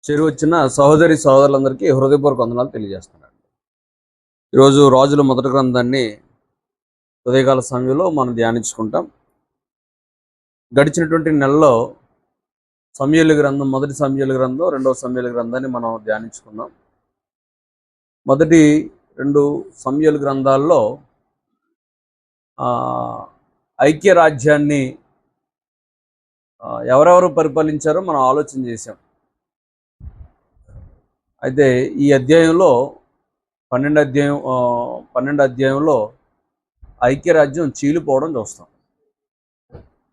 చేరి వచ్చిన సహోదరి సహోదరులందరికీ హృదయపూర్వక వందనాలు తెలియజేస్తున్నాను. ఈరోజు రాజుల మొదటి గ్రంథాన్ని ఉదయకాల సమయంలో మనం ధ్యానించుకుంటాం. గడిచినటువంటి నెలలో సమూయేలు గ్రంథం, మొదటి సమూయేలు గ్రంథం, రెండవ సమూయేలు గ్రంథాన్ని మనం ధ్యానించుకున్నాం. మొదటి రెండు సమూయేలు గ్రంథాల్లో ఐక్య రాజ్యాన్ని ఎవరెవరు పరిపాలించారో మనం ఆలోచన చేశాం. అయితే ఈ అధ్యాయంలో 12 అధ్యాయంలో ఐక్యరాజ్యం చీలిపోవడం చూస్తాం.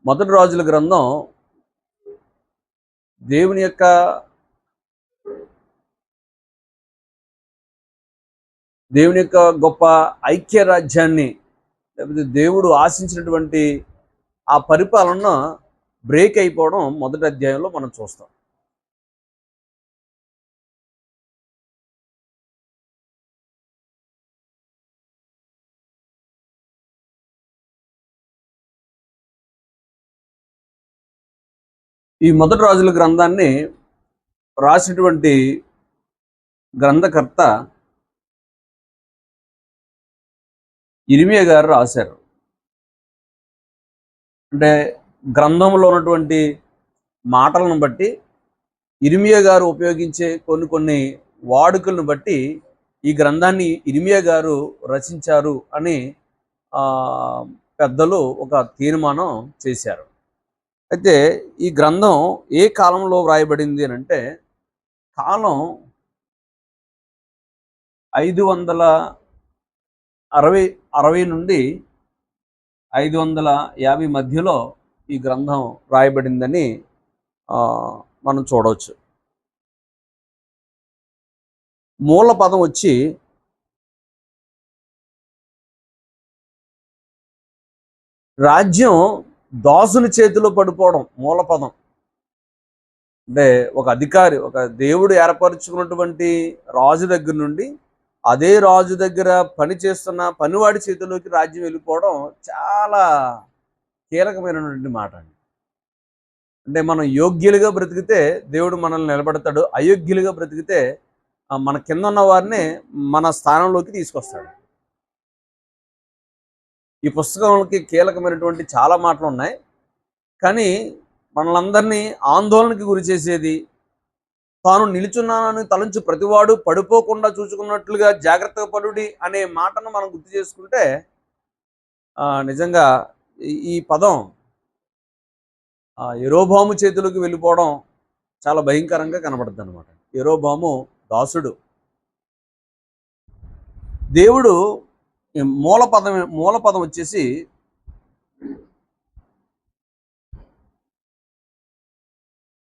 మొదటి రాజుల గ్రంథం దేవుని యొక్క గొప్ప ఐక్యరాజ్యాన్ని, లేకపోతే దేవుడు ఆశించినటువంటి ఆ పరిపాలన బ్రేక్ అయిపోవడం మొదటి అధ్యాయంలో మనం చూస్తాం. ఈ మొదటి రాజుల గ్రంథాన్ని రాసినటువంటి గ్రంథకర్త ఇర్మియా గారు రాశారు. అంటే గ్రంథంలో ఉన్నటువంటి మాటలను బట్టి, ఇర్మియా గారు ఉపయోగించే కొన్ని వాడుకలను బట్టి ఈ గ్రంథాన్ని ఇర్మియా గారు రచించారు అని పెద్దలు ఒక తీర్మానం చేశారు. అయితే ఈ గ్రంథం ఏ కాలంలో వ్రాయబడింది అని అంటే, కాలం 560 నుండి 550 మధ్యలో ఈ గ్రంథం రాయబడిందని మనం చూడవచ్చు. మూల పదం వచ్చి రాజ్యం దాసుని చేతిలో పడిపోవడం మూల పదం. అంటే ఒక అధికారి, ఒక దేవుడు ఏర్పరచుకున్నటువంటి రాజు దగ్గర నుండి అదే రాజు దగ్గర పనిచేస్తున్న పనివాడి చేతిలోకి రాజ్యం వెళ్ళిపోవడం చాలా కీలకమైనటువంటి మాట అండి. అంటే మనం యోగ్యులుగా బ్రతికితే దేవుడు మనల్ని నిలబెడతాడు, అయోగ్యులుగా బ్రతికితే మన కింద ఉన్న వారిని మన స్థానంలోకి తీసుకొస్తాడు. ఈ పుస్తకంలోకి కీలకమైనటువంటి చాలా మాటలు ఉన్నాయి. కానీ మనలందరినీ ఆందోళనకి గురి చేసేది, తాను నిలుచున్నానని తలంచు ప్రతివాడు పడిపోకుండా చూసుకున్నట్లుగా జాగ్రత్తగా పడుడి అనే మాటను మనం గుర్తు చేసుకుంటే నిజంగా ఈ పదం యెరోబాము చేతులకు వెళ్ళిపోవడం చాలా భయంకరంగా కనబడుతుంది అనమాట. యెరోబాము దాసుడు. దేవుడు మూల పదం వచ్చేసి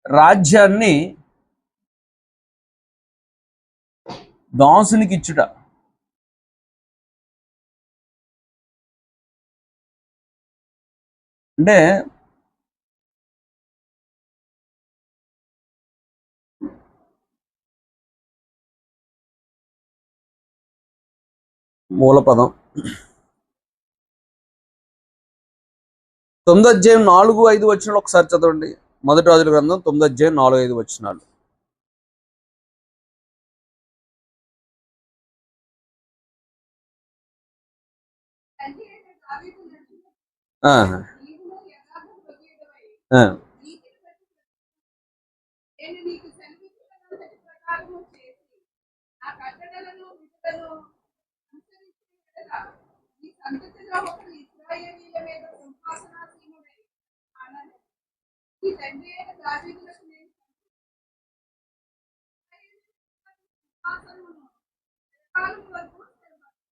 రాజ్యాన్ని దాసునికి ఇచ్చుట. అంటే మూలపదం 9వ అధ్యాయం 4-5 వచనాలు ఒకసారి చదవండి. మొదటి రాజుల గ్రంథం 9వ అధ్యాయం 4-5 వచనాలు.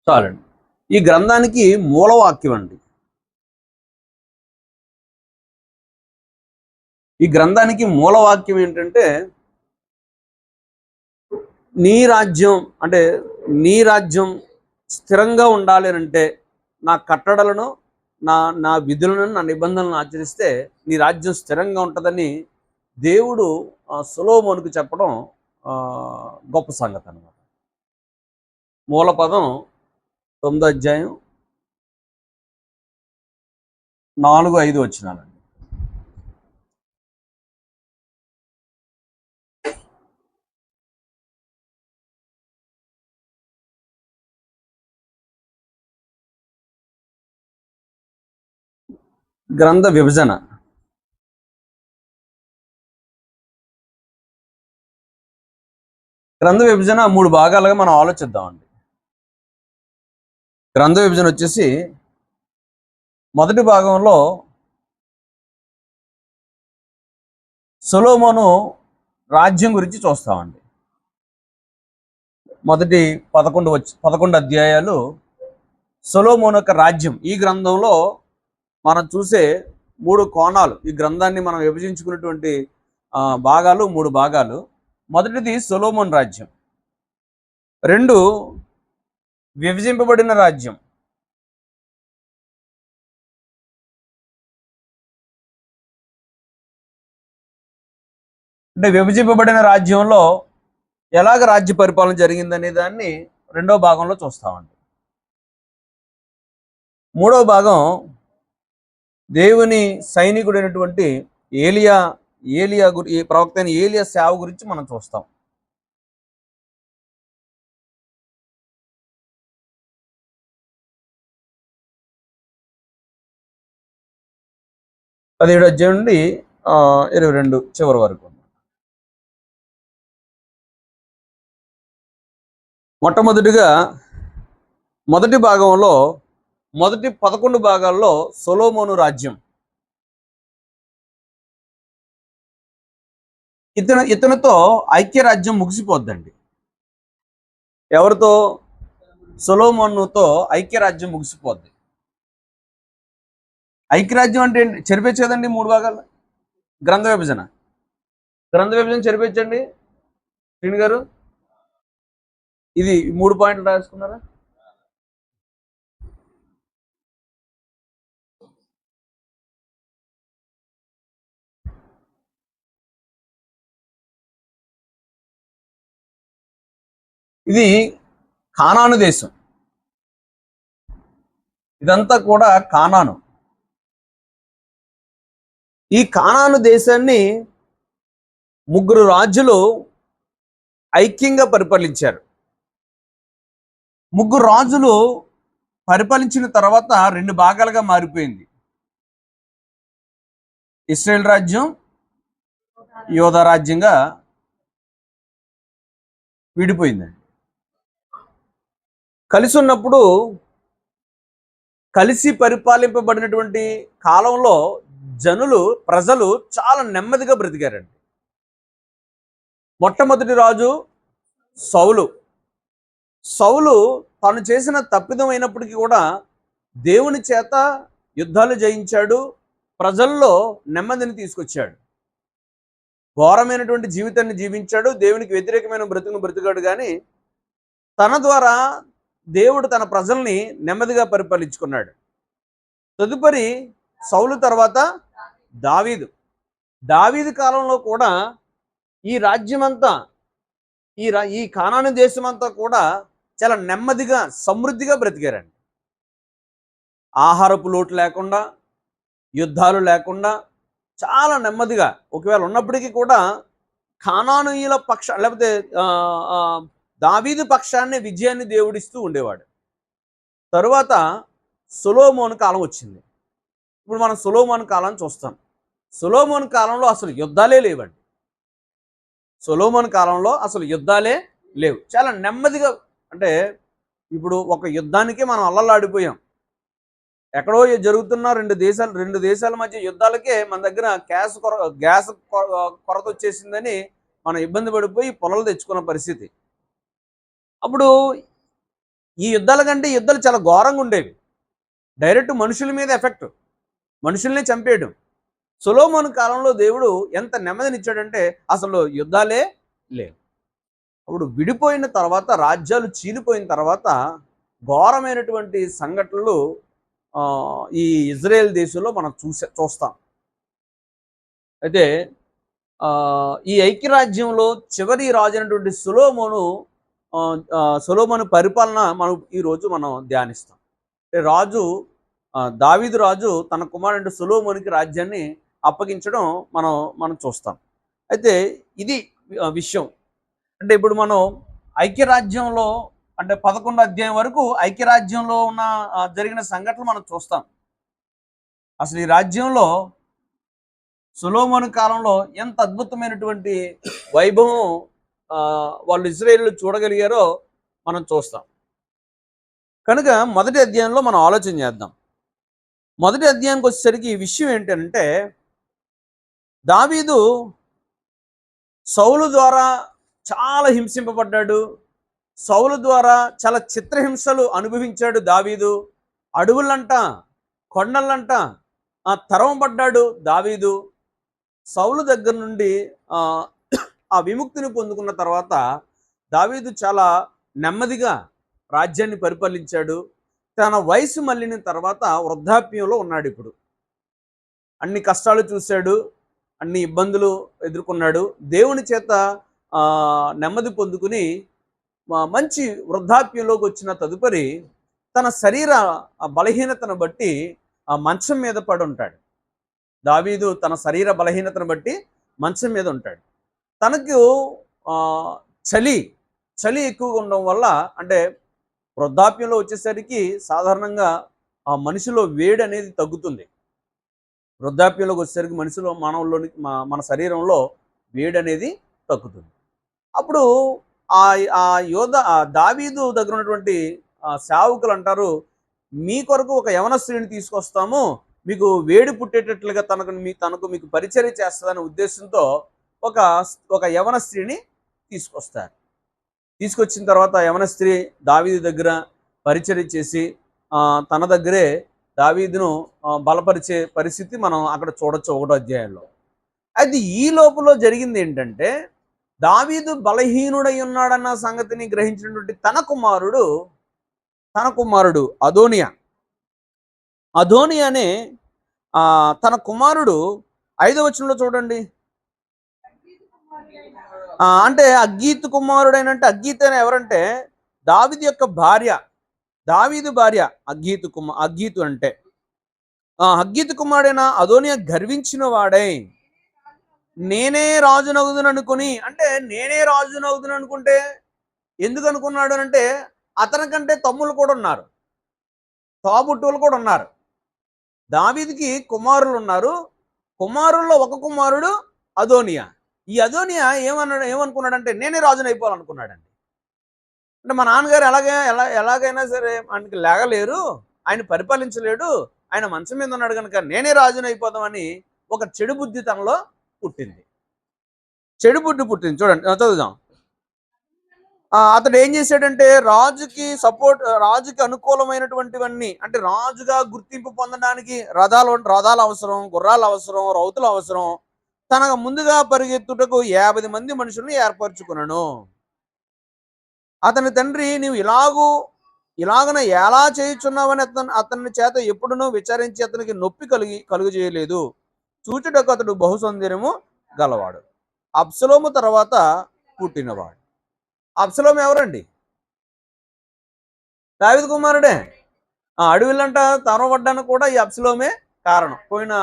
చాలండి. ఈ గ్రంథానికి మూలవాక్యం అండి. ఈ గ్రంథానికి మూలవాక్యం ఏంటంటే, నీ రాజ్యం స్థిరంగా ఉండాలి అంటే నా కట్టడలను, నా విధులను, నా నిబంధనలను ఆచరిస్తే నీ రాజ్యం స్థిరంగా ఉంటుందని దేవుడు సొలొమోనుకు చెప్పడం గొప్ప సంగతి అన్నమాట. మూలపదం 9వ అధ్యాయం 4-5 వచనాలండి. గ్రంథ విభజన. గ్రంథ విభజన 3 భాగాలుగా మనం ఆలోచిద్దామండి. గ్రంథ విభజన వచ్చేసి మొదటి భాగంలో సొలొమోను రాజ్యం గురించి చూస్తామండి. మొదటి 11 అధ్యాయాలు సొలొమోను యొక్క రాజ్యం. ఈ గ్రంథంలో మనం చూసే 3 కోణాలు, ఈ గ్రంథాన్ని మనం విభజించుకున్నటువంటి భాగాలు 3 భాగాలు. మొదటిది సొలొమోను రాజ్యం, 2 విభజింపబడిన రాజ్యం, అంటే విభజింపబడిన రాజ్యంలో ఎలాగ రాజ్య పరిపాలన జరిగిందనే దాన్ని 2వ భాగంలో చూస్తామండి. 3వ భాగం దేవుని సైనికుడైనటువంటి ఏలియా ప్రవక్త అయిన ఏలియా సేవ గురించి మనం చూస్తాం. పదిహేడు అధ్యాయం నుండి 22 చివరి వరకు. మొట్టమొదటిగా మొదటి భాగంలో మొదటి 11 భాగాల్లో సొలొమోను రాజ్యం. ఇతనితో ఐక్యరాజ్యం ముగిసిపోద్దండి. ఎవరితో? సొలొమోనుతో ఐక్యరాజ్యం ముగిసిపోద్ది. ఐక్యరాజ్యం అంటే ఏంటి? చెరిపేచ్చు కదండి 3 భాగాలు. గ్రంథ విభజన చెరిపేచ్చండి శ్రీని గారు. ఇది 3 పాయింట్లు రాసుకున్నారా? ఇది కానాను దేశం. ఇదంతా కూడా కానాను. ఈ కానాను దేశాన్ని 3 రాజులు ఐక్యంగా పరిపాలించారు. 3 రాజులు పరిపాలించిన తర్వాత 2 భాగాలుగా మారిపోయింది. ఇశ్రాయేల్ రాజ్యం, యోధా రాజ్యంగా విడిపోయిందండి. కలిసి ఉన్నప్పుడు, కలిసి పరిపాలింపబడినటువంటి కాలంలో ప్రజలు చాలా నెమ్మదిగా బ్రతికారండి. మొట్టమొదటి రాజు సౌలు తాను చేసిన తప్పిదం అయినప్పటికీ కూడా దేవుని చేత యుద్ధాలు జయించాడు, ప్రజల్లో నెమ్మదిని తీసుకొచ్చాడు. ఘోరమైనటువంటి జీవితాన్ని జీవించాడు, దేవునికి వ్యతిరేకమైన బ్రతుకును బ్రతికాడు. కానీ తన ద్వారా దేవుడు తన ప్రజల్ని నెమ్మదిగా పరిపాలించుకున్నాడు. తదుపరి సౌలు తర్వాత దావీదు కాలంలో కూడా ఈ రాజ్యమంతా, ఈ కానాను దేశమంతా కూడా చాలా నెమ్మదిగా సమృద్ధిగా బ్రతికారండి. ఆహారపు లోటు లేకుండా, యుద్ధాలు లేకుండా చాలా నెమ్మదిగా, ఒకవేళ ఉన్నప్పటికీ కూడా కానానీయుల లేకపోతే దావీదు పక్షాన్ని విజయాన్ని దేవుడిస్తూ ఉండేవాడు. తరువాత సొలొమోను కాలం వచ్చింది. ఇప్పుడు మనం సొలొమోను కాలాన్ని చూస్తాం. సొలొమోను కాలంలో అసలు యుద్ధాలే లేవండి. సొలొమోను కాలంలో అసలు యుద్ధాలే లేవు. చాలా నెమ్మదిగా, అంటే ఇప్పుడు ఒక యుద్ధానికే మనం అల్లలాడిపోయాం. ఎక్కడో జరుగుతున్న రెండు దేశాల మధ్య యుద్ధాలకే మన దగ్గర గ్యాస్ కొరత వచ్చేసిందని మనం ఇబ్బంది పడిపోయి పొలాలు తెచ్చుకున్న పరిస్థితి. అప్పుడు ఈ యుద్ధాల కంటే యుద్ధాలు చాలా ఘోరంగా ఉండేవి. డైరెక్ట్ మనుషుల మీద ఎఫెక్ట్, మనుషుల్ని చంపేయడం. సొలొమోను కాలంలో దేవుడు ఎంత నెమ్మదినిచ్చాడంటే అసలు యుద్ధాలే లేవు. అప్పుడు విడిపోయిన తర్వాత, రాజ్యాలు చీలిపోయిన తర్వాత ఘోరమైనటువంటి సంఘటనలు ఈ ఇజ్రాయెల్ దేశంలో మనం చూస్తాం. అయితే ఈ ఐక్యరాజ్యంలో చివరి రాజు అయినటువంటి సొలొమోను పరిపాలన ఈరోజు మనం ధ్యానిస్తాం. దావీదు రాజు తన కుమారుడు సొలొమోనుకి రాజ్యాన్ని అప్పగించడం మనం చూస్తాం. అయితే ఇది విషయం. అంటే ఇప్పుడు మనం ఐక్యరాజ్యంలో, అంటే 11 అధ్యాయం వరకు ఐక్యరాజ్యంలో జరిగిన సంఘటనలు మనం చూస్తాం. అసలు ఈ రాజ్యంలో సొలొమోను కాలంలో ఎంత అద్భుతమైనటువంటి వైభవం వాళ్ళు ఇశ్రాయేలు చూడగలిగారో మనం చూస్తాం. కనుక మొదటి అధ్యాయంలో మనం ఆలోచన చేద్దాం. మొదటి అధ్యాయానికి వచ్చేసరికి ఈ విషయం ఏంటంటే, దావీదు సౌలు ద్వారా చాలా హింసింపబడ్డాడు. సౌలు ద్వారా చాలా చిత్రహింసలు అనుభవించాడు దావీదు. అడవులంట, కొండలంట తరమబడ్డాడు దావీదు. సౌలు దగ్గర నుండి ఆ విముక్తిని పొందుకున్న తర్వాత దావీదు చాలా నెమ్మదిగా రాజ్యాన్ని పరిపాలించాడు. తన వయసు మళ్ళిన తర్వాత వృద్ధాప్యంలో ఉన్నాడు. ఇప్పుడు అన్ని కష్టాలు చూశాడు, అన్ని ఇబ్బందులు ఎదుర్కొన్నాడు. దేవుని చేత నెమ్మది పొందుకుని మంచి వృద్ధాప్యంలోకి వచ్చిన తదుపరి తన శరీర బలహీనతను బట్టి ఆ మంచం మీద పడి ఉంటాడు. దావీదు తన శరీర బలహీనతను బట్టి మంచం మీద ఉంటాడు. తనకు చలి ఎక్కువగా ఉండడం వల్ల, అంటే వృద్ధాప్యంలో వచ్చేసరికి సాధారణంగా ఆ మనిషిలో వేడి అనేది తగ్గుతుంది. వృద్ధాప్యంలోకి వచ్చేసరికి మనిషిలో మానవుల్లోని మన శరీరంలో వేడి అనేది తగ్గుతుంది. అప్పుడు ఆ దావీదు దగ్గర ఉన్నటువంటి సేవకులు అంటారు, మీ కొరకు ఒక యవన స్త్రీని తీసుకొస్తాము, మీకు వేడి పుట్టేటట్లుగా తనకు మీకు పరిచర్య చేస్తుందనే ఉద్దేశంతో ఒక యవన స్త్రీని తీసుకొస్తారు. తీసుకొచ్చిన తర్వాత యవన స్త్రీ దావీదు దగ్గర పరిచర్య చేసి తన దగ్గరే దావీదును బలపరిచే పరిస్థితి మనం అక్కడ చూడొచ్చు 1వ అధ్యాయంలో. అయితే ఈ లోపల జరిగింది ఏంటంటే, దావీదు బలహీనుడై ఉన్నాడన్న సంగతిని గ్రహించినటువంటి తన కుమారుడు అదోనియానే తన కుమారుడు 5వ వచనంలో చూడండి. అంటే అగ్గీతు కుమారుడైనంటే, అగ్గీతు అని ఎవరంటే దావీదు యొక్క భార్య, దావీదు భార్య అగ్గీతు అంటే. అగ్గీతు కుమారుడైన అదోనియా గర్వించిన వాడై నేనే రాజునగుదును అనుకుని, అంటే నేనే రాజునగుదును అనుకుంటే ఎందుకు అనుకున్నాడు అంటే, అతనికంటే తమ్ముళ్ళు కూడా ఉన్నారు, తోబుట్టువులు కూడా ఉన్నారు. దావీదుకి కుమారులు ఉన్నారు. కుమారుల్లో ఒక కుమారుడు అదోనియా. ఈ అదోనియా ఏమనుకున్నాడంటే నేనే రాజుని అయిపోవాలనుకున్నాడండి. అంటే మా నాన్నగారు ఎలాగైనా సరే ఆయనకి లేగలేరు, ఆయన పరిపాలించలేడు, ఆయన మంచం మీద ఉన్నాడు కనుక నేనే రాజుని అయిపోదామని ఒక చెడు బుద్ధి తనలో పుట్టింది. చూడండి, చదువుదాం. అతడు ఏం చేశాడంటే రాజుకి అనుకూలమైనటువంటివన్నీ, అంటే రాజుగా గుర్తింపు పొందడానికి రథాలు అవసరం, గుర్రాలు అవసరం, రౌతులు అవసరం. తనకు ముందుగా పరిగెత్తుటకు 50 మంది మనుషులను ఏర్పరచుకున్నాను. అతని తండ్రి నీవు ఇలాగన ఎలా చేయుచున్నావని అతని చేత ఎప్పుడునూ విచారించి అతనికి నొప్పి కలుగు చేయలేదు. చూచుటకు అతడు బహుసౌందర్యము గలవాడు. అబ్సలోము తర్వాత పుట్టినవాడు. అబ్సలోము ఎవరండి? దావీదు కుమారుడే. అడవిలంట తరవబడ్డానికి కూడా ఈ అబ్సలోమే కారణం. పోయిన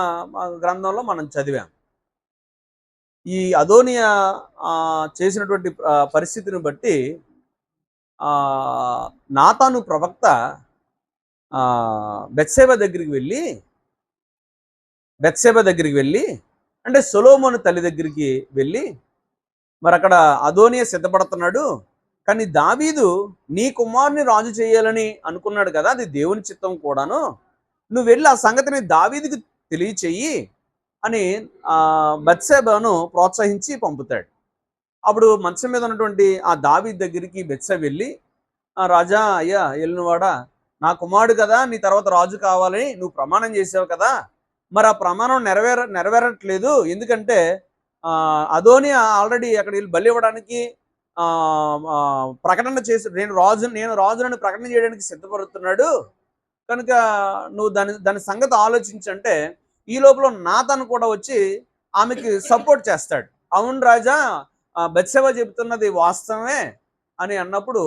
గ్రంథంలో మనం చదివాం. ఈ అదోనియా చేసినటువంటి పరిస్థితిని బట్టి నాతాను ప్రవక్త బెత్షెబ దగ్గరికి వెళ్ళి అంటే సొలొమోను తల్లి దగ్గరికి వెళ్ళి, మరి అక్కడ అదోనియా సిద్ధపడుతున్నాడు, కానీ దావీదు నీ కుమారుని రాజు చేయాలని అనుకున్నాడు కదా, అది దేవుని చిత్తం కూడాను, నువ్వు వెళ్ళి ఆ సంగతిని దావీదుకి తెలియచెయ్యి అని బత్షెబను ప్రోత్సహించి పంపుతాడు. అప్పుడు మంచం మీద ఉన్నటువంటి ఆ దావీదు దగ్గరికి బెత్షెబ వెళ్ళి, రాజా, అయ్యా ఎల్లినవాడా, నా కుమారుడు కదా నీ తర్వాత రాజు కావాలని నువ్వు ప్రమాణం చేసావు కదా, మరి ఆ ప్రమాణం నెరవేరట్లేదు. ఎందుకంటే అదోనియా ఆల్రెడీ అక్కడ బలి ఇవ్వడానికి ప్రకటన చేసి నేను రాజునని ప్రకటన చేయడానికి సిద్ధపడుతున్నాడు కనుక నువ్వు దాని సంగతి ఆలోచించంటే, ఈ లోపల నాతాను కూడా వచ్చి ఆమెకి సపోర్ట్ చేస్తాడు. అవును రాజా, బత్షెబ చెబుతున్నది వాస్తవమే అని అన్నప్పుడు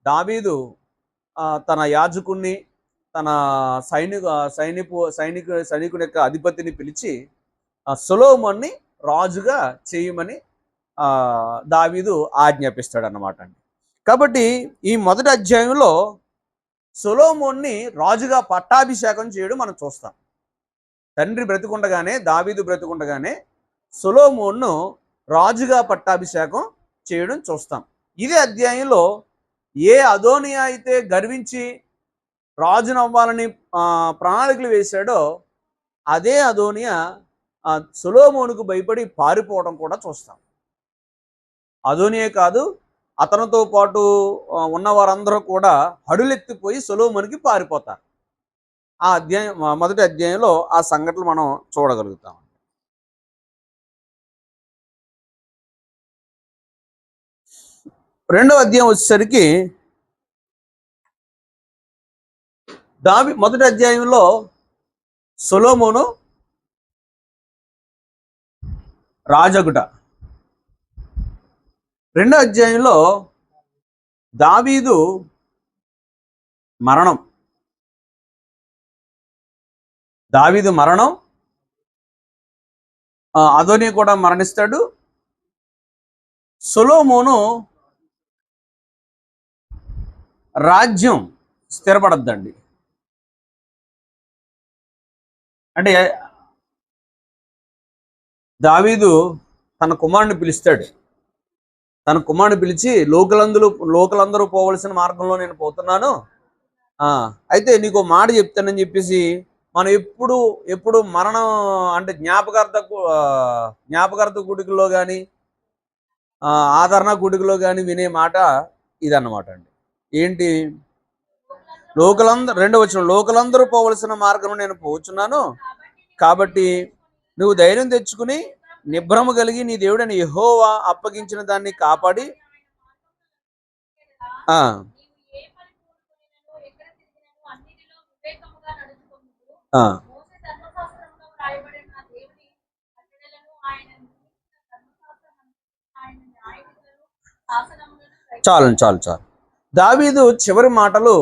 దావీదు తన యాజకుణ్ణి, తన సైనికుని యొక్క అధిపతిని పిలిచి సొలొమోన్ని రాజుగా చేయమని దావీదు ఆజ్ఞాపిస్తాడు అన్నమాట అండి. కాబట్టి ఈ మొదటి అధ్యాయంలో సొలొమోన్ని రాజుగా పట్టాభిషేకం చేయడం మనం చూస్తాం. తండ్రి బ్రతికుండగానే, దావీదు బ్రతికుండగానే సొలొమోనును రాజుగా పట్టాభిషేకం చేయడం చూస్తాం. ఇదే అధ్యాయంలో ఏ అదోనియా అయితే గర్వించి రాజునవ్వాలని ప్రణాళికలు వేశాడో అదే అదోనియా సొలొమోనుకు భయపడి పారిపోవడం కూడా చూస్తాం. అదోనియే కాదు, అతనితో పాటు ఉన్న వారందరూ కూడా హడులెత్తిపోయి సొలొమోనుకి పారిపోతారు. ఆ అధ్యాయం మొదటి అధ్యాయంలో ఆ సంఘటనలు మనం చూడగలుగుతాం. రెండవ అధ్యాయం వచ్చేసరికి మొదటి అధ్యాయంలో సొలొమోను రాజగుట, రెండో అధ్యాయంలో దావీదు మరణం. అదోనియా కూడా మరణిస్తాడు. సొలొమోను రాజ్యం స్థిరపడద్దండి. అంటే దావీదు తన కుమారుని పిలుస్తాడు. తన కుమారుని పిలిచి లోకలందరూ పోవలసిన మార్గంలో నేను పోతున్నాను, అయితే నీకు మాట చెప్తానని చెప్పేసి మనం ఎప్పుడు మరణం అంటే జ్ఞాపకార్థ కూడికల్లో కానీ ఆదరణ కూడికలో కానీ వినే మాట ఇదన్నమాట అండి. ఏంటి? లోకలందరూ పోవలసిన మార్గం నేను పోవచ్చున్నాను, కాబట్టి నువ్వు ధైర్యం తెచ్చుకుని నిబ్రమ కలిగి నీ దేవుడని యెహోవా అప్పగించిన దాన్ని కాపాడి చాలు. దావీదు చివరి మాటలు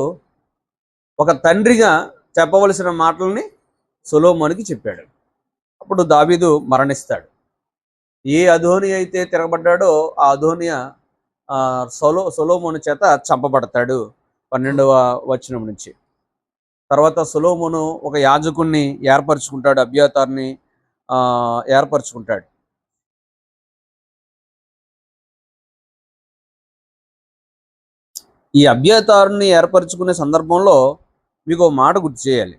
ఒక తండ్రిగా చెప్పవలసిన మాటల్ని సొలొమోనుకి చెప్పాడు. అప్పుడు దావీదు మరణిస్తాడు. ఏ అదోనియా అయితే తిరగబడ్డాడో ఆ అదోనియా సొలొమోను చేత చంపబడతాడు 12వ వచనం నుంచి. తర్వాత సొలొమోను ఒక యాజకుణ్ణి ఏర్పరచుకుంటాడు, అబ్యాతారుని ఏర్పరచుకుంటాడు. ఈ అబ్యాతారుని ఏర్పరచుకునే సందర్భంలో మీకు ఒక మాట గుర్తు చేయాలి.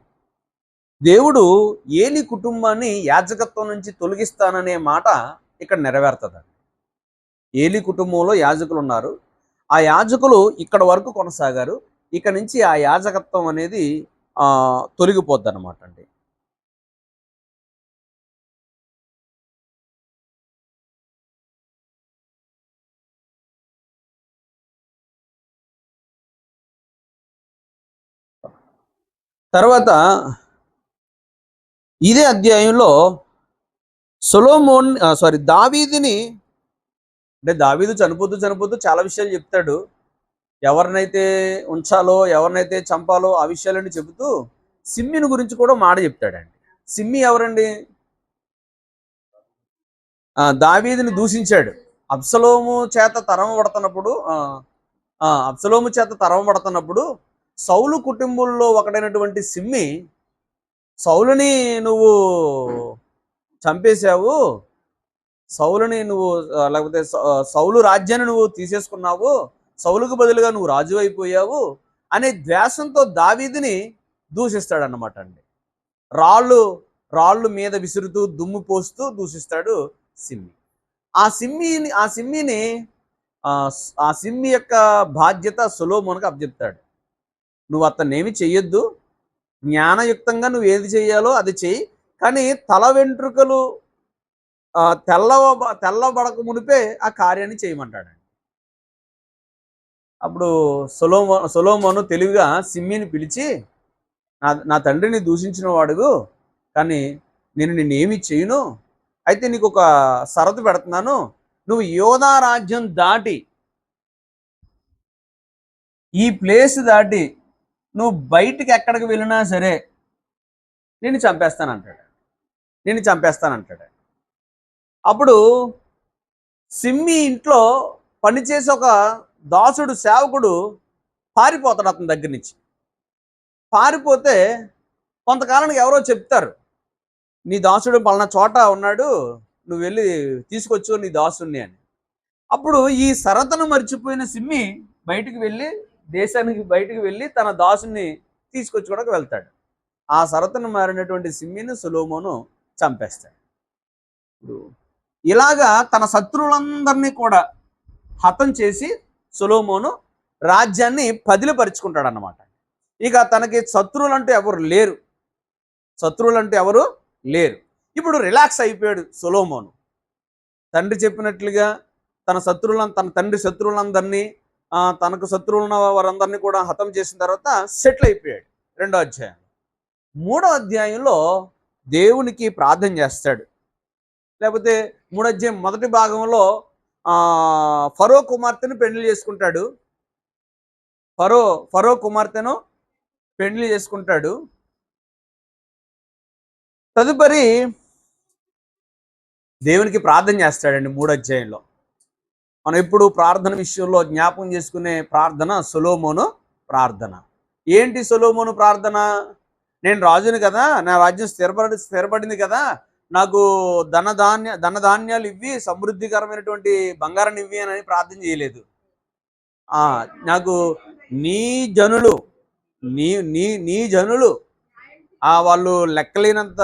దేవుడు ఏలి కుటుంబాన్ని యాజకత్వం నుంచి తొలగిస్తాననే మాట ఇక్కడ నెరవేరుతుంది. ఏలి కుటుంబంలో యాజకులు ఉన్నారు. ఆ యాజకులు ఇక్కడ వరకు కొనసాగారు. ఇక నుంచి ఆ యాజకత్వం అనేది తొలగిపోద్ది అన్నమాట అండి. తర్వాత ఇదే అధ్యాయంలో దావీదుని, అంటే దావీదు చనిపోతూ చాలా విషయాలు చెప్తాడు. ఎవరినైతే ఉంచాలో ఎవరినైతే చంపాలో ఆ విషయాలన్నీ చెబుతూ సిమ్మిని గురించి కూడా మాట చెప్తాడండి. సిమ్మి ఎవరండి? దావీదుని దూషించాడు. అబ్సలోము చేత తరమబడుతున్నప్పుడు సౌలు కుటుంబంలో ఒకటైనటువంటి సిమ్మి, సౌలుని నువ్వు చంపేశావు, లేకపోతే సౌలు రాజ్యాన్ని నువ్వు తీసేసుకున్నావు, సౌలుకు బదులుగా నువ్వు రాజు అయిపోయావు అనే ద్వేషంతో దావీదుని దూషిస్తాడన్నమాట అండి. రాళ్ళు మీద విసురుతూ దుమ్ము పోస్తూ దూషిస్తాడు సిమ్మి. ఆ సిమ్మి యొక్క బాధ్యత సొలొమోనుకు అప్పచెప్తాడు. నువ్వు అతన్నేమి చెయ్యొద్దు, జ్ఞానయుక్తంగా నువ్వు ఏది చెయ్యాలో అది చెయ్యి, కానీ తల వెంట్రుకలు తెల్లబడక మునిపే ఆ కార్యాన్ని చేయమంటాడు. అప్పుడు సొలొమోను తెలివిగా సిమ్మిని పిలిచి, నా తండ్రిని దూషించిన వాడుగు, కానీ నేను నిన్నేమి చేయను, అయితే నీకు ఒక షరతు పెడుతున్నాను, నువ్వు యోధా రాజ్యం దాటి ఈ ప్లేస్ దాటి నువ్వు బయటికి ఎక్కడికి వెళ్ళినా సరే నేను చంపేస్తానంటాడు. అప్పుడు సిమ్మి ఇంట్లో పనిచేసే ఒక దాసుడు సేవకుడు పారిపోతాడు అతని దగ్గర నుంచి. పారిపోతే కొంతకాలానికి ఎవరో చెప్తారు, నీ దాసుడు పలానా చోట ఉన్నాడు, నువ్వు వెళ్ళి తీసుకొచ్చు నీ దాసుని అని. అప్పుడు ఈ సరతను మర్చిపోయిన సిమ్మి బయటికి వెళ్ళి, దేశానికి బయటికి వెళ్ళి తన దాసుని తీసుకొచ్చుకోవడానికి వెళ్తాడు. ఆ సరతను మారినటువంటి సిమ్మిని సొలొమోను చంపేస్తాడు. ఇప్పుడు ఇలాగా తన శత్రువులందరినీ కూడా హతం చేసి సొలొమోను రాజ్యాన్ని పదిలపరుచుకుంటాడు అన్నమాట. ఇక తనకి శత్రువులంటూ ఎవరు లేరు. ఇప్పుడు రిలాక్స్ అయిపోయాడు సొలొమోను. తండ్రి చెప్పినట్లుగా తన తండ్రి శత్రువులందరినీ, తనకు శత్రువులున్న వారందరినీ కూడా హతం చేసిన తర్వాత సెటిల్ అయిపోయాడు. 2వ అధ్యాయం. 3వ అధ్యాయంలో దేవునికి ప్రార్థన చేస్తాడు. లేకపోతే 3వ అధ్యాయం మొదటి భాగంలో ఫరో కుమార్తెను పెళ్లి చేసుకుంటాడు. ఫరో కుమార్తెను పెళ్లి చేసుకుంటాడు. తదుపరి దేవునికి ప్రార్థన చేస్తాడండి 3వ అధ్యాయంలో. మనం ఎప్పుడు ప్రార్థన విషయంలో జ్ఞాపకం చేసుకునే ప్రార్థన సొలొమోను ప్రార్థన. ఏంటి సొలొమోను ప్రార్థన? నేను రాజుని కదా, నా రాజ్యం స్థిరపడింది కదా, నాకు ధనధాన్యాలు ఇవ్వి, సమృద్ధికరమైనటువంటి బంగారాన్ని ఇవ్వి అని ప్రార్థన చేయలేదు. నాకు నీ జనులు వాళ్ళు లెక్కలేనంత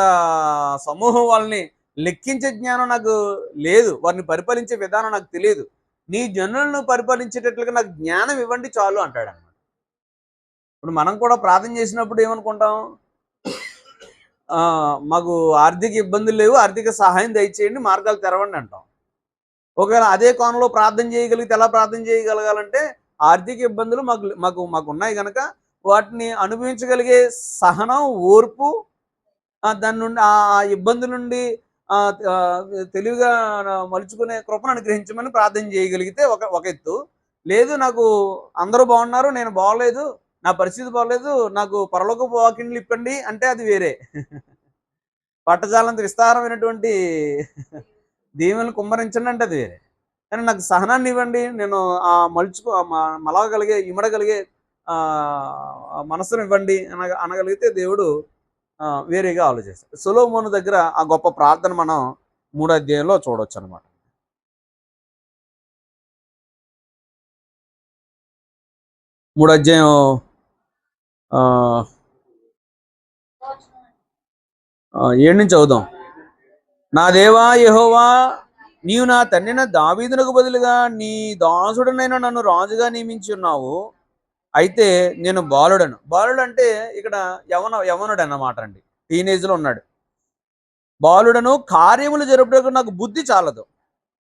సమూహం, వాళ్ళని లెక్కించే జ్ఞానం నాకు లేదు, వారిని పరిపాలించే విధానం నాకు తెలియదు, నీ జనులను పరిపాలించేటట్లుగా నాకు జ్ఞానం ఇవ్వండి చాలు అంటాడు అన్నమాట. ఇప్పుడు మనం కూడా ప్రార్థన చేసినప్పుడు ఏమనుకుంటాం? మాకు ఆర్థిక ఇబ్బందులు లేవు, ఆర్థిక సహాయం దయచేయండి, మార్గాలు తెరవండి అంటాం. ఒకవేళ అదే కోణంలో ప్రార్థన చేయగలిగితే ఎలా ప్రార్థన చేయగలగాలంటే, ఆర్థిక ఇబ్బందులు మాకు ఉన్నాయి కనుక వాటిని అనుభవించగలిగే సహనం, ఓర్పు, దాని నుండి ఆ ఇబ్బంది నుండి తెలివిగా మలుచుకునే కృపను అనుగ్రహించమని ప్రార్థన చేయగలిగితే ఒక ఎత్తు. లేదు, నాకు అందరూ బాగున్నారు, నేను బాగలేదు, నా పరిస్థితి బాగలేదు, నాకు పరలోకపు వాకిండ్లు ఇప్పండి అంటే అది వేరే. పట్టజాలంత విస్తారమైనటువంటి దీవెనలు కుమ్మరించండి అంటే అది వేరే. కానీ నాకు సహనాన్ని ఇవ్వండి, నేను ఇమడగలిగే మనసును ఇవ్వండి అనగలిగితే దేవుడు వేరేగా ఆలోచిస్తాడు. సొలొమోను దగ్గర ఆ గొప్ప ప్రార్థన మనం 3వ అధ్యాయంలో చూడవచ్చు అనమాట. మూడో అధ్యాయం 7 నుంచి చదువుదాం. నా దేవా యెహోవా, నీవు నా తండ్రిన దావీదునకు బదులుగా నీ దాసుడనైన నన్ను రాజుగా నియమించి ఉన్నావు. అయితే నేను బాలుడు అంటే ఇక్కడ యవనుడు అన్నమాట అండి. టీనేజ్లో ఉన్నాడు. బాలుడను, కార్యములు జరుపుటకు నాకు బుద్ధి చాలదు.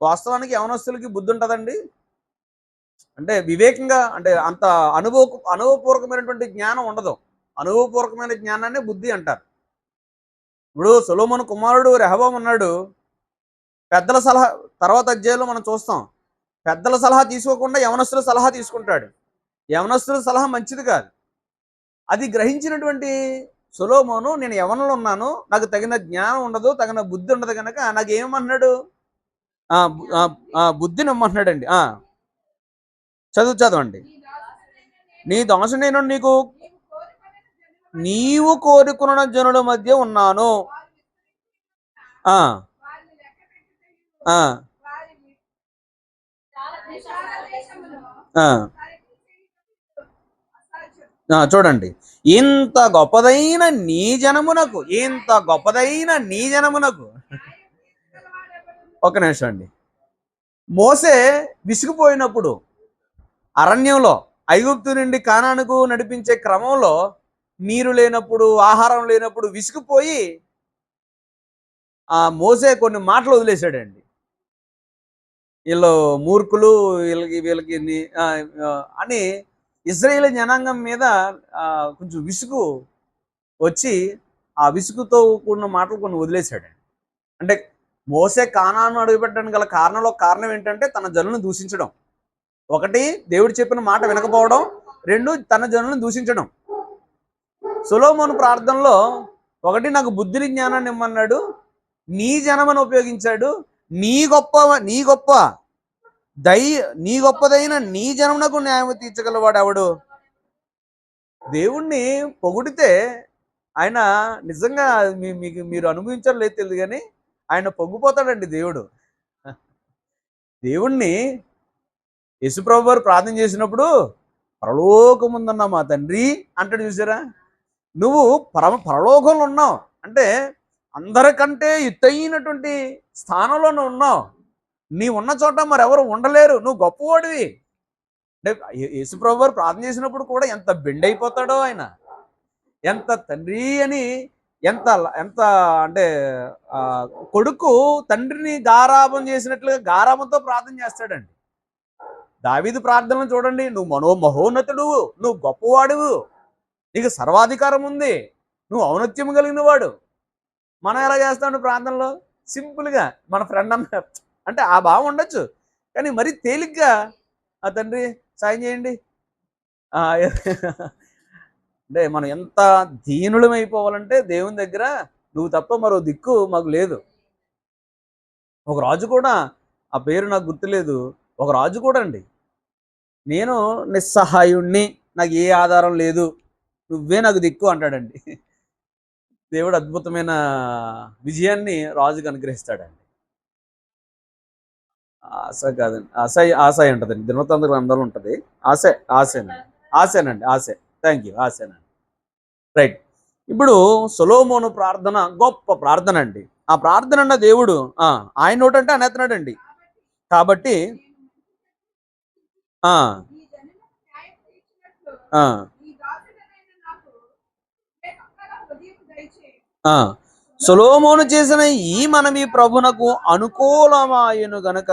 వాస్తవానికి యవనస్తులకి బుద్ధి ఉంటుందండి. అంటే వివేకంగా, అంటే అంత అనుభవపూర్వకమైనటువంటి జ్ఞానం ఉండదు. అనుభవపూర్వకమైన జ్ఞానాన్ని బుద్ధి అంటారు. ఇప్పుడు సొలొమోను కుమారుడు రెహబాము ఉన్నాడు. పెద్దల సలహా తర్వాత అధ్యాయంలో మనం చూస్తాం. పెద్దల సలహా తీసుకోకుండా యవనస్తుల సలహా తీసుకుంటాడు. యవనస్తుల సలహా మంచిది కాదు. అది గ్రహించినటువంటి సొలొమోను, నేను యవనంలో ఉన్నాను, నాకు తగిన జ్ఞానం ఉండదు, తగిన బుద్ధి ఉండదు కనుక నాకు ఏమన్నాడు? బుద్ధిని ఇమ్మంటున్నాడండి. చదవండి. నీ దాసు నేను నీవు కోరుకున్న జనుల మధ్య ఉన్నాను. చూడండి, ఇంత గొప్పదైన నీ జనమునకు ఒక నిమిషం అండి. మోసే విసిగిపోయినప్పుడు అరణ్యంలో ఐగుప్తు నుండి కానానుకు నడిపించే క్రమంలో నీరు లేనప్పుడు, ఆహారం లేనప్పుడు విసిగిపోయి మోసే కొన్ని మాటలు వదిలేశాడండి. వీళ్ళు మూర్ఖులు, వీళ్ళకి అని ఇశ్రాయేలు జనాంగం మీద కొంచెం విసుగు వచ్చి ఆ విసుగుతో కూడిన మాటలు కొన్ని వదిలేశాడండి. అంటే మోసే కానాను అడుగుపెట్టడానికి గల కారణం ఏంటంటే తన జనులను దూషించడం. ఒకటి, దేవుడు చెప్పిన మాట వినకపోవడం. 2, తన జనులను దూషించడం. సొలొమోను ప్రార్థనలో ఒకటి, నాకు బుద్ధిని జ్ఞానాన్ని ఇమ్మన్నాడు. నీ జనమని ఉపయోగించాడు. నీ గొప్పదైన నీ జనమునకు న్యాయం తీర్చగలవాడు ఎవడు? దేవుణ్ణి పొగిడితే ఆయన నిజంగా మీకు మీరు అనుభవించారో లేదు తెలియదు కానీ ఆయన పొంగిపోతాడండి దేవుడు. దేవుణ్ణి యేసుప్రభు వారు ప్రార్థన చేసినప్పుడు పరలోకముందన్న మా తండ్రి అంటాడు చూసారా. నువ్వు పరలోకంలో ఉన్నావు అంటే అందరికంటే ఎత్తైనటువంటి స్థానంలో నువ్వు ఉన్నావు. నీ ఉన్న చోట మరెవరు ఉండలేరు. నువ్వు గొప్పవాడివి. అంటే యేసుప్రభు వారు ప్రార్థన చేసినప్పుడు కూడా ఎంత బెండ్ అయిపోతాడో ఆయన. ఎంత తండ్రి అని ఎంత ఎంత అంటే కొడుకు తండ్రిని గారాబం చేసినట్లుగా గారాబంతో ప్రార్థన చేస్తాడండి. దావీదు ప్రార్థనలు చూడండి. నువ్వు మహోన్నతుడు, నువ్వు గొప్పవాడువు, నీకు సర్వాధికారం ఉంది, నువ్వు ఔన్నత్యం కలిగిన వాడు. మనం ఎలా చేస్తామండి ప్రార్థనలో? సింపుల్గా మన ఫ్రెండ్ అంటే ఆ భావం ఉండొచ్చు, కానీ మరీ తేలిగ్గా ఆ తండ్రి సాయం చేయండి. అంటే మనం ఎంత దీనులమైపోవాలంటే దేవుని దగ్గర నువ్వు తప్ప మరో దిక్కు మాకు లేదు. ఒక రాజు కూడా, ఆ పేరు నాకు గుర్తులేదు, ఒక రాజు కూడా అండి, నేను నిస్సహాయుణ్ణి, నాకు ఏ ఆధారం లేదు, నువ్వే నాకు దిక్కు అంటాడండి. దేవుడు అద్భుతమైన విజయాన్ని రాజుకు అనుగ్రహిస్తాడండి. ఆశ కాదండి, ఆశ ఉంటుందండి, దినవృత్తాంత గ్రంథంలో ఉంటుంది. ఆశేనండి. థ్యాంక్ యూ, ఆశేనండి. రైట్. ఇప్పుడు సొలొమోను ప్రార్థన గొప్ప ప్రార్థన అండి. ఆ ప్రార్థన అన్న దేవుడు ఆయన నోటంటే అనేస్తున్నాడండి. కాబట్టి సొలొమోను చేసిన ఈ మనవి ప్రభునకు అనుకూలమాయను గనక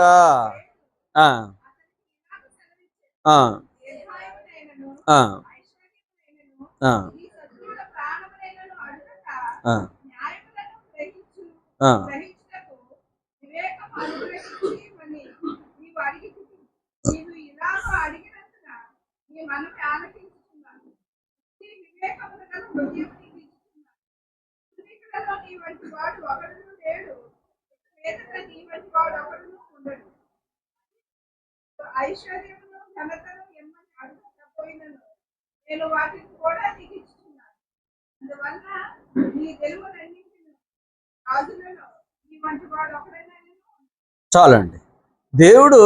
చాలండి. దేవుడు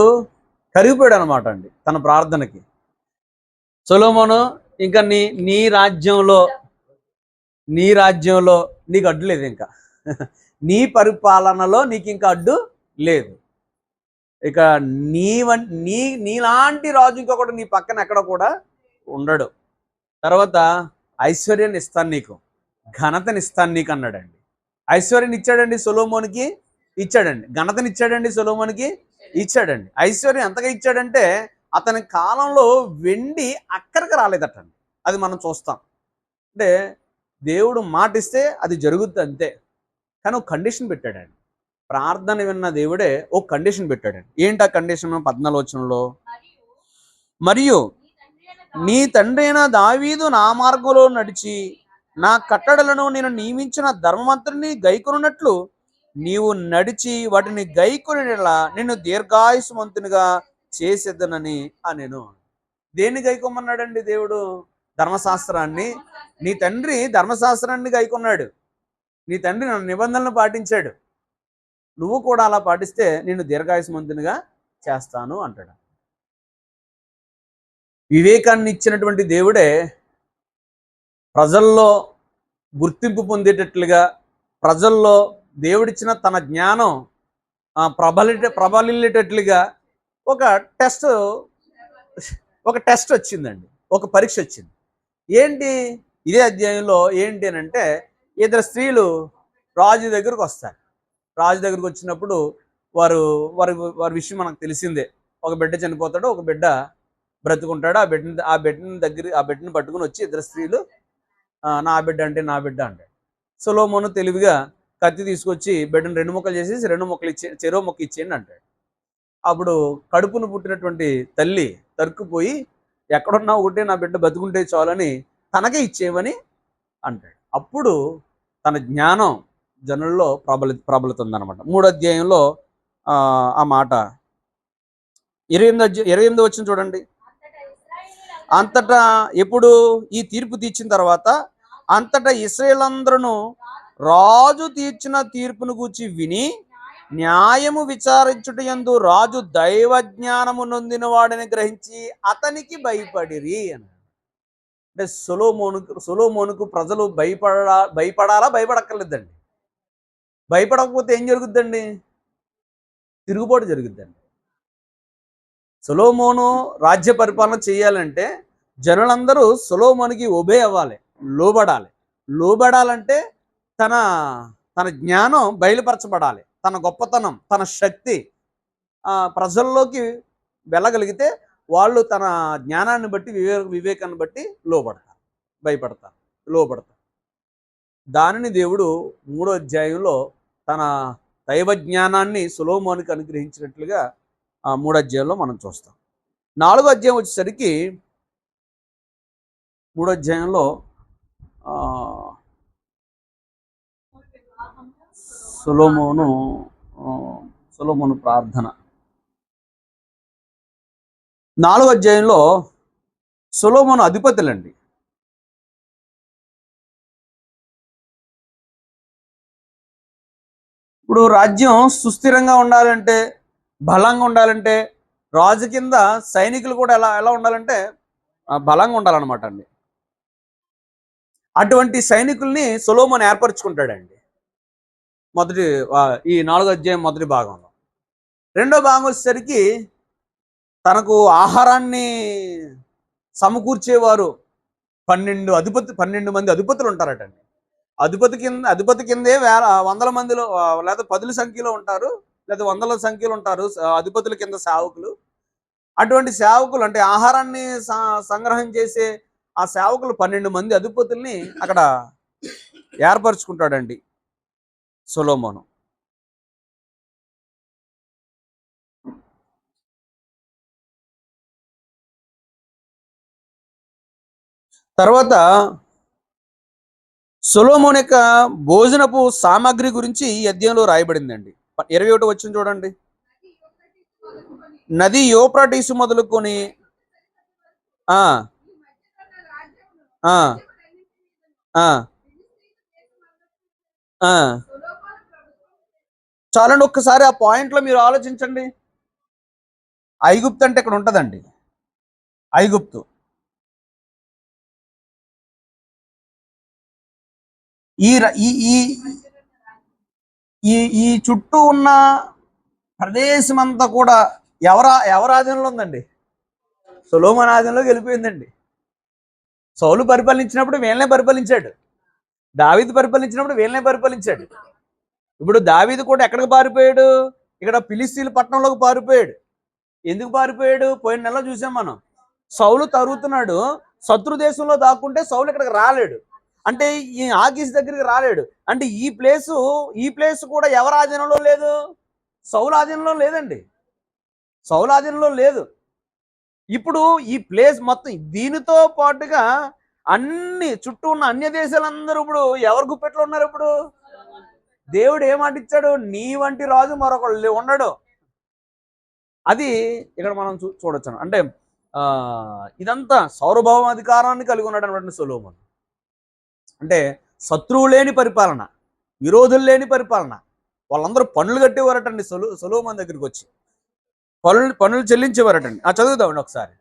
కరిగిపోయాడు అనమాట అండి తన ప్రార్థనకి. సొలొమోను, ఇంకా నీ రాజ్యంలో నీకు అడ్డు లేదు, ఇంకా నీ పరిపాలనలో నీకు ఇంకా అడ్డు లేదు. ఇక నీలాంటి రాజు ఇంకొకటి నీ పక్కన ఎక్కడ కూడా ఉండడు. తర్వాత ఐశ్వర్యాన్ని ఇస్తాను నీకు, ఘనతని ఇస్తాను నీకు అన్నాడండి. ఐశ్వర్యాన్ని ఇచ్చాడండి సొలొమోనుకి, ఇచ్చాడండి. ఘనతని ఇచ్చాడండి సొలొమోనుకి, ఇచ్చాడండి. ఐశ్వర్యం ఎంతగా ఇచ్చాడంటే అతని కాలంలో వెండి అక్కడికి రాలేదటండి. అది మనం చూస్తాం. అంటే దేవుడు మాట ఇస్తే అది జరుగుద్ది అంతే. కానీ ఒక కండిషన్ పెట్టాడండి. ప్రార్థన విన్న దేవుడే ఒక కండిషన్ పెట్టాడండి. ఏంటి ఆ కండిషన్? 14వ వచనంలో, మరియు నీ తండ్రి అయిన దావీదు నా మార్గంలో నడిచి నా కట్టడలను నేను నియమించిన ధర్మమంతుడిని గైకొనున్నట్లు నీవు నడిచి వాటిని గైకొనేలా నిన్ను దీర్ఘాయుష్మంతునిగా చేసేద్దనని నేను. దేన్ని గైకొమ్మన్నాడండి దేవుడు? ధర్మశాస్త్రాన్ని. నీ తండ్రి ధర్మశాస్త్రాన్ని గైకొన్నాడు, నీ తండ్రి నా నిబంధనలను పాటించాడు, నువ్వు కూడా అలా పాటిస్తే నిన్ను దీర్ఘాయుష్మంతునిగా చేస్తాను అంటాడు. వివేకాన్ని ఇచ్చినటువంటి దేవుడే ప్రజల్లో గుర్తింపు పొందేటట్లుగా, ప్రజల్లో దేవుడిచ్చిన తన జ్ఞానం ప్రబలిల్లేటట్లుగా ఒక టెస్ట్ వచ్చిందండి, ఒక పరీక్ష వచ్చింది. ఏంటి? ఇదే అధ్యాయంలో ఏంటి అని అంటే, ఇద్దరు స్త్రీలు రాజు దగ్గరకు వస్తారు. రాజు దగ్గరకు వచ్చినప్పుడు వారి విషయం మనకు తెలిసిందే. ఒక బిడ్డ చనిపోతాడు, ఒక బిడ్డ బ్రతుకుంటాడు. ఆ బిడ్డని పట్టుకుని వచ్చి ఇద్దరు స్త్రీలు నా బిడ్డ అంటాడు. సొలొమోను తెలివిగా కత్తి తీసుకొచ్చి బిడ్డను 2 ముక్కలు చేసేసి 2 ముక్కలు చెరో మొక్క ఇచ్చేయండి అంటాడు. అప్పుడు కడుపును పుట్టినటువంటి తల్లి తరుక్కుపోయి, ఎక్కడున్నా ఒకటే నా బిడ్డ బతుకుంటే చాలని తనకే ఇచ్చేయమని అంటాడు. అప్పుడు తన జ్ఞానం జనుల్లో ప్రబలుతుందన్నమాట. 3వ అధ్యాయంలో ఆ మాట 28వ వచనం చూడండి. అంతటా ఎప్పుడు ఈ తీర్పు తీర్చిన తర్వాత అంతటా ఇశ్రాయేలందరూ రాజు తీర్చిన తీర్పును గూర్చి విని న్యాయము విచారించుట యందు రాజు దైవ జ్ఞానము నొందిన వాడని గ్రహించి అతనికి భయపడిరి అని. అంటే సొలొమోనుకు ప్రజలు భయపడాలా భయపడక్కర్లేదండి. భయపడకపోతే ఏం జరుగుద్దండి? తిరుగుబాటు జరుగుద్దండి. సొలొమోను రాజ్య పరిపాలన చేయాలంటే జనులందరూ సొలొమోనుకి ఒబే అవ్వాలి, లోబడాలి. లోబడాలంటే తన తన జ్ఞానం బయలుపరచబడాలి, తన గొప్పతనం, తన శక్తి ప్రజల్లోకి వెళ్ళగలిగితే వాళ్ళు తన జ్ఞానాన్ని బట్టి వివేకాన్ని బట్టి లోబడతారు, భయపడతారు, లోబడతారు. దానిని దేవుడు 3వ అధ్యాయంలో తన దైవ జ్ఞానాన్ని సొలొమోనుకి అనుగ్రహించినట్లుగా 3వ అధ్యాయంలో మనం చూస్తాం. 4వ అధ్యాయం వచ్చేసరికి 3వ అధ్యాయంలో సొలొమోను ప్రార్థన. 4వ అధ్యాయంలో సొలొమోను అధిపతులండి. ఇప్పుడు రాజ్యం సుస్థిరంగా ఉండాలంటే, బలంగా ఉండాలంటే రాజు కింద సైనికులు కూడా ఎలా ఎలా ఉండాలంటే బలంగా ఉండాలన్నమాట అండి. అటువంటి సైనికుల్ని సొలొమోను ఏర్పరచుకుంటాడండి ఈ 4వ అధ్యాయం మొదటి భాగంలో. 2వ భాగం వచ్చేసరికి తనకు ఆహారాన్ని సమకూర్చేవారు 12 మంది అధిపతులు ఉంటారటండి. అధిపతి కిందే వందల మందిలో లేదా 10ల సంఖ్యలో ఉంటారు, లేదా వందల సంఖ్యలో ఉంటారు అధిపతుల కింద సేవకులు. అటువంటి సేవకులు అంటే ఆహారాన్ని సంగ్రహం చేసే ఆ సేవకులు 12 మంది అధిపతుల్ని అక్కడ ఏర్పరచుకుంటాడండి సొలొమోను. తర్వాత సొలొమోను యొక్క భోజనపు సామాగ్రి గురించి ఈ అధ్యాయంలో రాయబడిందండి. 21 వచనం చూడండి. నది యూఫ్రటీసు మొదలుకొని చాలండి, ఒక్కసారి ఆ పాయింట్లో మీరు ఆలోచించండి. ఐగుప్తు అంటే ఇక్కడ ఉంటుందండి. ఐగుప్తు ఈ ఈ ఈ చుట్టూ ఉన్న ప్రదేశం అంతా కూడా ఎవరి ఆధీనంలో ఉందండి? సొలొమోను ఆధీనంలోకి వెళ్ళిపోయిందండి. సౌలు పరిపాలించినప్పుడు వీళ్ళనే పరిపాలించాడు, దావీదు పరిపాలించినప్పుడు వీళ్ళనే పరిపాలించాడు. ఇప్పుడు దావీదు కూడా ఎక్కడికి పారిపోయాడు? ఇక్కడ ఫిలిస్తీన్ల పట్టణంలోకి పారిపోయాడు. ఎందుకు పారిపోయాడు? పోయిన నెలలో చూసాం మనం. సౌలు తరుగుతున్నాడు, శత్రు దేశంలో దాక్కుంటే సౌలు ఇక్కడికి రాలేడు. అంటే ఈ ఆకీష్ దగ్గరికి రాలేడు. అంటే ఈ ప్లేస్ కూడా ఎవరి ఆధీనంలో లేదు? సౌలు ఆధీనంలో లేదండి. సౌలు ఆధీనంలో లేదు. ఇప్పుడు ఈ ప్లేస్ మొత్తం దీనితో పాటుగా అన్ని చుట్టూ ఉన్న అన్య దేశాలందరూ ఇప్పుడు ఎవరి గుప్పెట్లో ఉన్నారు? ఇప్పుడు దేవుడు ఏమాటిచ్చాడు? నీ వంటి రాజు మరొకళ్ళు ఉండడు. అది ఇక్కడ మనం చూడొచ్చు. అంటే ఇదంతా సార్వభౌమ అధికారాన్ని కలిగి ఉన్నాడు సొలొమోను. అంటే శత్రువు లేని పరిపాలన, విరోధులు లేని పరిపాలన. వాళ్ళందరూ పన్నులు కట్టేవారటండి సొలొమోను దగ్గరికి వచ్చి పన్నులు చెల్లించేవారటండి. చదువుదామండి ఒకసారి.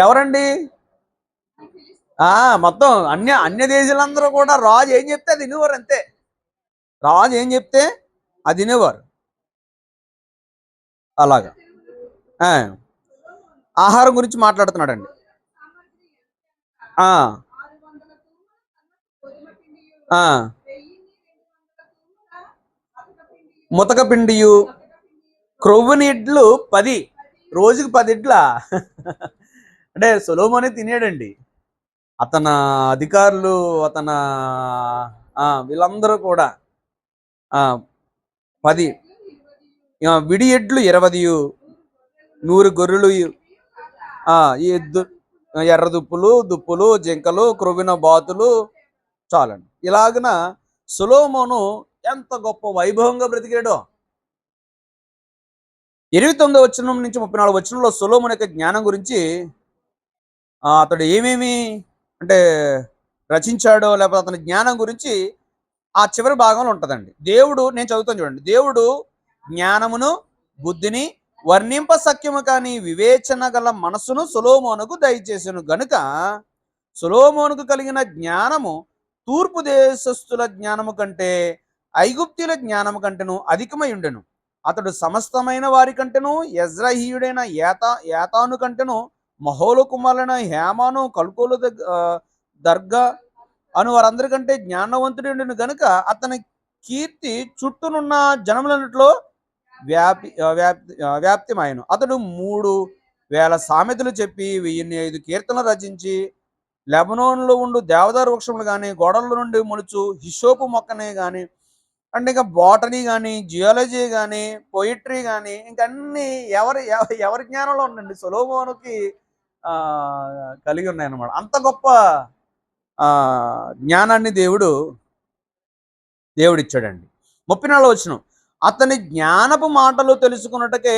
ఎవరండి? మొత్తం అన్య దేశాలందరూ కూడా రాజు ఏం చెప్తే అది వినేవారు. అంతే, రాజు ఏం చెప్తే అది వినేవారు. అలాగా ఆహారం గురించి మాట్లాడుతున్నాడండి. ముతక పిండియు క్రొవ్వుని ఇడ్లు 10, రోజుకి 10 ఇడ్లా. అంటే సొలొమోనే తినేడండి. అతని అధికారులు, వీళ్ళందరూ కూడా 10 విడి ఎడ్లు 20, 100 గొర్రెలు, ఎర్ర దుప్పులు, జింకలు, క్రొవ్విన బాతులు చాలండి. ఇలాగన సొలొమోను ఎంత గొప్ప వైభవంగా బ్రతికాడో. 29వ వచనం నుంచి 34 వచనంలో సొలొమోను యొక్క జ్ఞానం గురించి అతడు ఏమేమి అంటే రచించాడో లేకపోతే అతని జ్ఞానం గురించి ఆ చివరి భాగంలో ఉంటుందండి. దేవుడు, నేను చదువుతాను చూడండి. దేవుడు జ్ఞానమును బుద్ధిని వర్ణింప సఖ్యము కాని వివేచన గల మనసును సొలొమోనుకు దయచేసెను గనుక సొలొమోనుకు కలిగిన జ్ఞానము తూర్పు దేశస్థుల జ్ఞానము కంటే ఐగుప్తుల జ్ఞానము కంటేను అధికమై ఉండెను. అతడు సమస్తమైన వారి కంటేను యజ్రహీయుడైన యాతాను కంటేను మహోలు కుమారులైన హేమాను కల్కోలు దర్గా అను వారందరికంటే జ్ఞానవంతుడు గనుక అతని కీర్తి చుట్టూనున్న జనములన్నిటిలో వ్యాప్తిమాయను. అతడు 3000 సామెతలు చెప్పి 1005 కీర్తనలు రచించి లెబనోన్లో ఉండు దేవదారు వృక్షములు కానీ గోడల నుండి మొలుచు హిషోపు మొక్కనే కానీ అంటే ఇంకా బాటనీ కానీ జియాలజీ కానీ పొయిట్రీ కానీ ఇంకన్నీ ఎవరి జ్ఞానంలో ఉండండి సొలొమోనుకి కలిగి ఉన్నాయన్నమాట. అంత గొప్ప జ్ఞానాన్ని దేవుడిచ్చాడండి. 34వ వచనం, అతని జ్ఞానపు మాటలు తెలుసుకున్నట్టుకే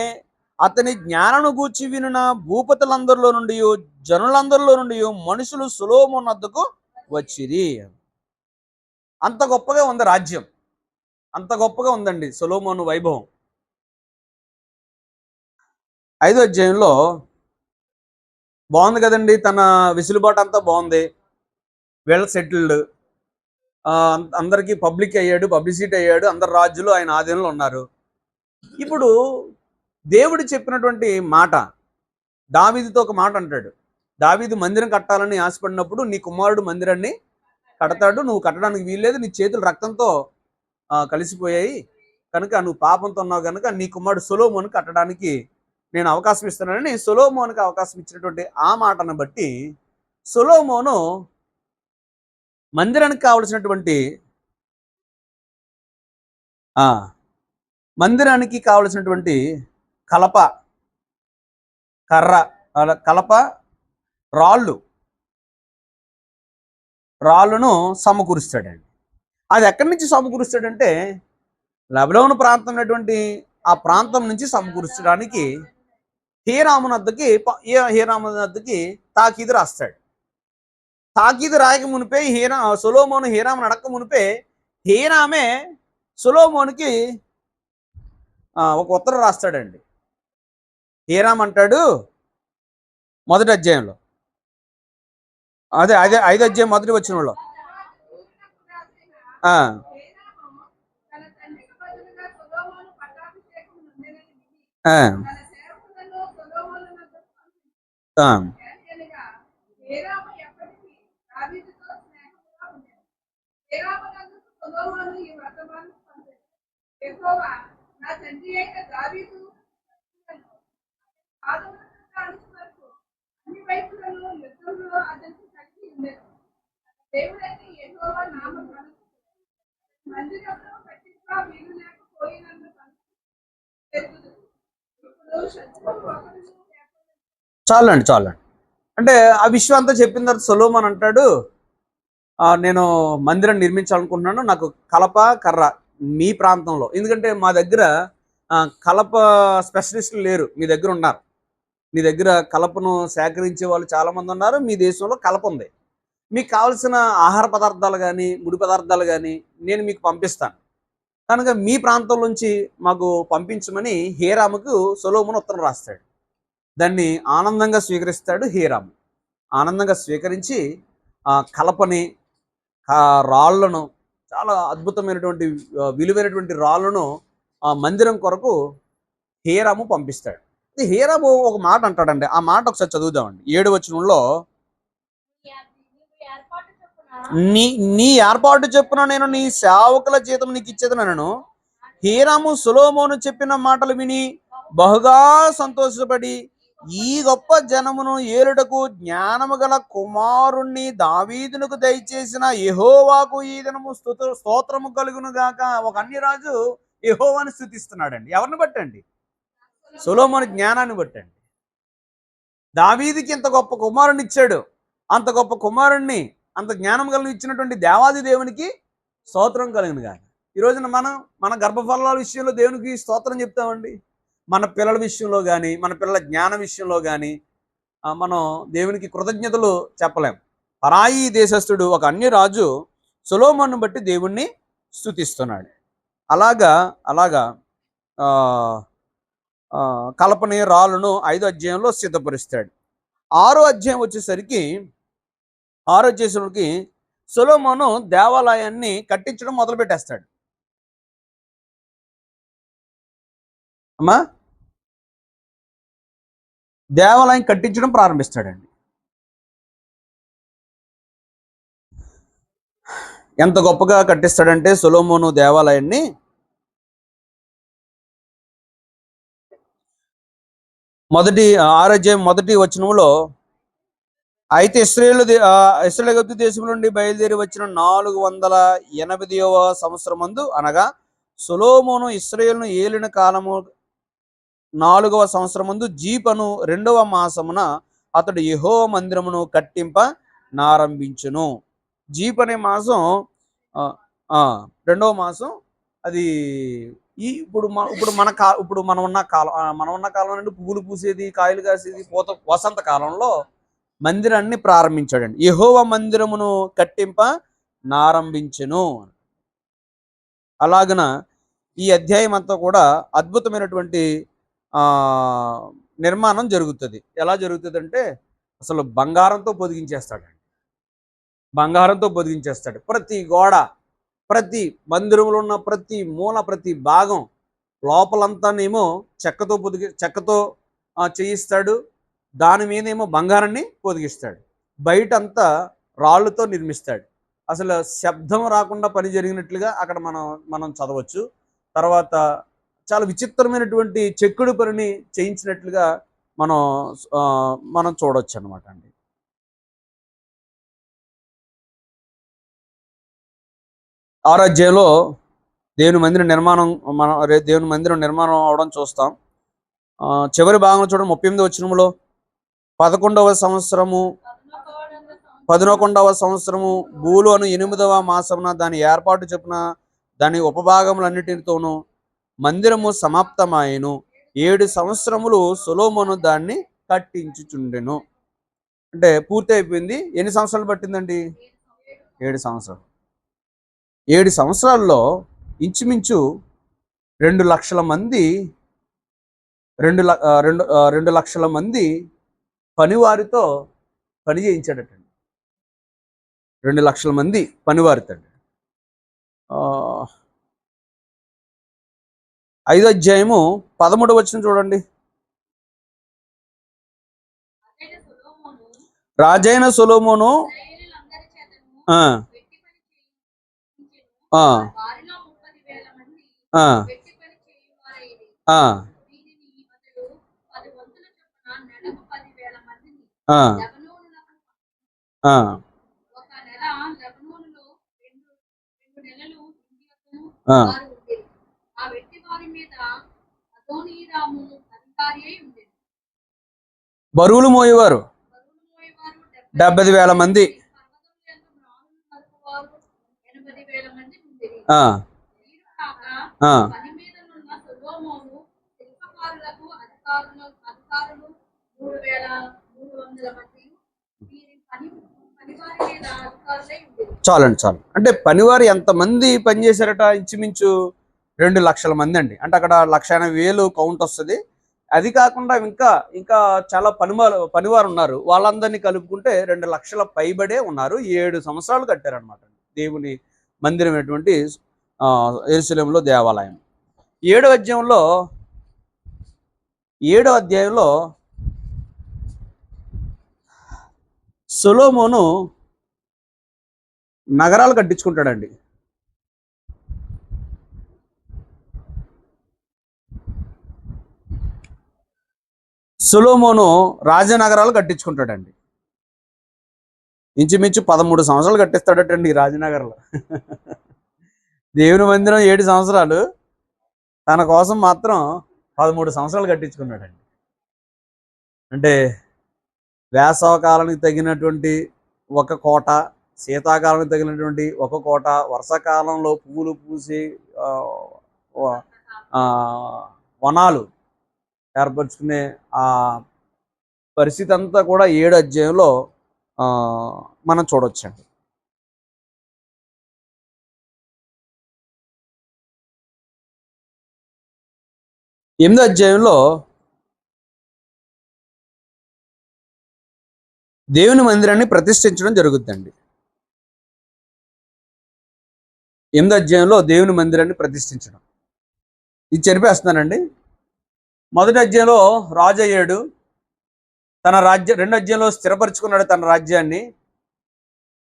అతని జ్ఞానను గూర్చి వినిన భూపతులందరిలో నుండి జనులందరిలో నుండి మనుషులు సొలొమోను వద్దకు వచ్చిరి. అంత గొప్పగా ఉంది రాజ్యం, అంత గొప్పగా ఉందండి సొలొమోను వైభవం. 5వ అధ్యాయంలో బాగుంది కదండి, తన విసులుబాటు అంతా బాగుంది, వెల్ సెటిల్డ్, అందరికీ పబ్లిసిటీ అయ్యాడు, అందరు రాజులు ఆయన ఆధీనంలో ఉన్నారు. ఇప్పుడు దేవుడు చెప్పినటువంటి మాట, దావీదుతో ఒక మాట అంటాడు. దావీదు మందిరం కట్టాలని ఆశపడినప్పుడు నీ కుమారుడు మందిరాన్ని కడతాడు, నువ్వు కట్టడానికి వీల్లేదు, నీ చేతులు రక్తంతో కలిసిపోయాయి కనుక నువ్వు పాపంతో ఉన్నావు కనుక నీ కుమారుడు సొలొమోను కట్టడానికి నేను అవకాశం ఇస్తున్నానని సొలొమోనుకి అవకాశం ఇచ్చినటువంటి ఆ మాటను బట్టి సొలొమోను మందిరానికి కావలసినటువంటి కలప, కర్ర, కలప, రాళ్ళును సమకూరుస్తాడండి. అది ఎక్కడి నుంచి సమకూరుస్తాడంటే లెబనోను ప్రాంతం ఉన్నటువంటి ఆ ప్రాంతం నుంచి సమకూర్చడానికి హీరాము వద్దకి తాకీదు రాస్తాడు. తాకీదు రాయక మునిపే సొలొమోను హీరామును అడక్క మునిపే హీరామే సొలొమోనుకి ఒక ఉత్తరం రాస్తాడండి. హీరామ్ అంటాడు మొదటి అధ్యాయంలో, అదే 5వ అధ్యాయం మొదటి వచనంలో, చాలండి అంటే ఆ విషయం అంతా చెప్పిన తర్వాత సొలొమోను అంటాడు, నేను మందిరం నిర్మించాలనుకుంటున్నాను, నాకు కలప, కర్ర మీ ప్రాంతంలో, ఎందుకంటే మా దగ్గర కలప స్పెషలిస్టులు లేరు, మీ దగ్గర ఉన్నారు, మీ దగ్గర కలపను సేకరించే వాళ్ళు చాలామంది ఉన్నారు, మీ దేశంలో కలప ఉంది, మీకు కావాల్సిన ఆహార పదార్థాలు కానీ ముడి పదార్థాలు కానీ నేను మీకు పంపిస్తాను కనుక మీ ప్రాంతం నుంచి మాకు పంపించమని హీరాముకు సొలొమోను ఉత్తరం రాస్తాడు. దాన్ని ఆనందంగా స్వీకరిస్తాడు హీరాము. ఆనందంగా స్వీకరించి కలపని, రాళ్లను, చాలా అద్భుతమైనటువంటి విలువైనటువంటి రాళ్లను మందిరం కొరకు హీరాము పంపిస్తాడు. హీరాము ఒక మాట అంటాడండి, ఆ మాట ఒకసారి చదువుదామండి. 7వ వచనంలో, నీ ఏర్పాటు చెప్పున నేను నీ సేవకుల జీతం నీకు ఇచ్చేదనను. హీరాము సొలొమోను చెప్పిన మాటలు విని బహుగా సంతోషపడి ఈ గొప్ప జనమును ఏలుటకు జ్ఞానము గల కుమారుణ్ణి దావీదునకు దయచేసిన యెహోవాకు ఈ దినము స్తోత్రము కలుగును గాక. ఒక అన్యరాజు యెహోవాను స్తుతిస్తున్నాడండి. ఎవరిని బట్టండి? సొలొమోను జ్ఞానాన్ని బట్టండి. దావీదుకి ఇంత గొప్ప కుమారుణ్ణి ఇచ్చాడు, అంత గొప్ప కుమారుణ్ణి, అంత జ్ఞానం కలిగి ఇచ్చినటువంటి దేవాది దేవునికి స్తోత్రం కలుగును గాక. ఈ రోజున మన గర్భఫలాల విషయంలో దేవునికి స్తోత్రం చెప్తామండి. మన పిల్లల విషయంలో కానీ, మన పిల్లల జ్ఞాన విషయంలో కానీ మనం దేవునికి కృతజ్ఞతలు చెప్పలేం. పరాయి దేశస్థుడు ఒక అన్యరాజు సొలొమోనును బట్టి దేవుణ్ణి స్తుతిస్తున్నాడు. అలాగా అలాగా కలపని రాళ్ళను 5వ అధ్యాయంలో సిద్ధపరుస్తాడు. 6వ అధ్యాయం వచ్చేసరికి 6వ అధ్యాయంకి సొలొమోను దేవాలయాన్ని కట్టించడం మొదలు పెట్టేస్తాడు. అమ్మా, దేవాలయం కట్టించడం ప్రారంభిస్తాడండి. ఎంత గొప్పగా కట్టిస్తాడంటే సొలొమోను దేవాలయాన్ని, మొదటి 6వ అధ్యాయం మొదటి వచనంలో, అయితే ఇశ్రాయేలు దేశం నుండి బయలుదేరి వచ్చిన 480వ సంవత్సరమందు అనగా సొలొమోను ఇశ్రాయేలును ఏలిన కాలము 4వ సంవత్సరమందు జీపను 2వ మాసమున అతడు యెహోవా మందిరమును కట్టింప నారంభించును. జీప్ అనే మాసం 2వ మాసం. అది ఇప్పుడు మనం ఉన్న కాలం నుండి పువ్వులు పూసేది, కాయలు కాసేది వసంత కాలంలో మందిరాన్ని ప్రారంభించాడండి. యెహోవా మందిరమును కట్టింప నారంభించెను. అలాగన ఈ అధ్యాయం అంతా కూడా అద్భుతమైనటువంటి నిర్మాణం జరుగుతుంది. ఎలా జరుగుతుంది అంటే అసలు బంగారంతో పొదిగించేస్తాడు. ప్రతి గోడ, ప్రతి మందిరంలో ఉన్న ప్రతి మూల, ప్రతి భాగం లోపలంతానేమో చెక్కతో చేయిస్తాడు. దాని మీదేమో బంగారాన్ని పొదిగిస్తాడు. బయటంతా రాళ్ళతో నిర్మిస్తాడు. అసలు శబ్దం రాకుండా పని జరిగినట్లుగా అక్కడ మనం చదవచ్చు. తర్వాత చాలా విచిత్రమైనటువంటి చెక్కుడు పనిని చేయించినట్లుగా మనం చూడవచ్చు అనమాట అండి. ఆరాధ్యంలో దేవుని మందిరం నిర్మాణం అవడం చూస్తాం. చివరి భాగంలో చూడండి, 38వ వచనంలో 11వ సంవత్సరము బూలు అను 8వ మాసమున దాని ఏర్పాటు చొప్పున దాని ఉపభాగములన్నిటితోనూ మందిరము సమాప్తమాయెను. 7 సంవత్సరములు సొలొమోను దాన్ని కట్టించుచుండెను. అంటే పూర్తి అయిపోయింది. ఎన్ని సంవత్సరాలు పట్టిందండి? 7 సంవత్సరాలు. 7 సంవత్సరాల్లో ఇంచుమించు 2 లక్షల మంది 2 లక్షల మంది పనివారితో పని చేయించాడటండి. 2 లక్షల మంది పనివారితో. 5వ అధ్యాయము 13వ వచనం చూడండి. రాజైన సొలొమోను బరువులు మోయేవారు 70,000 మంది. చాలు. అంటే పనివారు ఎంతమంది పనిచేశారట? ఇంచుమించు 2 లక్షల మంది అండి. అంటే అక్కడ 1,80,000 కౌంట్ వస్తుంది. అది కాకుండా ఇంకా చాలా పనివారు ఉన్నారు. వాళ్ళందరినీ కలుపుకుంటే 2 లక్షల పైబడే ఉన్నారు. 7 సంవత్సరాలు కట్టారనమాట దేవుని మందిరం అటువంటి యెరూషలేములో దేవాలయం. 7వ అధ్యాయంలో సొలొమోను నగరాలు కట్టించుకుంటాడండి. సొలొమోను రాజనగరాలు కట్టించుకుంటాడండి. ఇంచుమించు 13 సంవత్సరాలు కట్టిస్తాడటండి ఈ రాజనగర్లో. దేవుని మందిరం 7 సంవత్సరాలు, తన కోసం మాత్రం 13 సంవత్సరాలు కట్టించుకున్నాడండి. అంటే వేసవకాలానికి తగినటువంటి ఒక కోట, శీతాకాలానికి తగినటువంటి ఒక కోట, వర్షాకాలంలో పువ్వులు పూసి వనాలు, ఏర్పరచుకునే ఆ పరిస్థితి అంతా కూడా 7 అధ్యాయంలో మనం చూడొచ్చండి. 8 అధ్యాయంలో దేవుని మందిరాన్ని ప్రతిష్ఠించడం జరుగుతుందండి. 8 అధ్యాయంలో దేవుని మందిరాన్ని ప్రతిష్ఠించడం. ఇది చెరిపేస్తున్నానండి. మొదటి అధ్యాయంలో రాజు అయ్యాడు, తన రాజ్యం. 2 అధ్యాయంలో స్థిరపరచుకున్నాడు తన రాజ్యాన్ని,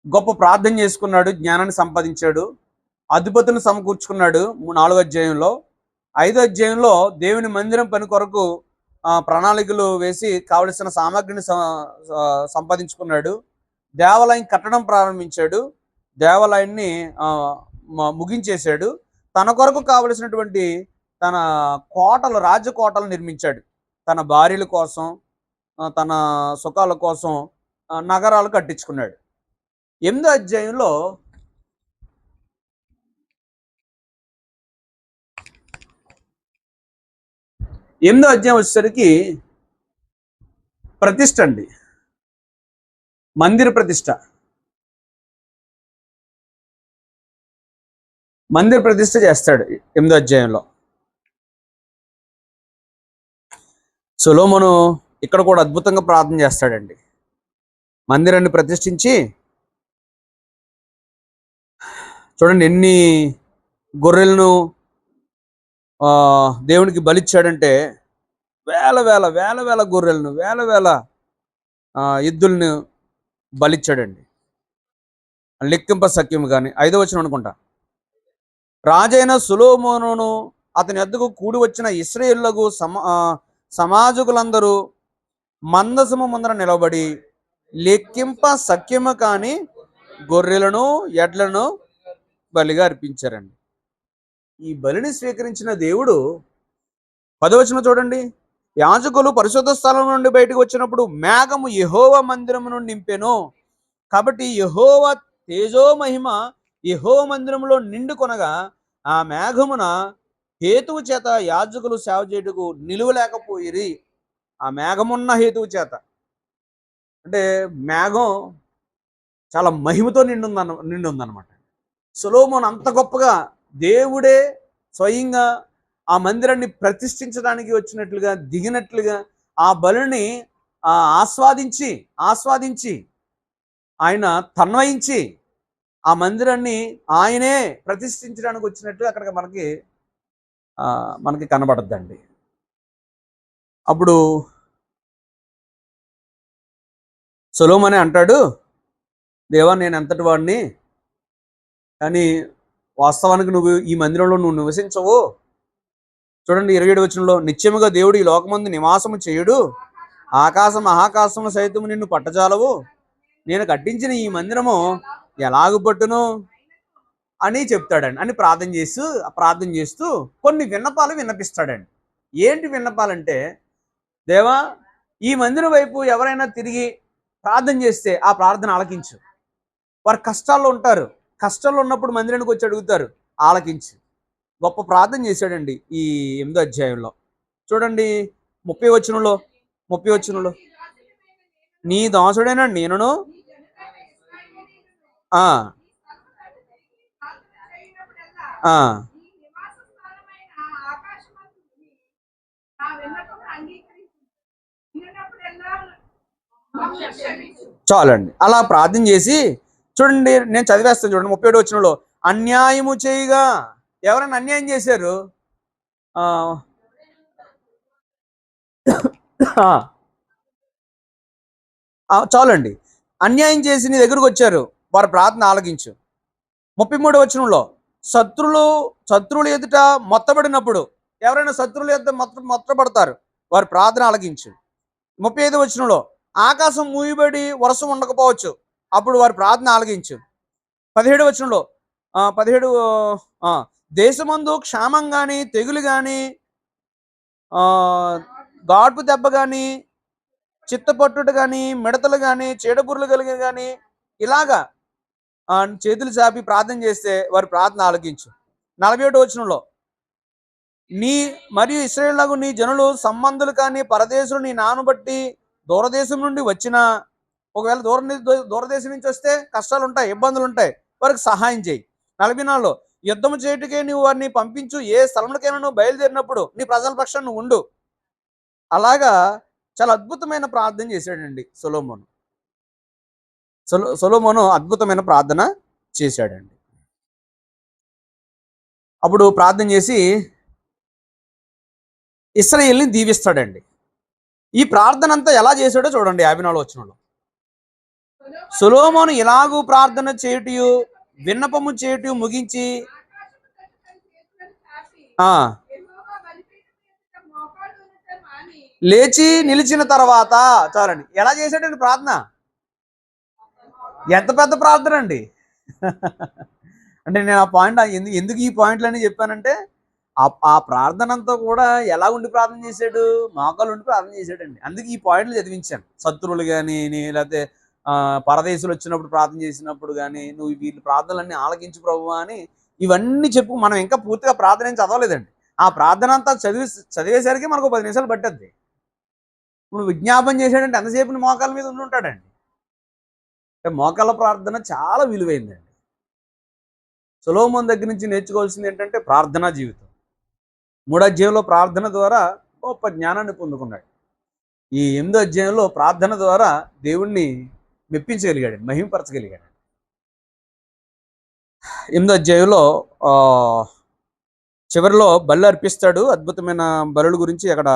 గొప్ప ప్రార్థన చేసుకున్నాడు, జ్ఞానాన్ని సంపాదించాడు, అధిపతులను సమకూర్చుకున్నాడు 4 అధ్యాయంలో. 5 అధ్యాయంలో దేవుని మందిరం పని కొరకు ప్రణాళికలు వేసి కావలసిన సామాగ్రిని సంపాదించుకున్నాడు, దేవాలయం కట్టడం ప్రారంభించాడు, దేవాలయాన్ని ముగించేశాడు, తన కొరకు కావలసినటువంటి తన కోటలు, రాజకోటలు నిర్మించాడు, తన భార్యల కోసం, తన సుఖాల కోసం నగరాలు కట్టించుకున్నాడు. 8వ అధ్యాయంలో వచ్చేసరికి ప్రతిష్ఠ అండి, మందిర ప్రతిష్ఠ. మందిర ప్రతిష్ఠ చేస్తాడు 8వ అధ్యాయంలో. సొలొమోను ఇక్కడ కూడా అద్భుతంగా ప్రార్థన చేస్తాడండి. మందిరాన్ని ప్రతిష్ఠించి, చూడండి ఎన్ని గొర్రెలను దేవునికి బలిచ్చాడంటే, వేల వేల వేల వేల గొర్రెలను, వేల వేల ఎద్దులను బలిచ్చాడండి, లెక్కింప సఖ్యము. కానీ 5వ వచనం అనుకుంటా, రాజైన సొలొమోనును అతని వద్దకు కూడి వచ్చిన ఇశ్రాయేలులకు సమాజకులందరూ మందసము ముందర నిలబడి లెక్కింప సఖ్యము కాని గొర్రెలను ఎడ్లను బలిగా అర్పించారండి. ఈ బలిని స్వీకరించిన దేవుడు 10వ వచనం చూడండి, యాజకులు పరిశుద్ధ స్థలం నుండి బయటకు వచ్చినప్పుడు మేఘము యెహోవా మందిరము నుండి నింపెను. కాబట్టి యెహోవా తేజో మహిమ యెహోవా మందిరంలో నిండుకొనగా ఆ మేఘమున హేతువు చేత యాజకులు సేవ చేయుటకు నిలువలేకపోయిరి. ఆ మేఘమున్న హేతువు చేత, అంటే మేఘం చాలా మహిమతో నిండి ఉందన్నమాట. సొలొమోను అంత గొప్పగా దేవుడే స్వయంగా ఆ మందిరాన్ని ప్రతిష్ఠించడానికి వచ్చినట్లుగా, దిగినట్లుగా, ఆ బలిని ఆస్వాదించి ఆయన తన్వయించి ఆ మందిరాన్ని ఆయనే ప్రతిష్ఠించడానికి వచ్చినట్టు అక్కడ మనకి కనబడద్దండి. అప్పుడు సొలొమోనే అంటాడు, దేవా నేను ఎంతటి వాడిని, కానీ వాస్తవానికి నువ్వు ఈ మందిరంలో నువ్వు నివసించవు. చూడండి 27వ వచనంలో, నిత్యముగా దేవుడు ఈ లోకమందు నివాసము చేయుడు, ఆకాశం మహాకాశము సైతము నిన్ను పట్టజాలవు, నేను కట్టించిన ఈ మందిరము ఎలాగు పట్టును అని చెప్తాడండి, అని ప్రార్థన చేస్తూ కొన్ని విన్నపాలు విన్నపిస్తాడండి. ఏంటి విన్నపాలంటే, దేవా ఈ మందిరం వైపు ఎవరైనా తిరిగి ప్రార్థన చేస్తే ఆ ప్రార్థన ఆలకించు. వారు కష్టాల్లో ఉంటారు, కష్టాల్లో ఉన్నప్పుడు మందిరానికి వచ్చి అడుగుతారు, ఆలకించు. గొప్ప ప్రార్థన చేశాడండి ఈ 8వ అధ్యాయంలో. చూడండి 30వ వచనంలో, నీ దాసుడైన నేనును చాలండి. అలా ప్రార్థన చేసి, చూడండి నేను చదివేస్తాను చూడండి 37వ వచనంలో, అన్యాయము చేయగా, ఎవరైనా అన్యాయం చేశారు, చాలండి, అన్యాయం చేసి నీ దగ్గరకు వచ్చారు, వారి ప్రార్థన ఆలకించు. 33వ వచనంలో, శత్రువులు ఎదుట మొత్తబడినప్పుడు, ఎవరైనా శత్రువులు ఎదుట మొత్తబడతారు, వారి ప్రార్థన ఆలకించు. 35వ వచనంలో, ఆకాశం మూయబడి వర్షం ఉండకపోవచ్చు, అప్పుడు వారి ప్రార్థన ఆలకించు. 17వ వచనంలో, 17 దేశమందు క్షామం కానీ, తెగులు కానీ, గాడ్పు దెబ్బ కానీ, చిత్తపట్టుట కానీ, మిడతలు కానీ, చీడపురులు కలిగి కానీ, ఇలాగా చేతులు చాపి ప్రార్థన చేస్తే వారి ప్రార్థన ఆలకించు. 41వ వచనంలో, నీ మరియు ఇశ్రాయేలునకు నీ జనులు సంబంధులు కానీ పరదేశులు నీ నాను బట్టి దూరదేశం నుండి వచ్చిన, ఒకవేళ దూరదేశం నుంచి వస్తే కష్టాలు ఉంటాయి, ఇబ్బందులు ఉంటాయి, వారికి సహాయం చేయి. 44లో యుద్ధము చేయుటకే నువ్వు వారిని పంపించు, ఏ స్థలంలోకైనా నువ్వు బయలుదేరినప్పుడు నీ ప్రజల పక్షాన నువ్వు ఉండు. అలాగా చాలా అద్భుతమైన ప్రార్థన చేశాడండి సొలొమోను. సొలొమోను అద్భుతమైన ప్రార్థన చేశాడండి. అప్పుడు ప్రార్థన చేసి ఇశ్రాయేలుని దీవిస్తాడండి. ఈ ప్రార్థన అంతా ఎలా చేశాడో చూడండి 54 వచనంలో. సొలొమోను ఇలాగూ ప్రార్థన చేయుటయు విన్నపము చేయుటయు ముగించి లేచి నిలిచిన తర్వాత, చాలండి, ఎలా చేశాడండి ప్రార్థన? ఎంత పెద్ద ప్రార్థన అండి. అంటే నేను ఆ పాయింట్ ఎందుకు ఈ పాయింట్లన్నీ చెప్పానంటే, ఆ ప్రార్థన అంతా కూడా ఎలా ఉండి ప్రార్థన చేశాడు? మోకాలు ఉండి ప్రార్థన చేశాడండి. అందుకే ఈ పాయింట్లు చదివించాను. శత్రువులు కానీ, లేకపోతే పరదేశులు వచ్చినప్పుడు ప్రార్థన చేసినప్పుడు కానీ, నువ్వు వీళ్ళ ప్రార్థనలన్నీ ఆలకించు ప్రభువా అని ఇవన్నీ చెప్పు. మనం ఇంకా పూర్తిగా ప్రార్థన ఏం చదవలేదండి. ఆ ప్రార్థన అంతా చదివేసరికి మనకు 10 నిమిషాలు పట్టద్ది. ఇప్పుడు విజ్ఞాపన చేశాడంటే ఎంతసేపు మోకాల మీద ఉండి ఉంటాడండి. అంటే మోకాళ్ళ ప్రార్థన చాలా విలువైందండి. సొలొమోను దగ్గర నుంచి నేర్చుకోవాల్సింది ఏంటంటే ప్రార్థనా జీవితం. 3వ అధ్యాయంలో ప్రార్థన ద్వారా గొప్ప జ్ఞానాన్ని పొందుకున్నాడు. ఈ 8వ అధ్యాయంలో ప్రార్థన ద్వారా దేవుణ్ణి మెప్పించగలిగాడు, మహిమపరచగలిగాడు. 8వ అధ్యాయంలో చివరిలో బలి అర్పిస్తాడు. అద్భుతమైన బలుల గురించి అక్కడ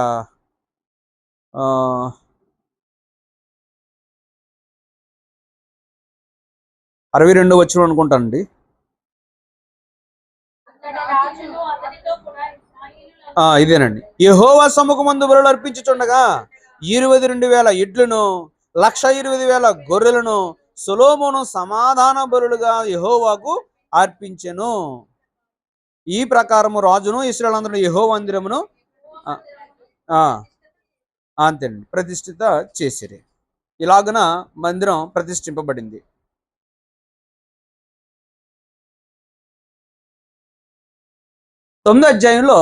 62వ వచనం అనుకుంటానండి. ఇదేనండి. యెహోవా సముఖమందు బలులు అర్పించుచుండగా 22,000 ఎడ్లను 1,20,000 గొర్రెలను సొలొమోను సమాధాన బలులుగా యెహోవాకు అర్పించెను. ఈ ప్రకారము రాజును ఇశ్రాయేలందరూ యెహోవా మందిరమును అంతేనండి ప్రతిష్ఠిత చేసిరి. ఇలాగున మందిరం ప్రతిష్ఠింపబడింది. 9వ అధ్యాయంలో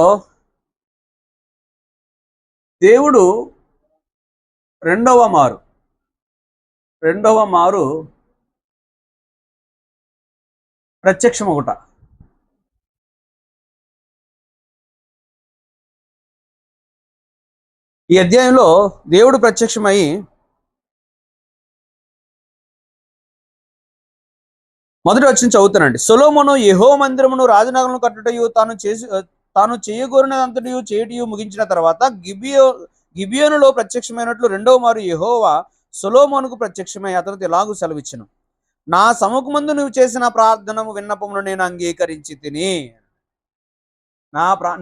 దేవుడు రెండవ మారు ప్రత్యక్షం ఒకట. ఈ అధ్యాయంలో దేవుడు ప్రత్యక్షమై మొదటి వచనం చదువుతానండి. సొలొమోను యెహోవా మందిరమును రాజనగరులను కట్టుటయు తాను చేయగోరినదంతటియు చేయుటయు ముగించిన తర్వాత గిబియోనులో ప్రత్యక్షమైనట్లు రెండవ మారు యెహోవా సొలొమోనుకు ప్రత్యక్షమై అతనితో ఇలాగూ సెలవిచ్చెను. నా సముఖమందు నువ్వు చేసిన ప్రార్థనము విన్నపమును నేను అంగీకరించి తిని,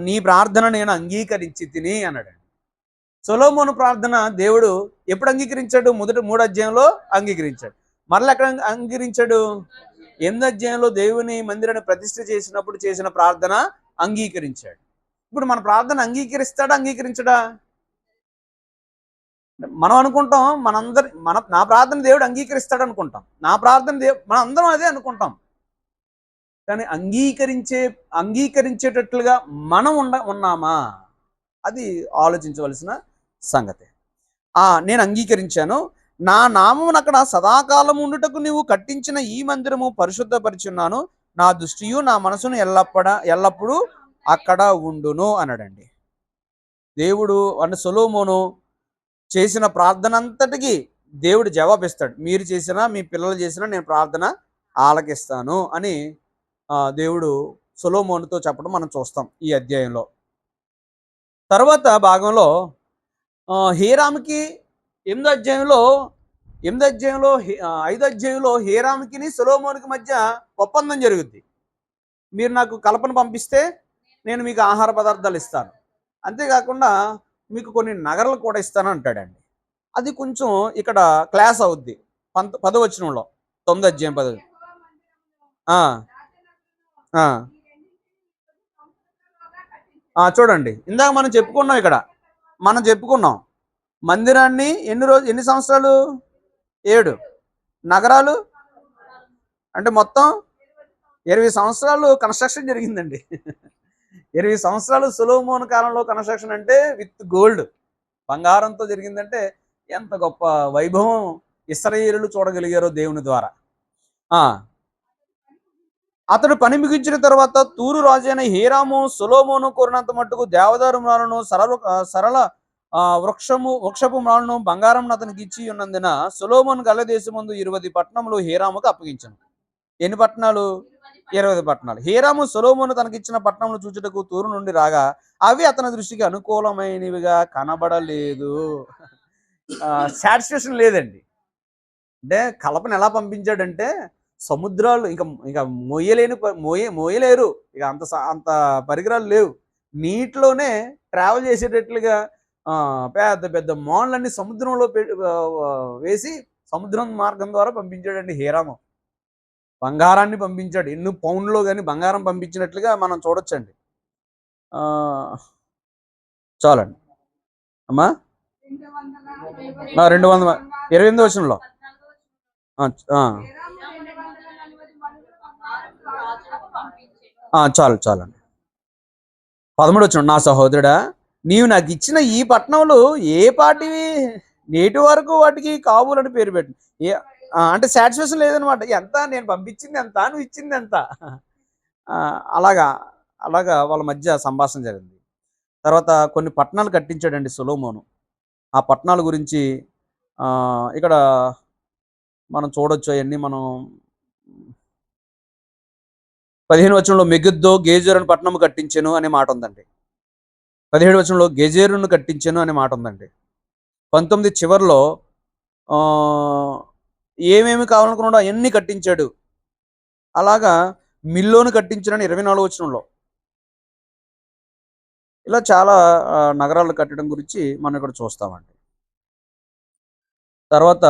నీ ప్రార్థన నేను అంగీకరించి తిని అన్నాడు. సొలొమోను ప్రార్థన దేవుడు ఎప్పుడు అంగీకరించాడు? మొదటి 3వ అధ్యాయంలో అంగీకరించాడు. మరలా ఎక్కడ అంగీకరించాడు? 8వ అధ్యాయంలో దేవుని మందిరాన్ని ప్రతిష్ఠ చేసినప్పుడు చేసిన ప్రార్థన అంగీకరించాడు. ఇప్పుడు మన ప్రార్థన అంగీకరిస్తాడా, అంగీకరించడా? మనం అనుకుంటాం నా ప్రార్థన దేవుడు అంగీకరిస్తాడు అనుకుంటాం. నా ప్రార్థన మనం అందరం అదే అనుకుంటాం. కానీ అంగీకరించేటట్లుగా మనం ఉన్నామా? అది ఆలోచించవలసిన సంగతి. నేను అంగీకరించాను, నా నామమును అక్కడ సదాకాలం ఉండుటకు నీవు కట్టించిన ఈ మందిరము పరిశుద్ధపరిచున్నాను, నా దృష్టియు నా మనసును ఎల్లప్పుడూ అక్కడ ఉండును అన్నాడండి. దేవుడు అంటే సొలొమోను చేసిన ప్రార్థన అంతటికి దేవుడు జవాబిస్తాడు. మీరు చేసినా మీ పిల్లలు చేసినా నేను ప్రార్థన ఆలకిస్తాను అని దేవుడు సొలొమోనుతో చెప్పడం మనం చూస్తాం ఈ అధ్యాయంలో. తర్వాత భాగంలో హీరాముకి 8వ అధ్యాయంలో 5వ అధ్యాయంలో హీరాముకి సొలొమోనుకి మధ్య ఒప్పందం జరుగుద్ది. మీరు నాకు కలపను పంపిస్తే నేను మీకు ఆహార పదార్థాలు ఇస్తాను, అంతేకాకుండా మీకు కొన్ని నగరాలు కూడా ఇస్తాను అంటాడండి. అది కొంచెం ఇక్కడ క్లాస్ అవుద్ది 10వ వచనంలో, 9వ అధ్యాయం 10. చూడండి, ఇందాక మనం చెప్పుకున్నాం మందిరాన్ని ఎన్ని సంవత్సరాలు? 7 నగరాలు అంటే మొత్తం 20 సంవత్సరాలు కన్స్ట్రక్షన్ జరిగిందండి. 20 సంవత్సరాలు సొలొమోను కాలంలో కన్స్ట్రక్షన్ అంటే విత్ గోల్డ్, బంగారంతో జరిగిందంటే ఎంత గొప్ప వైభవం ఇశ్రాయేలీయులు చూడగలిగారో దేవుని ద్వారా. అతడు పని ముగించిన తర్వాత తూరు రాజైన హీరాము సొలొమోను కోరినంత మట్టుకు దేవదారు మ్రాలను సరళ వృక్షపు మ్రాలను బంగారం అతనికి ఇచ్చి ఉన్నందున సొలొమోను గల దేశమందు 20 పట్టణములు హీరాముకు అప్పగించను. ఎన్ని పట్టణాలు? 20 పట్టణాలు. హీరాము సొలొమోను తనకిచ్చిన పట్టణములు చూచుటకు తూరు నుండి రాగా అవి అతని దృష్టికి అనుకూలమైనవిగా కనబడలేదు. సాటిస్ఫాక్షన్ లేదండి. అంటే కలపను ఎలా పంపించాడంటే సముద్రాలు ఇంకా మోయలేరు, ఇక అంత పరికరాలు లేవు. నీటిలోనే ట్రావెల్ చేసేటట్లుగా పెద్ద పెద్ద మోన్లన్నీ సముద్రంలో వేసి సముద్రం మార్గం ద్వారా పంపించాడండి హీరాము. బంగారాన్ని పంపించాడు. ఎన్ని పౌండ్లో కానీ బంగారం పంపించినట్లుగా మనం చూడొచ్చండి. చాలండి అమ్మా. 228 వచనంలో చాలండి. 13 వచనం, నా సహోదరుడా నీవు నాకు ఇచ్చిన ఈ పట్టణంలో ఏ పాటివి నేటి వరకు వాటికి కాబూలని పేరు పెట్టి అంటే సాటిస్ఫాక్షన్ లేదనమాట. ఎంత నేను పంపించింది ఎంత, నువ్వు ఇచ్చింది ఎంత, అలాగా వాళ్ళ మధ్య సంభాషణ జరిగింది. తర్వాత కొన్ని పట్టణాలు కట్టించాడండి సొలొమోను. ఆ పట్టణాల గురించి ఇక్కడ మనం చూడొచ్చు. అవన్నీ మనం 15 వచనంలో మెగిద్దో గేజెరును పట్టణము కట్టించాను అనే మాట ఉందండి. 17 వచనంలో గెజెరును కట్టించాను అనే మాట ఉందండి. 19 చివరిలో ఏమేమి కావాలనుకున్నాడో అవన్నీ కట్టించాడు. అలాగా మిల్లోను కట్టించాడని 24 వచనంలో. ఇలా చాలా నగరాలు కట్టడం గురించి మనం ఇక్కడ చూస్తామండి. తర్వాత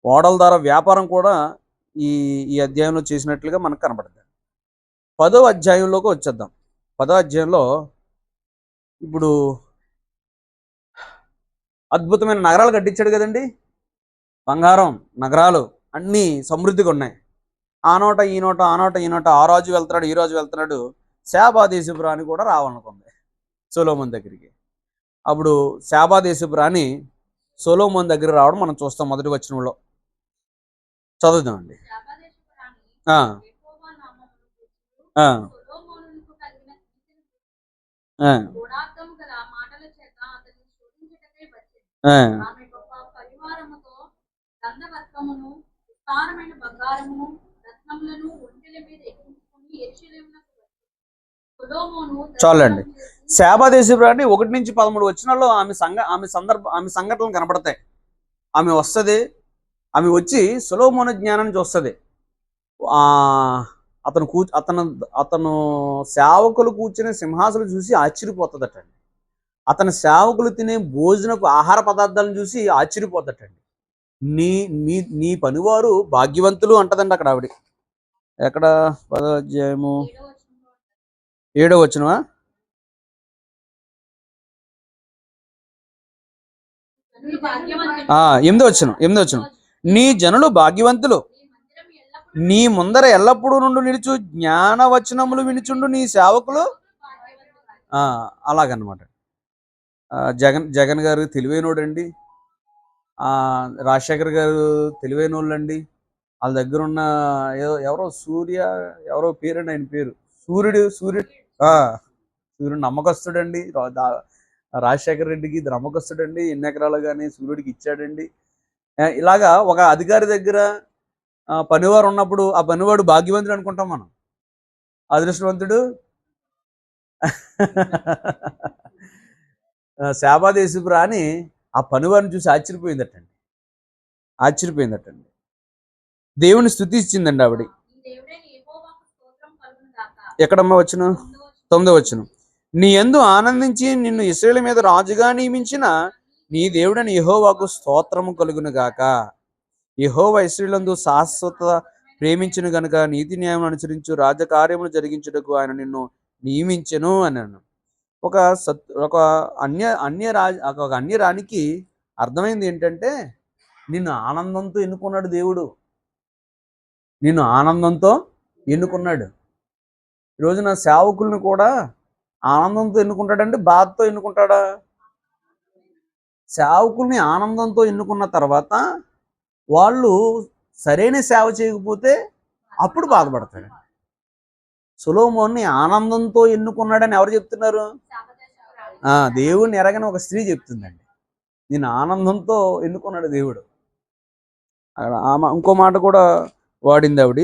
ఓడల ద్వారా వ్యాపారం కూడా ఈ అధ్యాయంలో చేసినట్లుగా మనకు కనబడుతుంది. 10వ అధ్యాయంలోకి వచ్చేద్దాం. 10వ అధ్యాయంలో ఇప్పుడు అద్భుతమైన నగరాలు కట్టించాడు కదండి. బంగారం నగరాలు అన్నీ సమృద్ధిగా ఉన్నాయి. ఆ నోట ఈ నోట ఆ రాజు వెళ్తున్నాడు, ఈ రాజు వెళ్తున్నాడు. శాబా దేశపు రాణి కూడా రావాలనుకుంది సొలొమోను దగ్గరికి. అప్పుడు శాబా దేశపు రాణి సొలొమోను దగ్గర రావడం మనం చూస్తాం. మొదటి వచనంలో చదువుదామండి. చాలండి. శాబా దేశపు రాణి 1 నుంచి 13 వచనాల్లో ఆమె సంఘటనలు కనబడతాయి. ఆమె వస్తుంది, ఆమె వచ్చి సొలొమోను జ్ఞానాన్ని చూస్తుంది. అతను సేవకులు కూర్చునే సింహాసనం చూసి ఆశ్చర్యపోతుందటండి. అతని సేవకులు తినే భోజనపు ఆహార పదార్థాలను చూసి ఆశ్చర్యపోతుందటండి. నీ పనివారు భాగ్యవంతులు అంటదండి అక్కడ ఆవిడ. ఎక్కడ? 10వ అధ్యాయము 7వ వచనమా? ఎనిమిదో వచనం. నీ జనులు భాగ్యవంతులు, నీ ముందర ఎల్లప్పుడూ నుండి నిలుచు జ్ఞానవచనములు వినుచుండు నీ సేవకులు. అలాగనమాట. జగన్ గారు తెలివైనోడండి. రాజశేఖర్ గారు తెలివైన వాళ్ళండి. వాళ్ళ దగ్గర ఉన్న ఎవరో ఎవరో పేరండి, ఆయన పేరు సూర్యుడు నమ్మకస్తుడండి. రాజశేఖర రెడ్డికి నమ్మకస్తుడండి. ఎన్ని ఎకరాలు కానీ సూర్యుడికి ఇచ్చాడండి. ఇలాగా ఒక అధికారి దగ్గర పనివారు ఉన్నప్పుడు ఆ పనివాడు భాగ్యవంతుడు అనుకుంటాం మనం, అదృష్టవంతుడు. శాబా దేశపు రాణి ఆ పనివారిని చూసి ఆశ్చర్యపోయిందటండి. దేవుని స్తుతించిందండి ఆవిడ. ఎక్కడమ్మా వచ్చిన? 9వ వచనం. నీ యందు ఆనందించి నిన్ను ఇశ్రాయేలు మీద రాజుగా నియమించిన నీ దేవుడని యెహోవాకు స్తోత్రము కలుగును గాక. యెహోవా ఇశ్రాయేలునందు శాశ్వత ప్రేమించును గనుక నీతి న్యాయం అనుసరించు రాజకార్యములు జరిగించుటకు ఆయన నిన్ను నియమించెను అన్నాను. ఒక అన్య రాణికి అర్థమైంది ఏంటంటే, నిన్ను ఆనందంతో ఎన్నుకున్నాడు దేవుడు. నిన్ను ఆనందంతో ఎన్నుకున్నాడు. ఈరోజు నా సేవకులను కూడా ఆనందంతో ఎన్నుకుంటాడంటే బాధతో ఎన్నుకుంటాడా? సేవకుల్ని ఆనందంతో ఎన్నుకున్న తర్వాత వాళ్ళు సరైన సేవ చేయకపోతే అప్పుడు బాధపడతాడు. సొలొమోన్ని ఆనందంతో ఎన్నుకున్నాడని ఎవరు చెప్తున్నారు? దేవుణ్ణి ఎరగని ఒక స్త్రీ చెప్తుందండి. నేను ఆనందంతో ఎన్నుకున్నాడు దేవుడు. ఇంకో మాట కూడా వాడింది ఆవిడ.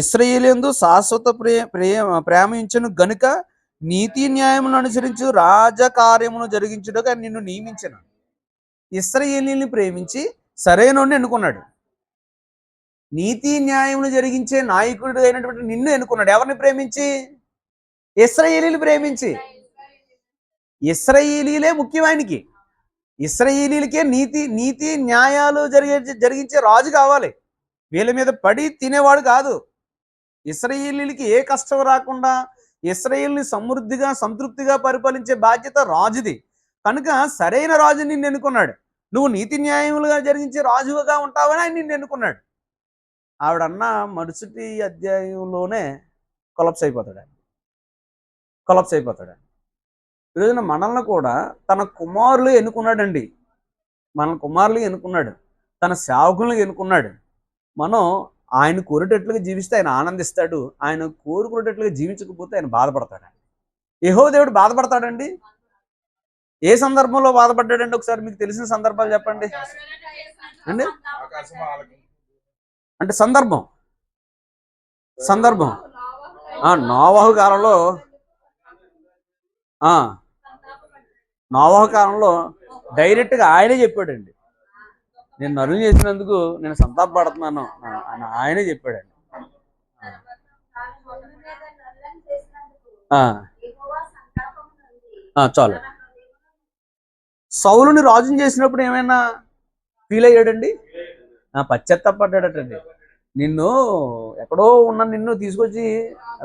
ఇశ్రాయేలీయందు శాశ్వత ప్రేమించను గనుక నీతి న్యాయమును అనుసరించు రాజకార్యమును జరిగించుటకు నిన్ను నియమించను. ఇశ్రాయేలీని ప్రేమించి సరైనోడిని ఎన్నుకున్నాడు. నీతి న్యాయమును జరిగించే నాయకుడు అయినటువంటి నిన్ను ఎన్నుకున్నాడు. ఎవరిని ప్రేమించి? ఇశ్రాయేలీని ప్రేమించి. ఇశ్రాయేలీలే ముఖ్యం ఆయనకి. ఇశ్రాయేలీలకే నీతి న్యాయాలు జరిగించే రాజు కావాలి. వీళ్ళ మీద పడి తినేవాడు కాదు. ఇశ్రాయేలీలకి ఏ కష్టం రాకుండా ఇశ్రాయేల్ని సమృద్ధిగా సంతృప్తిగా పరిపాలించే బాధ్యత రాజుది. కనుక సరైన రాజు నిన్ను ఎన్నుకున్నాడు. నువ్వు నీతి న్యాయములుగా జరిగించే రాజుగా ఉంటావని ఆయన నిన్ను ఎన్నుకున్నాడు. ఆవిడన్న మరుసటి అధ్యాయంలోనే కొలప్స్ అయిపోతాడు. ఈరోజున మనల్ని కూడా తన కుమారులు ఎన్నుకున్నాడండి. మన కుమారులు ఎన్నుకున్నాడు, తన సేవకులను ఎన్నుకున్నాడు. మనం ఆయన కోరేటట్లుగా జీవిస్తే ఆయన ఆనందిస్తాడు. ఆయన కోరుకునేటట్లుగా జీవించకపోతే ఆయన బాధపడతాడు. యెహోవా దేవుడు బాధపడతాడండి. ఏ సందర్భంలో బాధపడ్డాడండి? ఒకసారి మీకు తెలిసిన సందర్భాలు చెప్పండి అండి. అంటే సందర్భం నోవహు కాలంలో డైరెక్ట్గా ఆయనే చెప్పాడండి. నేను నరులు చేసినందుకు నేను సంతాపపడుతున్నాను అని ఆయనే చెప్పాడండి. చాలు. సౌలుని రాజుని చేసినప్పుడు ఏమైనా ఫీల్ అయ్యాడండి? పశ్చాత్తాపడ్డాడటండి. నిన్ను ఎక్కడో ఉన్న నిన్ను తీసుకొచ్చి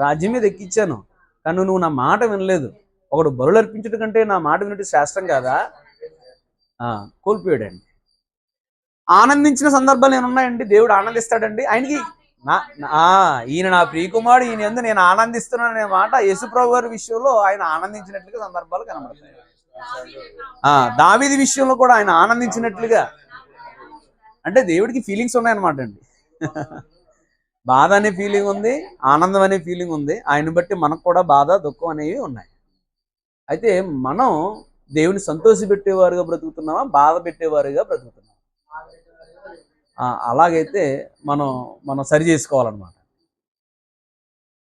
రాజ్యం మీద ఎక్కించాను, కానీ నువ్వు నా మాట వినలేదు. ఒకడు బలులు అర్పించడం కంటే నా మాట వినట్టు శాస్త్రం కాదా? కోల్పోయాడండి. ఆనందించిన సందర్భాలు ఏమున్నాయండి? దేవుడు ఆనందిస్తాడండి. ఆయనకి ఈయన నా ప్రియకుమారుడు, ఈయన యందు నేను ఆనందిస్తున్నాను అనే మాట యేసుప్రభు వారి విషయంలో ఆయన ఆనందించినట్లుగా సందర్భాలు కనబడతాయి. దావీదు విషయంలో కూడా ఆయన ఆనందించినట్లుగా, అంటే దేవుడికి ఫీలింగ్స్ ఉన్నాయన్నమాట అండి. బాధ అనే ఫీలింగ్ ఉంది, ఆనందం అనే ఫీలింగ్ ఉంది. ఆయన బట్టి మనకు కూడా బాధ దుఃఖం అనేవి ఉన్నాయి. అయితే మనం దేవుని సంతోషపెట్టేవారుగా బ్రతుకుతున్నామా, బాధ పెట్టేవారుగా బ్రతుకుతున్నామా? అలాగైతే మనం సరి చేసుకోవాలన్నమాట.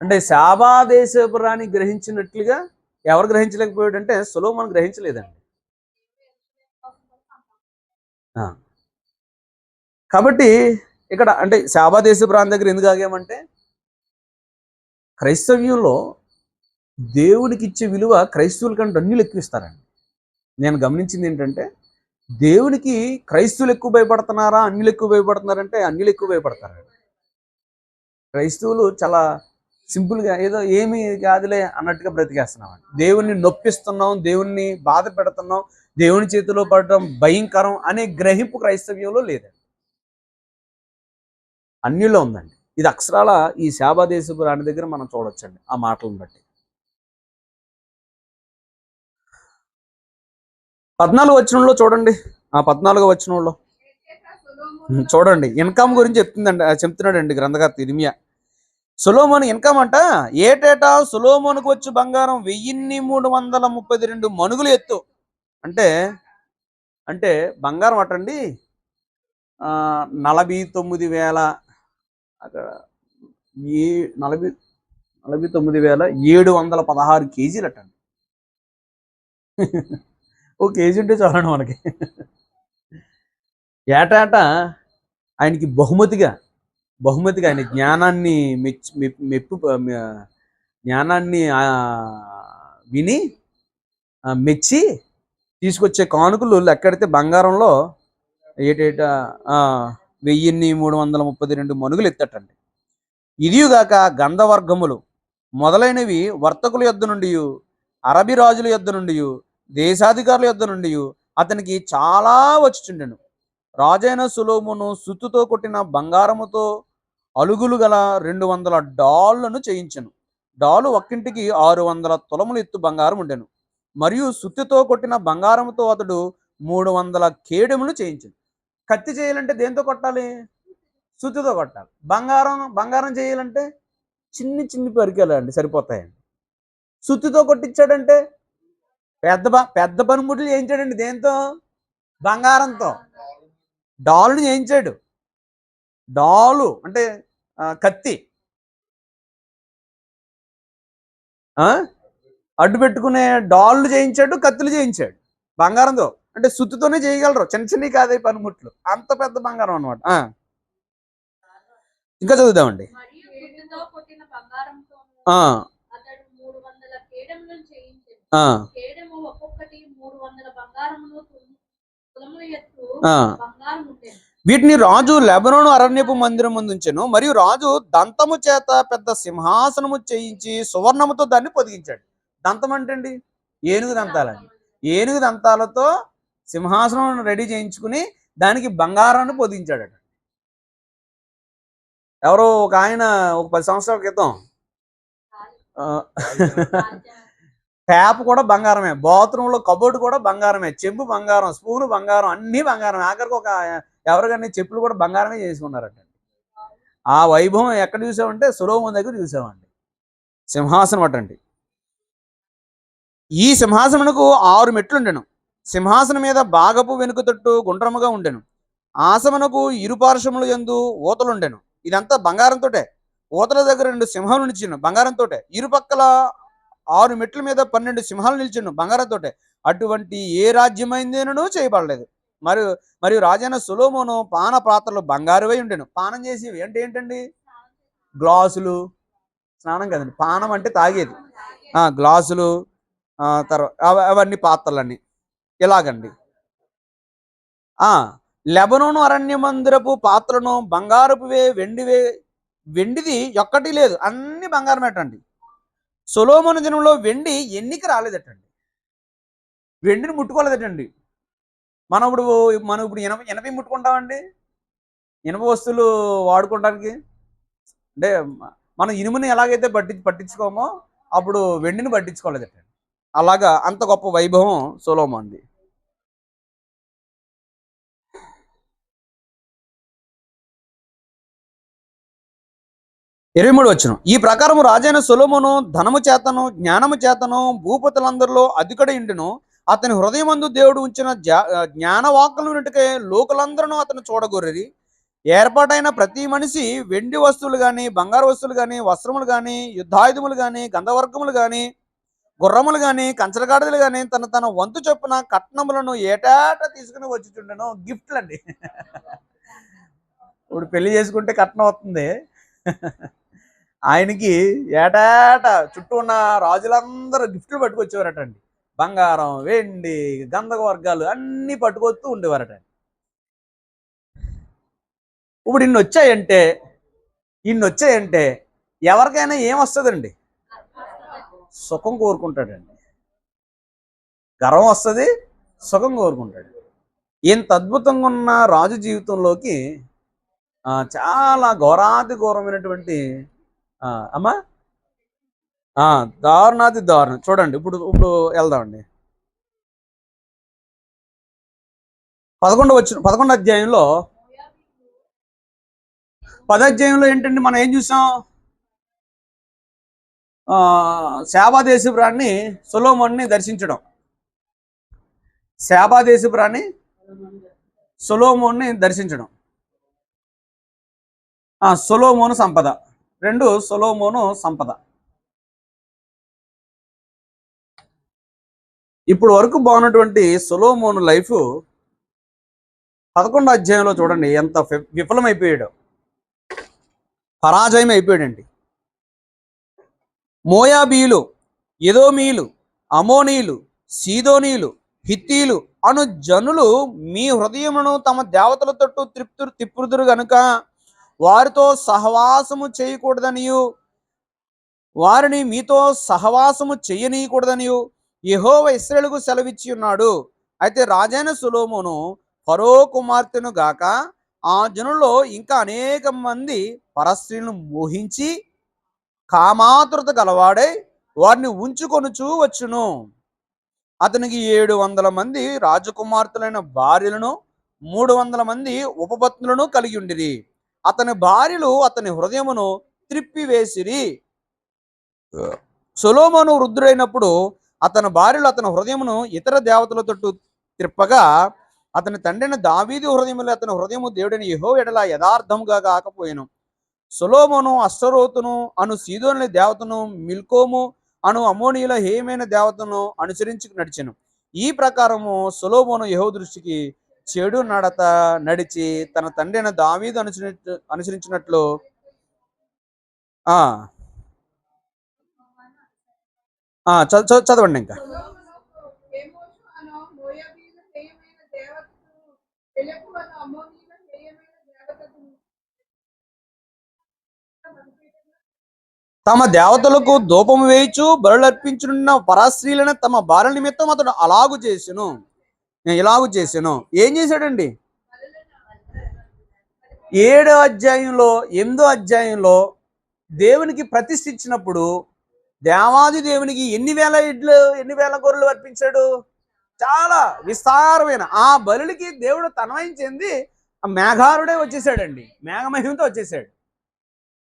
అంటే శాబా దేశపు రాణి గ్రహించినట్లుగా ఎవరు గ్రహించలేకపోయాడంటే సొలొమోను గ్రహించలేదండి. కాబట్టి ఇక్కడ అంటే శాబా దేశపు రాణి దగ్గర ఎందుకు ఆగామంటే, క్రైస్తవ్యంలో దేవునికి ఇచ్చే విలువ క్రైస్తవుల కంటే అన్యులు ఎక్కువ ఇస్తారండి. నేను గమనించింది ఏంటంటే, దేవునికి క్రైస్తవులు ఎక్కువ భయపడుతున్నారా, అన్యులు ఎక్కువ భయపడుతున్నారంటే అన్యులు ఎక్కువ భయపడతారండి. క్రైస్తవులు చాలా సింపుల్గా ఏదో ఏమీ కాదులే అన్నట్టుగా బ్రతికేస్తున్నామండి. దేవుణ్ణి నొప్పిస్తున్నాం, దేవుణ్ణి బాధ పెడుతున్నాం, దేవుని చేతిలో పడటం భయంకరం అనే గ్రహింపు క్రైస్తవ్యంలో లేదండి, అన్యుల్లో ఉందండి. ఇది అక్షరాల ఈ శాబా దేశపు రాణి దగ్గర మనం చూడొచ్చండి ఆ మాటలను బట్టి. 14వ వచనంలో చూడండి. 14వ వచనంలో చూడండి, ఇన్కమ్ గురించి చెప్తున్నాడండి గ్రంథకర్త ఇర్మియా. సొలొమోను ఇన్కమ్ అంట, ఏటేటా సొలొమోనుకు వచ్చి బంగారం 1332 మణుగులు ఎత్తు. అంటే బంగారం అటండి 49,000 అక్కడ 49,716 కేజీలు అటండి. ఓ కేజీ ఉంటే చాలండి మనకి. ఏటాట ఆయనకి బహుమతిగా ఆయన జ్ఞానాన్ని జ్ఞానాన్ని విని మెచ్చి తీసుకొచ్చే కానుకలు లెక్కడితే బంగారంలో 1332 మణుగులు ఎత్తటండి. ఇదిగాక గంధవర్గములు మొదలైనవి వర్తకుల యొద్ద నుండి, అరబీ రాజుల యొద్ద నుండి, దేశాధికారుల యొద్ద నుండి అతనికి చాలా వచ్చుచుండెను. రాజైన సొలొమోను సుత్తుతో కొట్టిన బంగారముతో అలుగులు గల $200 చేయించెను. డాలు ఒక్కింటికి 600 తులములు ఎత్తు బంగారం ఉండెను. మరియు సుత్తితో కొట్టిన బంగారంతో అతడు 300 కేడెములు చేయించాడు. కత్తి చేయాలంటే దేంతో కొట్టాలి? సుత్తితో కొట్టాలి. బంగారం బంగారం చేయాలంటే చిన్ని చిన్ని పరికరాలు అండి సరిపోతాయండి. సుత్తితో కొట్టించాడంటే పెద్ద పనిముట్లు చేయించాడండి. దేంతో? బంగారంతో. డాలుని చేయించాడు. డాలు అంటే కత్తి, అడ్డు పెట్టుకునే డాళ్ళు చేయించాడు, కత్తులు చేయించాడు బంగారంతో. అంటే సుత్తితోనే చేయగలరు, చిన్న చిన్నవి కాదే పనిముట్లు, అంత పెద్ద బంగారం అనమాట. ఇంకా చదువుదామండి. వీటిని రాజు లెబనోను అరణ్యపు మందిరం ముందు ఉంచెను. మరియు రాజు దంతము చేత పెద్ద సింహాసనము చేయించి సువర్ణముతో దాన్ని పొదిగించాడు. దంతం అంటే అండి ఏనుగు దంతాలండి. ఏనుగు దంతాలతో సింహాసనం రెడీ చేయించుకుని దానికి బంగారాన్ని పొదిగించాడట. ఎవరో ఒక ఆయన ఒక 10 సంవత్సరాల క్రితం ట్యాప్ కూడా బంగారమే, బాత్రూంలో కబోర్డు కూడా బంగారమే, చెంబు బంగారం, స్పూను బంగారం, అన్నీ బంగారమే. ఆఖరికి ఒక ఎవరికన్నా చెప్పులు కూడా బంగారమే చేసుకున్నారట. ఆ వైభవం ఎక్కడ చూసామంటే సొలొమోను దగ్గర చూసామండి. సింహాసనం అటండి. ఈ సింహాసనమునకు 6 మెట్లు ఉండెను. సింహాసనం మీద బాగపు వెనుక తట్టు గుండ్రముగా ఉండెను. ఆసమనకు ఇరుపార్శ్వముల యందు ఊతలుండెను. ఇదంతా బంగారంతోటే. ఊతల దగ్గర 2 సింహాలు నిలిచిను బంగారంతోటే. ఇరుపక్కల 6 మెట్ల మీద 12 సింహాలు నిలిచిను బంగారంతోటే. అటువంటి ఏ రాజ్యమైందేనూ చేయబడలేదు. మరియు రాజైన సొలొమోను పాన పాత్రలు బంగారువై ఉండెను. పానం చేసేవి అంటే ఏంటండి? గ్లాసులు. స్నానం కదండి, పానం అంటే తాగేది. గ్లాసులు, తర్వాత అవన్నీ పాత్రలన్నీ ఇలాగండి. లెబనోను అరణ్య మందిరపు పాత్రను బంగారపువే, వెండిది ఒక్కటి లేదు, అన్ని బంగారమేటండి. సొలొమోను దినంలో వెండి ఎన్నిక రాలేదటండి, వెండిని ముట్టుకోలేదటండి. మనం ఇప్పుడు ఇనప ముట్టుకుంటామండి, ఇనుప వస్తువులు వాడుకోవడానికి. అంటే మనం ఇనుముని ఎలాగైతే పట్టించుకోమో అప్పుడు వెండిని పట్టించుకోలేదటండి. అలాగా అంత గొప్ప వైభవం సొలొమోనుది. 23 వచనం. ఈ ప్రకారము రాజైన సొలొమోను ధనము చేతను జ్ఞానము చేతను భూపతులందరిలో అధికుడయుండెను. అతని హృదయమందు దేవుడు ఉంచిన జ్ఞానవాక్కుల నుండికే లోకులందరూ అతను చూడగోరిరి. ఏర్పాటైన ప్రతి మనిషి వెండి వస్తువులు కానీ, బంగారు వస్తువులు కానీ, వస్త్రములు కానీ, యుద్ధాయుధములు కానీ, గంధవర్గములు కానీ, గుర్రములు కానీ, కంచరగాడిదలు కానీ తన తన వంతు చొప్పున కట్నములను ఏటాట తీసుకుని వచ్చుచుండెను. గిఫ్ట్లు అండి. ఇప్పుడు పెళ్లి చేసుకుంటే కట్నం వస్తుంది. ఆయనకి ఏటాట చుట్టూ ఉన్న రాజులందరూ గిఫ్ట్లు పట్టుకొచ్చేవారటండి. బంగారం, వెండి, గంధక వర్గాలు అన్నీ పట్టుకొస్తూ ఉండేవారటండి. ఇప్పుడు ఇన్ని వచ్చాయంటే ఎవరికైనా ఏమొస్తుందండి? సుఖం కోరుకుంటాడండి. గర్వం వస్తుంది, సుఖం కోరుకుంటాడు. ఇంత అద్భుతంగా ఉన్న రాజు జీవితంలోకి చాలా ఘోరాతి ఘోరమైనటువంటి అమ్మా దారుణాతి దారుణం. చూడండి, ఇప్పుడు వెళ్దామండి. 11 అధ్యాయంలో 10 అధ్యాయంలో ఏంటండి మనం ఏం చూసాం? శాబా దేశపు రాణి సొలొమోనుని దర్శించడం. శాబా దేశపు రాణి సొలొమోనుని దర్శించడం. సొలొమోను సంపద. 2 సొలొమోను సంపద. ఇప్పుడు వరకు బాగున్నటువంటి సొలొమోను లైఫ్ 11 అధ్యాయంలో చూడండి ఎంత విఫలమైపోయాడు, పరాజయం అయిపోయాడండి. మోయాబీయులు, ఎదోమీయులు, అమోనీయులు, సీదోనీయులు, హిత్తీలు అను జనులు మీ హృదయమును తమ దేవతల తట్టు తిప్పుదురు గనుక వారితో సహవాసము చేయకూడదనియు వారిని మీతో సహవాసము చేయనీయకూడదనియు యెహోవా ఇశ్రాయేలుకు సెలవిచ్చి ఉన్నాడు. అయితే రాజైన సొలొమోను ఫరో కుమార్తెను గాక ఆ జనుల్లో ఇంకా అనేక మంది పరస్త్రీలను మోహించి కామాతురత గలవాడై వారిని ఉంచుకొనుచూ వచ్చును. అతనికి 700 మంది రాజకుమార్తెలైన భార్యలను 300 మంది ఉపపత్నులను కలిగి ఉండిరి. అతని భార్యలు అతని హృదయమును త్రిప్పివేసిరి. సొలొమోను వృద్ధుడైనప్పుడు అతని భార్యలు అతని హృదయమును ఇతర దేవతల తట్టు త్రిప్పగా, అతని తండ్రిని దావీదు హృదయములు అతని హృదయము దేవుడైన యెహోవా ఎడల యథార్థముగా కాకపోయెను. సొలొమోను అష్టరోతును అను సీదోనుల దేవతను, మిల్కోము అను అమోనీయుల హేయమైన దేవతను అనుసరించి నడిచెను. ఈ ప్రకారము సొలొమోను యెహోవా దృష్టికి చెడు నడత నడిచి తన తండ్రి అయిన దావీదు అనుసరించినట్లు ఆ చదవండి ఇంకా. తమ దేవతలకు ధూపము వేయిచు బలులర్పించున్న పరాశ్రీలైన తమ భార్య నిమిత్తం అతడు ఇలాగు చేసాను. ఏం చేశాడండి? 8వ అధ్యాయంలో దేవునికి ప్రతిష్ఠించినప్పుడు దేవాది దేవునికి ఎన్ని వేల గొర్రెలు అర్పించాడు? చాలా విస్తారమైన ఆ బలులకి దేవుడు తన్మయం చెంది మేఘారుడే వచ్చేసాడండి. మేఘమహిమతో వచ్చేసాడు.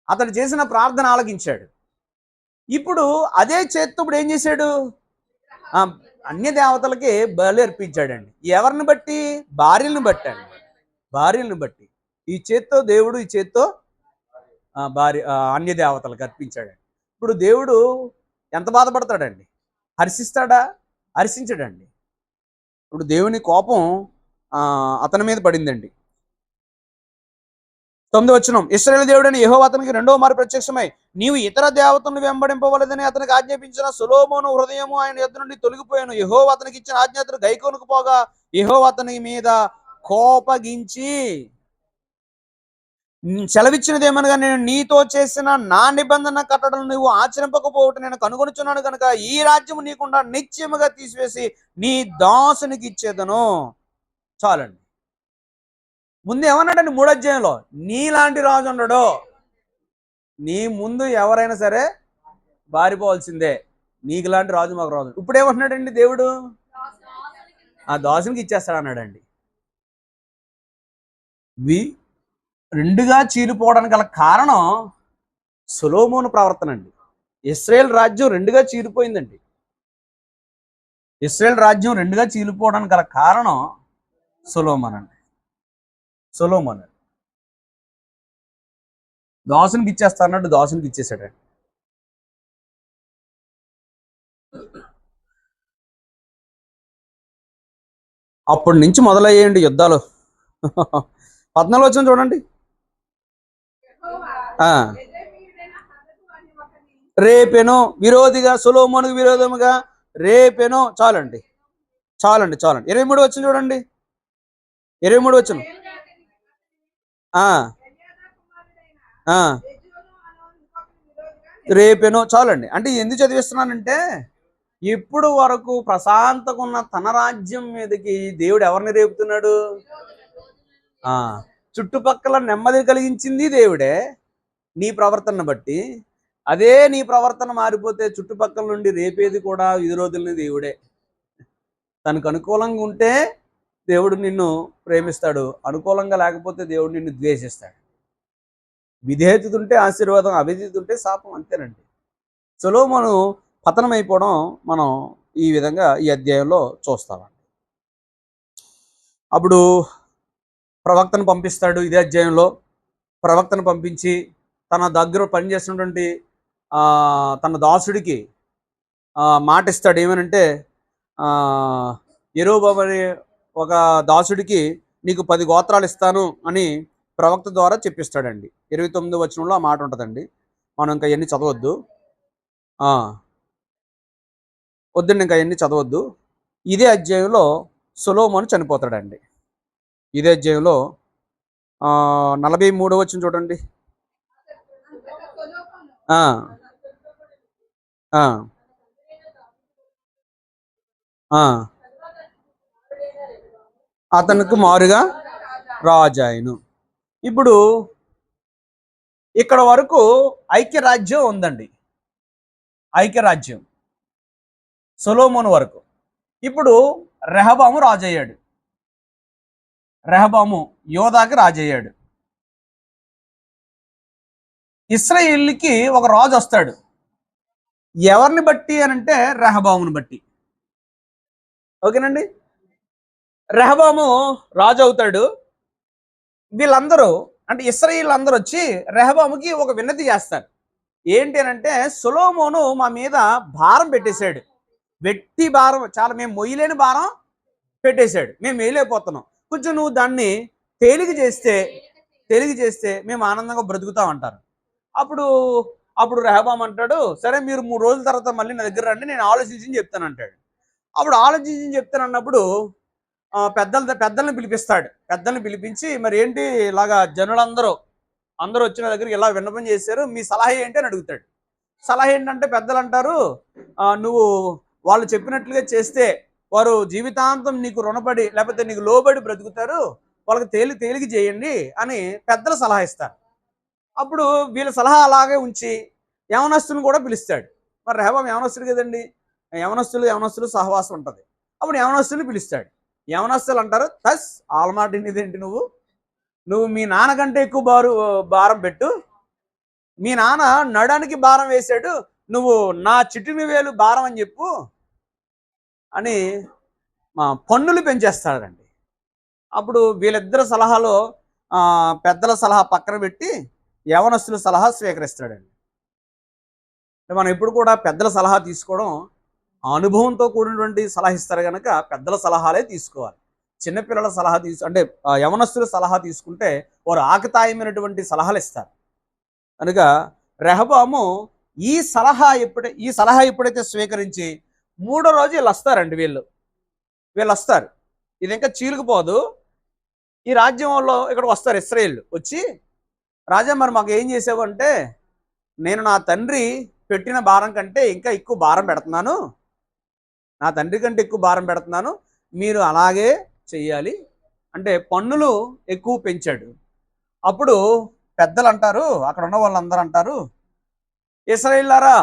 అతడు చేసిన ప్రార్థన ఆలకించాడు. ఇప్పుడు అదే చేత్తో ఇప్పుడు ఏం చేశాడు? అన్య దేవతలకి బలి అర్పించాడండి. ఎవరిని బట్టి? భార్యలను బట్టాడు. భార్యలను బట్టి ఈ చేత్తో దేవుడు ఈ చేత్తో భార్య అన్య దేవతలకు అర్పించాడండి. ఇప్పుడు దేవుడు ఎంత బాధపడతాడండి? హర్షిస్తాడా? హర్షించడండి. ఇప్పుడు దేవుని కోపం అతని మీద పడిందండి. 9వ వచనం, ఇశ్రాయేలు దేవుడైన యెహోవా అతనికి రెండవ మారు ప్రత్యక్షమై నీవు ఇతర దేవతలను వెంబడింపవలదని అతనికి ఆజ్ఞాపించిన సొలొమోను హృదయము ఆయన యొద్ద నుండి తొలగిపోయాను. యెహోవా అతనికి ఇచ్చిన ఆజ్ఞాతను గైకొనకు పోగా యెహోవా అతని మీద కోపగించి సెలవిచ్చినదేమనగా, నేను నీతో చేసిన నా నిబంధన కట్టడలు నువ్వు ఆచరింపకపోవటం నేను కనుగొనుచున్నాను కనుక ఈ రాజ్యము నీకుండా నిత్యముగా తీసివేసి నీ దాసునికి ఇచ్చేదను. చాలండి. ముందు ఏమన్నాడండి 3వ అధ్యాయంలో? నీలాంటి రాజు ఉండడు, నీ ముందు ఎవరైనా సరే బారిపోవాల్సిందే, నీకు లాంటి రాజు మాకు రాజు. ఇప్పుడు ఏమంటున్నాడండి దేవుడు? ఆ దాసునికి ఇచ్చేస్తాడు అన్నాడండి. రెండుగా చీలిపోవడానికి గల కారణం సొలొమోను ప్రవర్తన అండి. ఇశ్రాయేల్ రాజ్యం రెండుగా చీలిపోయిందండి. ఇశ్రాయేల్ రాజ్యం రెండుగా చీలిపోవడానికి గల కారణం సొలొమోను అండి. సొలొమోను దాసునికి ఇచ్చేస్తా అన్నట్టు దాసునికి ఇచ్చేసాడండి. అప్పటి నుంచి మొదలయ్యేయండి యుద్ధాలు. 14 వచనం చూడండి. రేపెను విరోధిగా, సొలొమోనుకు విరోధముగా రేపెను. చాలండి. 23 వచనం చూడండి. 23 వచనం. రేపెను. చాలండి. అంటే ఎందుకు చదివిస్తున్నానంటే, ఇప్పుడు వరకు ప్రశాంతంగా ఉన్న తన రాజ్యం మీదకి దేవుడు ఎవరిని రేపుతున్నాడు? చుట్టుపక్కల నెమ్మది కలిగించింది దేవుడే నీ ప్రవర్తన బట్టి. అదే నీ ప్రవర్తన మారిపోతే చుట్టుపక్కల నుండి రేపేది కూడా విరోధుల్ని దేవుడే. తనకు అనుకూలంగా ఉంటే దేవుడు నిన్ను ప్రేమిస్తాడు, అనుకూలంగా లేకపోతే దేవుడు నిన్ను ద్వేషిస్తాడు. విధేయత ఉంటే ఆశీర్వాదం, అవిధేయత ఉంటే శాపం. అంతేనండి. సొలొమోను పతనమైపోవడం మనం ఈ విధంగా ఈ అధ్యాయంలో చూస్తామండి. అప్పుడు ప్రవక్తను పంపిస్తాడు. ఇదే అధ్యాయంలో ప్రవక్తను పంపించి తన దగ్గర పనిచేస్తున్నటువంటి తన దాసుడికి మాట ఇస్తాడు. ఏమనంటే, యెరోబాము అనే ఒక దాసుడికి నీకు 10 గోత్రాలు ఇస్తాను అని ప్రవక్త ద్వారా చెప్పిస్తాడండి. 29వ వచనంలో ఆ మాట ఉంటుందండి. మనం ఇంకా అవన్నీ చదవద్దు. వద్దండి, ఇంకా అవన్నీ చదవద్దు. ఇదే అధ్యాయంలో సొలొమోను చనిపోతాడండి. ఇదే అధ్యాయంలో 43వ వచనం చూడండి. అతనికి మారుగా రాజాయను. ఇప్పుడు ఇక్కడ వరకు ఐక్యరాజ్యం ఉందండి. ఐక్యరాజ్యం సొలొమోను వరకు. ఇప్పుడు రెహబాము రాజయ్యాడు. రెహబాము యోధాకి రాజయ్యాడు. ఇశ్రాయేలుకి ఒక రాజు వస్తాడు. ఎవరిని బట్టి అని అంటే రెహబాముని బట్టి. ఓకేనండి. రెహబాము రాజు అవుతాడు. వీళ్ళందరూ అంటే ఇశ్రాయేలు అందరూ వచ్చి రెహబాముకి ఒక విన్నతి చేస్తారు. ఏంటి అని అంటే, సొలొమోను మా మీద భారం పెట్టేశాడు. వెట్టి భారం, చాలా మేము మొయ్యలేని భారం పెట్టేశాడు. మేము వేయలేకపోతున్నాం. కొంచెం నువ్వు దాన్ని తేలిక చేస్తే తేలిక చేస్తే మేము ఆనందంగా బ్రతుకుతాం అంటారు. అప్పుడు అప్పుడు రెహబాం అంటాడు, సరే మీరు 3 రోజుల తర్వాత మళ్ళీ నా దగ్గర రండి, నేను ఆలోచించి చెప్తాను అంటాడు. అప్పుడు ఆలోచించి చెప్తానన్నప్పుడు పెద్దల్ని పిలిపిస్తాడు. పెద్దల్ని పిలిపించి, మరి ఏంటి ఇలాగా జనులందరూ అందరూ వచ్చిన దగ్గరికి ఇలా విన్నపం చేశారు, మీ సలహా ఏంటి అని అడుగుతాడు. సలహా ఏంటంటే పెద్దలు అంటారు, నువ్వు వాళ్ళు చెప్పినట్లుగా చేస్తే వారు జీవితాంతం నీకు రుణపడి లేకపోతే నీకు లోబడి బ్రతుకుతారు, వాళ్ళకి తేలిక చేయండి అని పెద్దలు సలహా ఇస్తారు. అప్పుడు వీళ్ళ సలహా అలాగే ఉంచి యవనస్తులను కూడా పిలుస్తాడు. మరి రెహబాం యవనస్తుడు కదండి, యవనస్తులు సహవాసం ఉంటుంది. అప్పుడు యవనస్తులు పిలుస్తాడు. యవనస్తులు అంటారు, తస్ ఆల్మాట ఇదేంటి, నువ్వు మీ నాన్నకంటే ఎక్కువ భారం పెట్టు, మీ నాన్న నడానికి భారం వేశాడు, నువ్వు నా చిటిని వేలు భారం అని చెప్పు అని పన్నులు పెంచేస్తాడండి. అప్పుడు వీళ్ళిద్దరు సలహాలో పెద్దల సలహా పక్కన పెట్టి యవనస్తుల సలహా స్వీకరిస్తాడండి. మనం ఎప్పుడు కూడా పెద్దల సలహా తీసుకోవడం అనుభవంతో కూడినటువంటి సలహా ఇస్తారు కనుక పెద్దల సలహాలే తీసుకోవాలి. చిన్నపిల్లల సలహా అంటే యవనస్తుల సలహా తీసుకుంటే వారు ఆకతాయమైనటువంటి సలహాలు ఇస్తారు. కనుక రెహబాము ఈ సలహా ఎప్పుడైతే స్వీకరించి 3వ రోజు వీళ్ళు వస్తారండి. వీళ్ళు వస్తారు. ఇది ఇంకా చీలుకుపోదు. ఈ రాజ్యంలో ఇక్కడ వస్తారు ఇశ్రాయేలు వచ్చి, రాజా మరి మాకు ఏం చేసావు అంటే, నేను నా తండ్రి పెట్టిన భారం కంటే ఇంకా ఎక్కువ భారం పెడుతున్నాను, నా తండ్రి కంటే ఎక్కువ భారం పెడుతున్నాను, మీరు అలాగే చెయ్యాలి అంటే పన్నులు ఎక్కువ పెంచాడు. అప్పుడు పెద్దలు అంటారు, అక్కడ ఉన్న వాళ్ళందరూ అంటారు, ఇశ్రాయేలులారా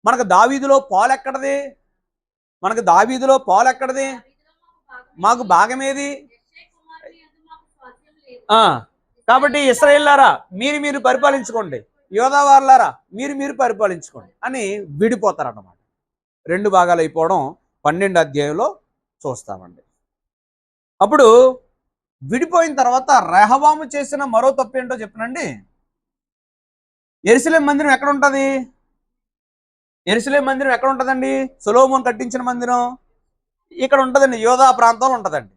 మనకు దావీదులో పాలు ఎక్కడది, మాకు భాగమేది, కాబట్టి ఇశ్రాయేలులారా మీరు పరిపాలించుకోండి, యోధావారులారా మీరు పరిపాలించుకోండి అని విడిపోతారన్నమాట. 2 భాగాలు అయిపోవడం 12వ అధ్యాయంలో చూస్తామండి. అప్పుడు విడిపోయిన తర్వాత రెహబాము చేసిన మరో తప్పు ఏంటో చెప్పనండి. యెరూషలేము మందిరం ఎక్కడ ఉంటుంది? యెరూషలేము మందిరం ఎక్కడ ఉంటుందండి? సొలొమోను కట్టించిన మందిరం ఇక్కడ ఉంటుందండి, యోధా ప్రాంతంలో ఉంటుందండి.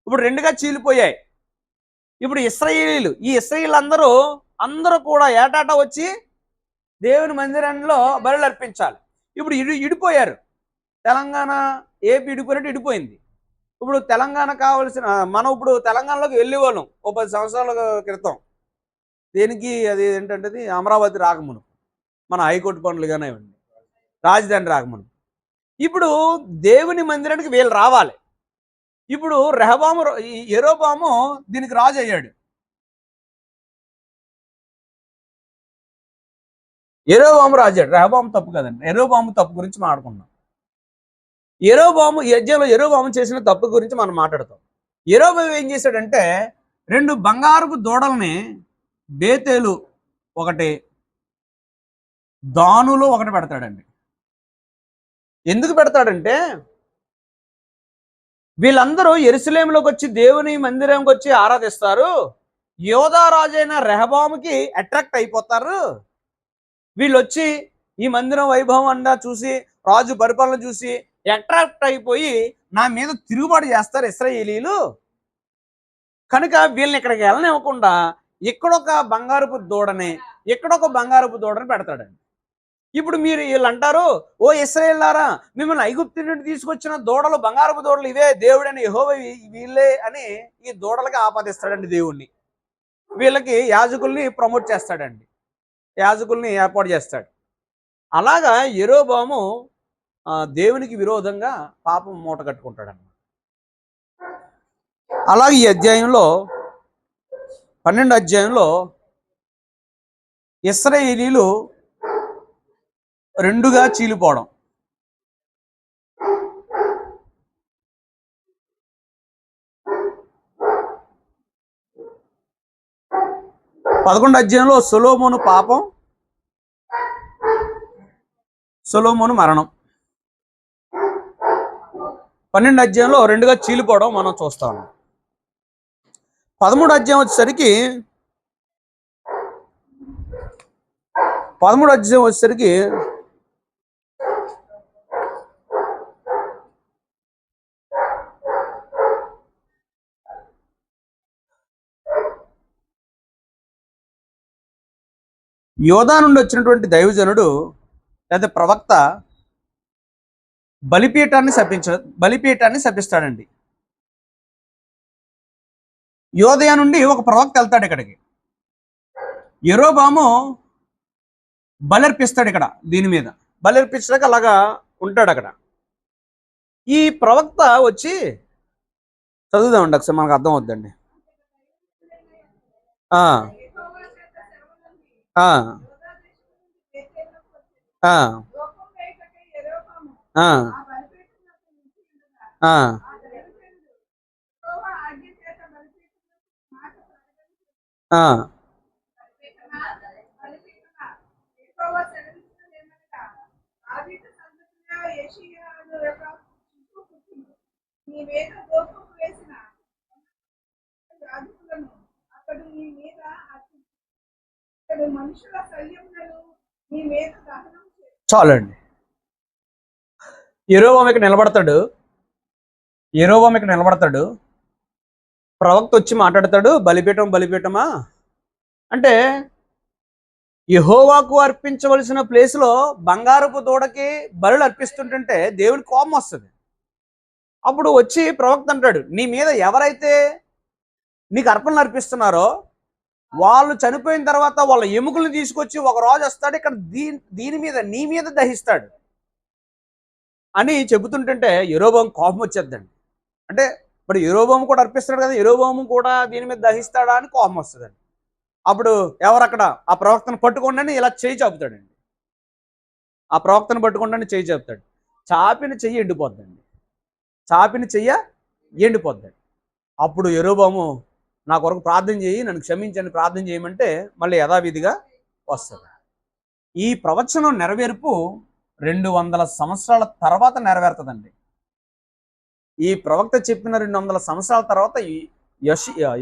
ఇప్పుడు 2గా చీలిపోయాయి. ఇప్పుడు ఈ ఇశ్రాయేలు అందరూ కూడా ఏటాటా వచ్చి దేవుని మందిరంలో బలులు అర్పించాలి. ఇప్పుడు ఇడిపోయారు. తెలంగాణ ఏపీ ఇడిపోయింది. ఇప్పుడు తెలంగాణ కావాల్సిన మనం ఇప్పుడు తెలంగాణలోకి వెళ్ళేవాళ్ళం ఓ 10 సంవత్సరాల క్రితం. దేనికి అది ఏంటంటే అమరావతి రాకమును, మన హైకోర్టు పనులు కానీ రాజధాని రాకమును. ఇప్పుడు దేవుని మందిరానికి వీళ్ళు రావాలి. ఇప్పుడు యెరోబాము దీనికి రాజు అయ్యాడు. యెరోబాము రాజాడు, రెహబాము తప్పు కదండి. యెరోబాము తప్పు గురించి మాట్లాడుకున్నాం. యెరోబాము చేసిన తప్పు గురించి మనం మాట్లాడతాం. యెరోబాము ఏం చేశాడంటే 2 బంగారపు దూడల్ని బేతేలు ఒకటి, దానులో ఒకటి పెడతాడండి. ఎందుకు పెడతాడంటే, వీళ్ళందరూ యెరూషలేములోకి వచ్చి దేవుని మందిరంకి వచ్చి ఆరాధిస్తారు, యోధా రాజైన రెహబాముకి అట్రాక్ట్ అయిపోతారు, వీళ్ళు వచ్చి ఈ మందిరం వైభవం అండా చూసి రాజు పరిపాలన చూసి అట్రాక్ట్ అయిపోయి నా మీద తిరుగుబాటు చేస్తారు ఇశ్రాయేలీలు, కనుక వీళ్ళని ఇక్కడికి వెళ్ళనివ్వకుండా ఇక్కడొక బంగారపు దూడని పెడతాడండి. ఇప్పుడు వీళ్ళు అంటారు, ఓ ఇశ్రాయేలులారా మిమ్మల్ని ఐగుప్తు నుండి తీసుకొచ్చిన దూడలు, బంగారపు దూడలు ఇవే, దేవుడని యెహోవా వీళ్ళే అని ఈ దూడలకి ఆపాదిస్తాడండి దేవుణ్ణి. వీళ్ళకి యాజకుల్ని ప్రమోట్ చేస్తాడండి, యాజకుల్ని ఏర్పాటు చేస్తాడు. అలాగా యెరోబాము దేవునికి విరోధంగా పాపం మూట కట్టుకుంటాడన్నమాట. అలాగే ఈ 12వ అధ్యాయంలో ఇశ్రాయేలీలు రెండుగా చీలిపోవడం. పదకొండు అధ్యాయంలో సొలొమోను పాపం, సొలొమోను మరణం. 12 అధ్యాయంలో రెండుగా చీలిపోవడం మనం చూస్తా ఉన్నాం. 13 అధ్యాయం వచ్చేసరికి యోధా నుండి వచ్చినటువంటి దైవజనుడు లేదా ప్రవక్త బలిపీఠాన్ని శపిస్తాడండి. యోదయ నుండి ఒక ప్రవక్త వెళ్తాడు ఇక్కడికి. యెరోబాము బలర్పిస్తాడు ఇక్కడ, దీని మీద బలర్పించడానికి అలాగా ఉంటాడు అక్కడ. ఈ ప్రవక్త వచ్చి చదువుదామండి ఒకసారి, మనకు అర్థం అవుద్దండి. ఆ ఆ ఆ ఆ చాలండి. యెరోబాము ఇక్కడ నిలబడతాడు. ప్రవక్త వచ్చి మాట్లాడతాడు, బలిపీఠమా అంటే యెహోవాకు అర్పించవలసిన ప్లేస్లో బంగారపు దూడకి బలులు అర్పిస్తుంటుంటే దేవుడి కోపం వస్తుంది. అప్పుడు వచ్చి ప్రవక్త అంటాడు, నీ మీద ఎవరైతే నీకు అర్పణలు అర్పిస్తున్నారో వాళ్ళు చనిపోయిన తర్వాత వాళ్ళ ఎముకలను తీసుకొచ్చి ఒక రోజు వస్తాడు ఇక్కడ దీని మీద నీ మీద దహిస్తాడు అని చెబుతుంటుంటే యెరోబాము కోపం వచ్చేద్దండి. అంటే ఇప్పుడు యెరోబాము కూడా అర్పిస్తాడు కదా, యెరోబాము కూడా దీని మీద దహిస్తాడా అని కోపం వస్తుందండి. అప్పుడు ఎవరక్కడ ఆ ప్రవక్తను పట్టుకోండి ఇలా చేయి చాపుతాడండి. ఆ ప్రవక్తను పట్టుకోండి చేయి చాపుతాడు. చాపిన చెయ్యి ఎండిపోద్దండి. అప్పుడు యెరోబాము నా కొరకు ప్రార్థన చేయి, నన్ను క్షమించని ప్రార్థన చేయమంటే మళ్ళీ యథావిధిగా వస్తుంది. ఈ ప్రవచనం నెరవేర్పు 200 సంవత్సరాల తర్వాత నెరవేరుతుందండి. ఈ ప్రవక్త చెప్పిన 200 సంవత్సరాల తర్వాత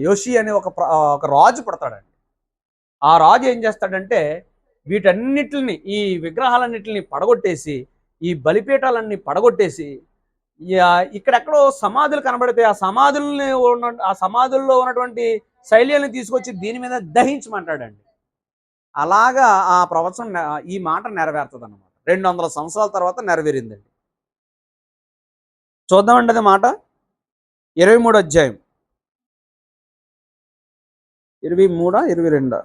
యోషి అనే ఒక రాజు పుడతాడండి. ఆ రాజు ఏం చేస్తాడంటే వీటన్నిటిని, ఈ విగ్రహాలన్నిటిని పడగొట్టేసి, ఈ బలిపీఠాలన్నీ పడగొట్టేసి, ఇక్కడెక్కడో సమాధులు కనబడితే ఆ సమాధుల్లో ఉన్నటువంటి శైల్యాన్ని తీసుకొచ్చి దీని మీద దహించమంటాడండి. అలాగా ఆ ప్రవచనం, ఈ మాట నెరవేరుతుంది అన్నమాట. 200 సంవత్సరాల తర్వాత నెరవేరిందండి. చూద్దామండి అది మాట. 23 అధ్యాయం 23-22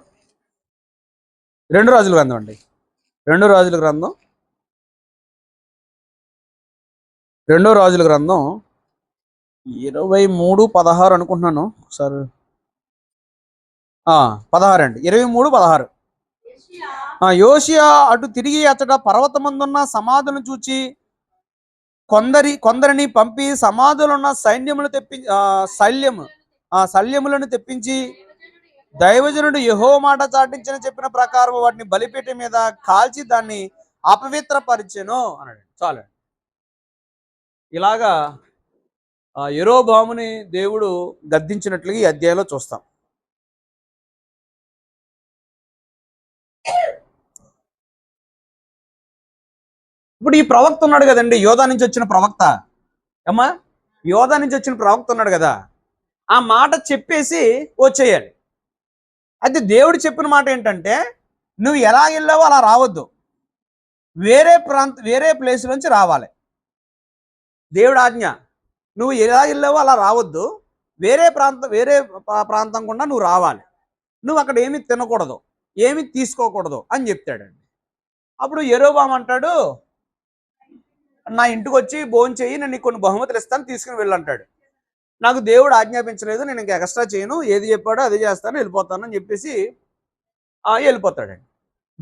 2 రాజుల గ్రంథం అండి. 2 రాజుల గ్రంథం 23:16 అనుకుంటున్నాను. ఒకసారి 16 అండి. 23:16. యోషియా అటు తిరిగి అతడ పర్వతమందున్న సమాధులను చూచి కొందరిని పంపి సమాధులున్న శల్యములను తెప్పించి దైవజనుడు యెహోవా మాట చాటించిన చెప్పిన ప్రకారం వాటిని బలిపీఠం మీద కాల్చి దాన్ని అపవిత్రపరిచెను అన్నాడు. చాలండి. ఇలాగా యెరోబాముని దేవుడు గద్దించినట్లుగా ఈ అధ్యాయంలో చూస్తాం. ఇప్పుడు ఈ ప్రవక్త ఉన్నాడు కదండి, యోధా నుంచి వచ్చిన ప్రవక్త. యోధా నుంచి వచ్చిన ప్రవక్త ఉన్నాడు కదా, ఆ మాట చెప్పేసి వచ్చేయాలి. అయితే దేవుడు చెప్పిన మాట ఏంటంటే, నువ్వు ఎలా వెళ్ళావో అలా రావద్దు, వేరే ప్లేస్ నుంచి రావాలి. దేవుడు ఆజ్ఞ, నువ్వు ఎలా వెళ్ళావో అలా రావద్దు, వేరే ప్రాంతం గుండా నువ్వు రావాలి. నువ్వు అక్కడ ఏమీ తినకూడదు, ఏమీ తీసుకోకూడదు అని చెప్తాడండి. అప్పుడు యెరోబాము అంటాడు, నా ఇంటికి వచ్చి భోజనం చేయి, నేను నీకు కొన్ని బహుమతులు ఇస్తాను, తీసుకుని వెళ్ళంటాడు. నాకు దేవుడు ఆజ్ఞాపించలేదు, నేను ఇంకా ఎక్స్ట్రా చేయను, ఏది చెప్పాడో అదే చేస్తాను, వెళ్ళిపోతాను అని చెప్పేసి వెళ్ళిపోతాడండి.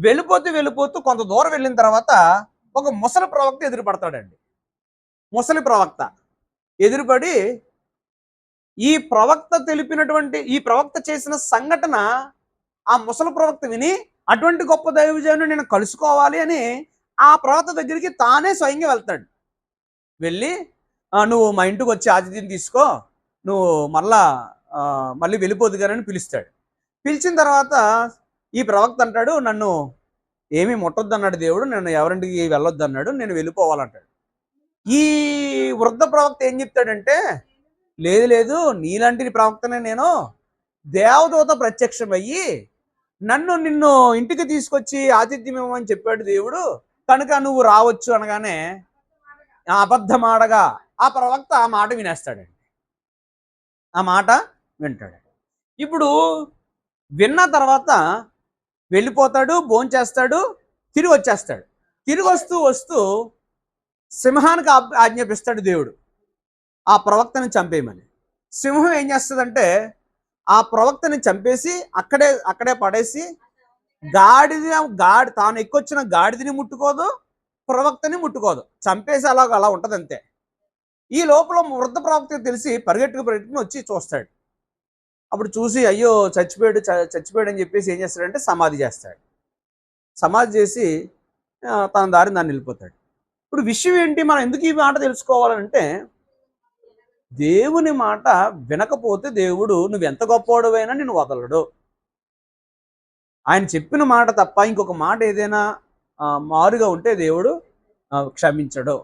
వెళ్ళిపోతూ వెళ్ళిపోతూ కొంత దూరం వెళ్ళిన తర్వాత ఒక ముసలి ప్రవక్త ఎదురుపడతాడండి. ముసలి ప్రవక్త ఎదురుపడి ఈ ప్రవక్త చేసిన సంఘటన ఆ ముసలి ప్రవక్త విని అటువంటి గొప్ప దైవజనుని నేను కలుసుకోవాలి అని ఆ ప్రవక్త దగ్గరికి తానే స్వయంగా వెళ్తాడు. వెళ్ళి నువ్వు మా ఇంటికి వచ్చి ఆతిథ్యం తీసుకో, నువ్వు మళ్ళీ వెళ్ళిపోదు కానీ పిలుస్తాడు. పిలిచిన తర్వాత ఈ ప్రవక్త అంటాడు, నన్ను ఏమీ ముట్టొద్దు అన్నాడు దేవుడు, నన్ను ఎవరింటికి వెళ్ళొద్దు అన్నాడు, నేను వెళ్ళిపోవాలంటాడు. ఈ వృద్ధ ప్రవక్త ఏం చెప్తాడంటే, లేదు లేదు, నీలాంటి ప్రవక్తనే నేను, దేవదూత ప్రత్యక్షమయ్యి నిన్ను ఇంటికి తీసుకొచ్చి ఆతిథ్యం ఇవ్వమని చెప్పాడు దేవుడు, కనుక నువ్వు రావచ్చు అనగానే అబద్ధమాడగా ఆ ప్రవక్త ఆ మాట వినేస్తాడండి. ఆ మాట వింటాడు. ఇప్పుడు విన్న తర్వాత వెళ్ళిపోతాడు, భోంచేస్తాడు, తిరిగి వచ్చేస్తాడు. తిరిగి వస్తూ సింహానికి ఆజ్ఞాపిస్తాడు దేవుడు ఆ ప్రవక్తని చంపేయమని. సింహం ఏం చేస్తుందంటే ఆ ప్రవక్తని చంపేసి అక్కడే పడేసి తాను ఎక్కొచ్చిన గాడిదని ముట్టుకోదు, ప్రవక్తని ముట్టుకోదు, చంపేసి అలా ఉంటుంది అంతే. ఈ లోపల వృద్ధ ప్రవక్త తెలిసి పరిగెట్టుకుని వచ్చి చూస్తాడు. అప్పుడు చూసి అయ్యో చచ్చిపోయాడు అని చెప్పేసి ఏం చేస్తాడంటే సమాధి చేస్తాడు. సమాధి చేసి తన దారిని దాన్ని వెళ్ళిపోతాడు. ఇప్పుడు విషయం ఏంటి, మనం ఎందుకు ఈ మాట తెలుసుకోవాలంటే, దేవుని మాట వినకపోతే దేవుడు నువ్వెంత గొప్పవాడువైనా నిన్ను వదలడు. ఆయన చెప్పిన మాట తప్ప ఇంకొక మాట ఏదైనా మారుగా ఉంటే దేవుడు క్షమించడు.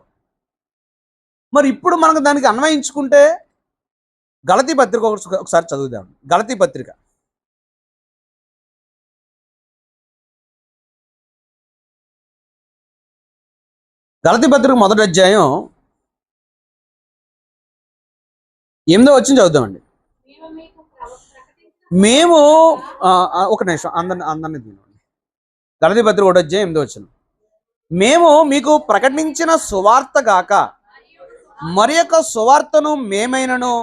మరి ఇప్పుడు మనకు దానికి అన్వయించుకుంటే గలతీ పత్రిక ఒకసారి చదువుదాం. గలతీ పత్రిక మొదటి అధ్యాయం 8వ వచనం చదువుదామండి. మేము ఒక నిమిషం అందరినీ తినండి. గలతీ పత్రిక 1వ అధ్యాయం 8వ వచనం. మేము మీకు ప్రకటించిన సువార్త గాక మరి యొక్క సువార్తను మేమైనను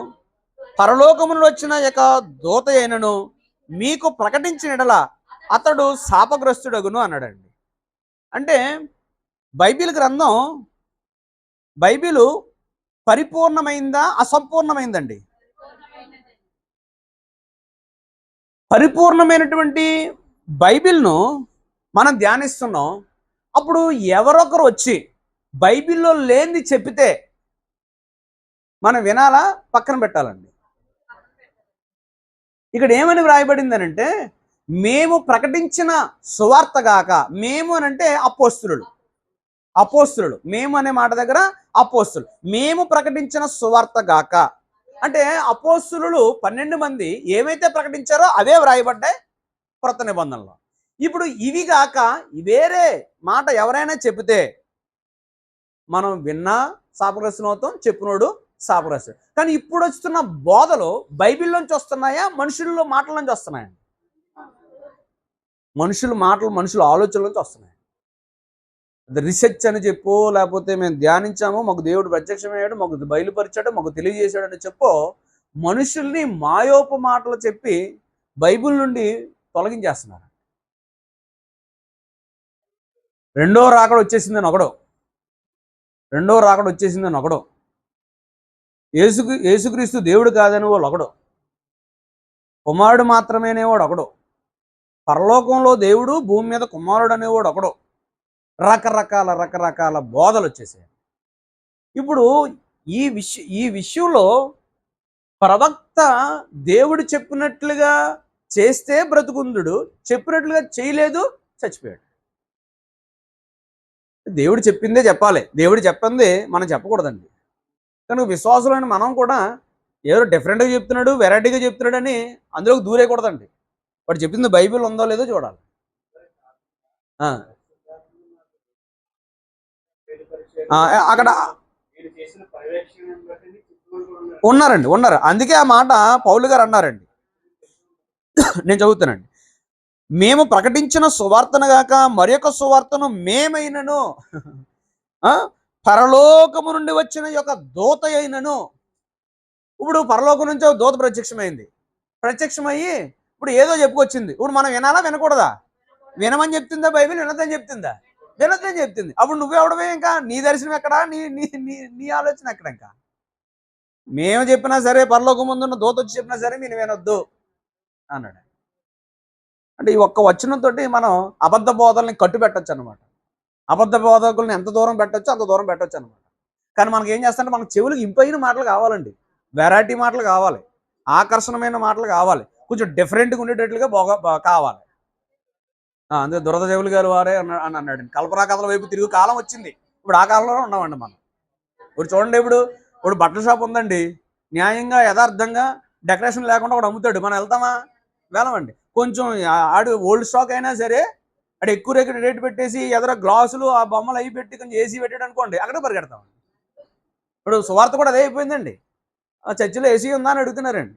పరలోకమును వచ్చిన యొక్క దూత అయినను మీకు ప్రకటించిన ఎడల అతడు శాపగ్రస్తుడగును అన్నాడండి. అంటే బైబిలు పరిపూర్ణమైందా అసంపూర్ణమైందండి? పరిపూర్ణమైనటువంటి బైబిల్ను మనం ధ్యానిస్తున్నాం. అప్పుడు ఎవరొకరు వచ్చి బైబిల్లో లేనిది చెప్పితే మనం వినాలా, పక్కన పెట్టాలండి? ఇక్కడ ఏమని వ్రాయబడిందనంటే, మేము ప్రకటించిన సువార్త గాక, మేము అనంటే అపోస్తులు, మేము అనే మాట దగ్గర అపోస్తులు, మేము ప్రకటించిన సువార్త గాక అంటే అపోస్తులు 12 మంది ఏమైతే ప్రకటించారో అవే వ్రాయబడ్డాయి క్రొత్త నిబంధనలో. ఇప్పుడు ఇవి గాక వేరే మాట ఎవరైనా చెబితే మనం విన్నా శాపగ్రస్తులం అవుతాం, చెప్పినోడు శాపగ్రస్తుడు. కానీ ఇప్పుడు వస్తున్న బోధలు బైబిల్లోంచి వస్తున్నాయా, మనుషుల మాటల నుంచి వస్తున్నాయా? మనుషుల ఆలోచనలోంచి వస్తున్నాయి. రీసెర్చ్ అని చెప్పు, లేకపోతే మేము ధ్యానించాము, మాకు దేవుడు ప్రత్యక్షమయ్యాడు, మాకు బయలుపరిచాడు, మాకు తెలియజేశాడు అని చెప్పు, మనుషుల్ని మాయోప మాటలు చెప్పి బైబిల్ నుండి తొలగించేస్తున్నారు. రెండో రాకడ వచ్చేసిందని ఒకడు, యేసుక్రీస్తు దేవుడు కాదని వాళ్ళు ఒకడు, కుమారుడు మాత్రమే అనేవాడు ఒకడు, పరలోకంలో దేవుడు, భూమి మీద కుమారుడు అనేవాడు ఒకడు. రకరకాల బోధలు వచ్చేసాయి. ఇప్పుడు ఈ విషయంలో ప్రవక్త దేవుడు చెప్పినట్లుగా చేస్తే బ్రతుకుందుడు, చెప్పినట్లుగా చేయలేదు, చచ్చిపోయాడు. దేవుడు చెప్పిందే చెప్పాలి, దేవుడు చెప్పింది మనం చెప్పకూడదండి. కనుక విశ్వాసులైన మనం కూడా ఏదో డిఫరెంట్గా చెప్తున్నాడు, వెరైటీగా చెప్తున్నాడు అని అందులోకి దూరేయకూడదండి. వాడు చెప్పింది బైబిల్ ఉందో లేదో చూడాలి. అక్కడ ఉన్నారు. అందుకే ఆ మాట పౌలు గారు అన్నారండి. నేను చదువుతానండి. మేము ప్రకటించిన సువార్తను గాక మరి యొక్క సువార్తను మేమైనను పరలోకము నుండి వచ్చిన యొక్క దూత అయినను. ఇప్పుడు పరలోకం నుంచి ఒక దూత ప్రత్యక్షమయ్యి ఇప్పుడు ఏదో చెప్పుకొచ్చింది. ఇప్పుడు మనం వినాలా, వినకూడదా? వినమని చెప్తుందా బైబిల్? వినొద్దని చెప్తుందా? వినొద్దని చెప్తుంది. అప్పుడు నువ్వెవడవే? ఇంకా నీ దర్శనం ఎక్కడా? నీ నీ నీ నీ ఆలోచన ఎక్కడ? ఇంకా మేము చెప్పినా సరే, పరలోకం ముందున్న దూత వచ్చి చెప్పినా సరే మీరు వినొద్దు అన్నాడు. అంటే ఈ ఒక్క వచనంతోటి మనం అబద్ధ బోధల్ని కట్టు పెట్టొచ్చు అనమాట. అబద్ధ బోధకుల్ని ఎంత దూరం పెట్టొచ్చో అంత దూరం పెట్టొచ్చు అనమాట. కానీ మనకి ఏం చేస్తారంటే, మన చెవులకు ఇంపైన మాటలు కావాలండి. వెరైటీ మాటలు కావాలి, ఆకర్షణమైన మాటలు కావాలి, కొంచెం డిఫరెంట్గా ఉండేటట్లుగా కావాలి. అందుకే దురద చెవులు గారు వారే అని అన్నాడు. కల్పనా కథల వైపు తిరుగు కాలం వచ్చింది. ఇప్పుడు ఆ కాలంలో ఉన్నామండి మనం. ఇప్పుడు చూడండి, ఇప్పుడు బట్టల షాప్ ఉందండి, న్యాయంగా యథార్థంగా డెకరేషన్ లేకుండా ఒకడు అమ్ముతాడు. మనం వెళ్తామా? వెళ్ళమండి. కొంచెం ఆడు ఓల్డ్ స్టాక్ అయినా సరే అక్కడ ఎక్కువ రేటు పెట్టేసి ఎదర గ్లాసులు ఆ బొమ్మలు అవి పెట్టి కొంచెం ఏసీ పెట్టాడు అనుకోండి, అక్కడే పరిగెడతాం. ఇప్పుడు సువార్త కూడా అదే అయిపోయిందండి. ఆ చర్చిలో ఏసీ ఉందా అని అడుగుతున్నారండి,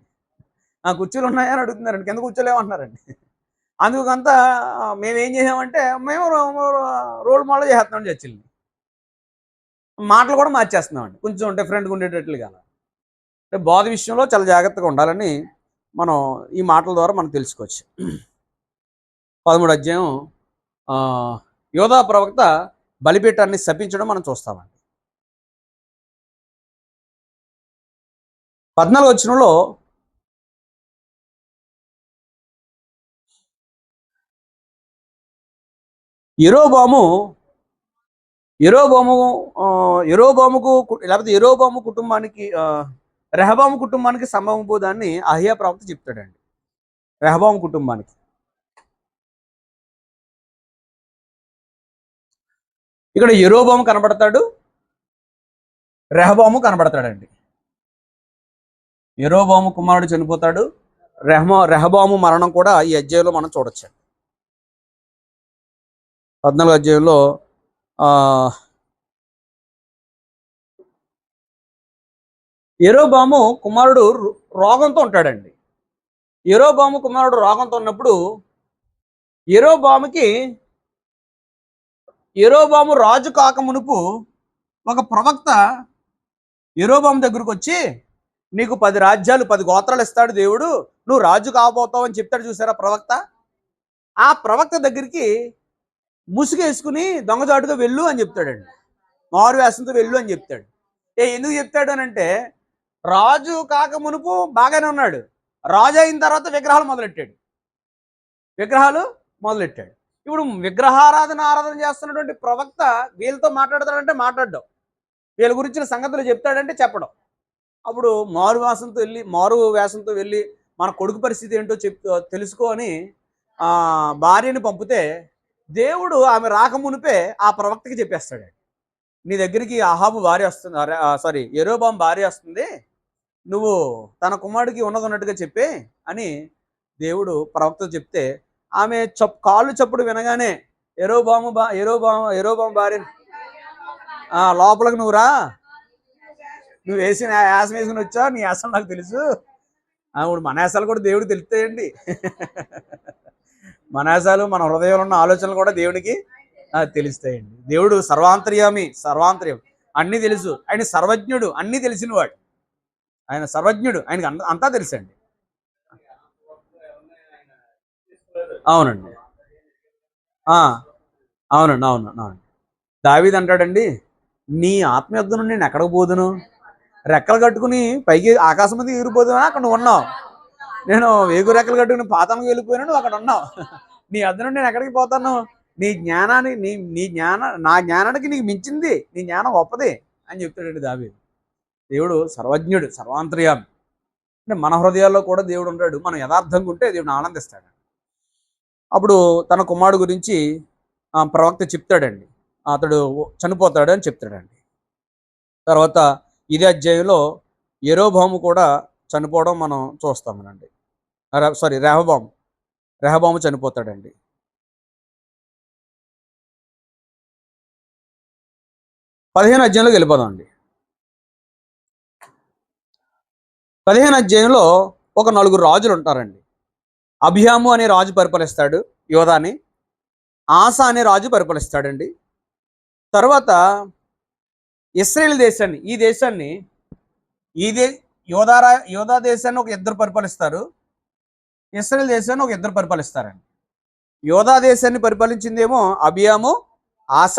ఆ కుర్చీలు ఉన్నాయా అని అడుగుతున్నారండి, కింద కూర్చోలేమంటున్నారండి. అందుకంతా మేమేం చేసామంటే, మేము రోల్ మోడల్ చేస్తున్నాం చర్చిల్ని. మాటలు కూడా మార్చేస్తున్నామండి కొంచెం డిఫరెంట్గా ఉండేటట్లుగా. అంటే బోధ విషయంలో చాలా జాగ్రత్తగా ఉండాలని మనం ఈ మాటల ద్వారా మనం తెలుసుకోవచ్చు. 13 అధ్యాయం యోధా ప్రవక్త బలిపీఠాన్ని శపించడం మనం చూస్తామండి. 14 వచనంలో యెరోబాముకు లేకపోతే యెరోబాము కుటుంబానికి రెహబాము కుటుంబానికి సంభవించేదాన్ని అహియా ప్రవక్త చెప్తాడండి. రెహబాము కుటుంబానికి ఇక్కడ యెరోబాము కనబడతాడు, రెహబాము కనబడతాడండి. యెరోబాము కుమారుడు చనిపోతాడు, రెహబాము మరణం కూడా ఈ అధ్యాయంలో మనం చూడొచ్చు. 14 అధ్యాయంలో యెరోబాము కుమారుడు రోగంతో ఉంటాడండి. యెరోబాము కుమారుడు రోగంతో ఉన్నప్పుడు యెరోబాము రాజు కాక మునుపు ఒక ప్రవక్త యెరోబాము దగ్గరకు వచ్చి, నీకు 10 రాజ్యాలు 10 గోత్రాలు ఇస్తాడు దేవుడు, నువ్వు రాజు కాబోతావు అని చెప్తాడు చూసారా ప్రవక్త. ఆ ప్రవక్త దగ్గరికి ముసుగేసుకుని దొంగజాటుగా వెళ్ళు అని చెప్తాడండి. మారు వేసంతో వెళ్ళు అని చెప్తాడు. ఎందుకు చెప్తాడు అని అంటే, రాజు కాక మునుపు బాగానే ఉన్నాడు, రాజు అయిన తర్వాత విగ్రహాలు మొదలెట్టాడు. ఇప్పుడు ఆరాధన చేస్తున్నటువంటి ప్రవక్త వీళ్ళతో మాట్లాడతాడంటే మాట్లాడడం, వీళ్ళ గురించిన సంగతులు చెప్తాడంటే చెప్పడం. అప్పుడు మారు వేషంతో వెళ్ళి మన కొడుకు పరిస్థితి ఏంటో తెలుసుకో అని భార్యని పంపితే, దేవుడు ఆమె రాకమునిపే ఆ ప్రవక్తకి చెప్పేస్తాడు, నీ దగ్గరికి అహాబు భార్య వస్తుంది, యెరోబాము భార్య వస్తుంది, నువ్వు తన కుమారుడికి ఉన్నట్టుగా చెప్పే అని దేవుడు ప్రవక్త చెప్తే, ఆమె కాళ్ళు చప్పుడు వినగానే యెరోబాము భార్య, లోపలికి నువ్వు రా, నువ్వు యాసం వేసుకుని వచ్చా, నీ యాసం నాకు తెలుసు. ఇప్పుడు మన యాసాలు కూడా దేవుడికి తెలుస్తాయండి. మన యాసాలు, మన హృదయంలో ఉన్న ఆలోచనలు కూడా దేవుడికి తెలుస్తాయండి. దేవుడు సర్వాంతర్యం, అన్నీ తెలుసు. ఆయన సర్వజ్ఞుడు, అన్నీ తెలిసినవాడు. ఆయన సర్వజ్ఞుడు, ఆయనకి అంతా తెలుసండి. అవునండి, అవును. దావీదు అంటాడండి, నీ ఆత్మయుద్ధం నుండి నేను ఎక్కడికి పోదును, రెక్కలు కట్టుకుని పైకి ఆకాశం మీద ఎగిరిపోదునా, అక్కడ నువ్వు ఉన్నావు. నేను వేగు రెక్కలు కట్టుకుని పాతానికి వెళ్ళిపోయినా, నువ్వు అక్కడ ఉన్నావు. నీ అద్దు నుండి నేను ఎక్కడికి పోతాను, నా జ్ఞానానికి నీకు మించింది, నీ జ్ఞానం గొప్పది అని చెప్తాడండి దావీదు. దేవుడు సర్వజ్ఞుడు, సర్వాంతర్యామి. అంటే మన హృదయాల్లో కూడా దేవుడు ఉంటాడు. మనం యథార్థంగా ఉంటే దేవుడిని ఆనందిస్తాడు. అప్పుడు తన కుమారుడు గురించి ప్రవక్త చెప్తాడండి, అతడు చనిపోతాడు అని చెప్తాడండి. తర్వాత ఇదే అధ్యాయంలో యెరోబాము కూడా చనిపోవడం మనం చూస్తామనండి. రెహబాము చనిపోతాడండి. 15 అధ్యాయంలోకి వెళ్ళిపోదామండి. 15 అధ్యాయంలో ఒక 4 రాజులు ఉంటారండి. అభియాము అనే రాజు పరిపాలిస్తాడు యోధాని, ఆసా అనే రాజు పరిపాలిస్తాడండి. తర్వాత ఇశ్రాయేలు దేశాన్ని, యోధా దేశాన్ని ఒక 2 పరిపాలిస్తారు, ఇశ్రాయేలు దేశాన్ని ఒక 2 పరిపాలిస్తారండి. యోధా దేశాన్ని పరిపాలించిందేమో అబియాము, ఆస.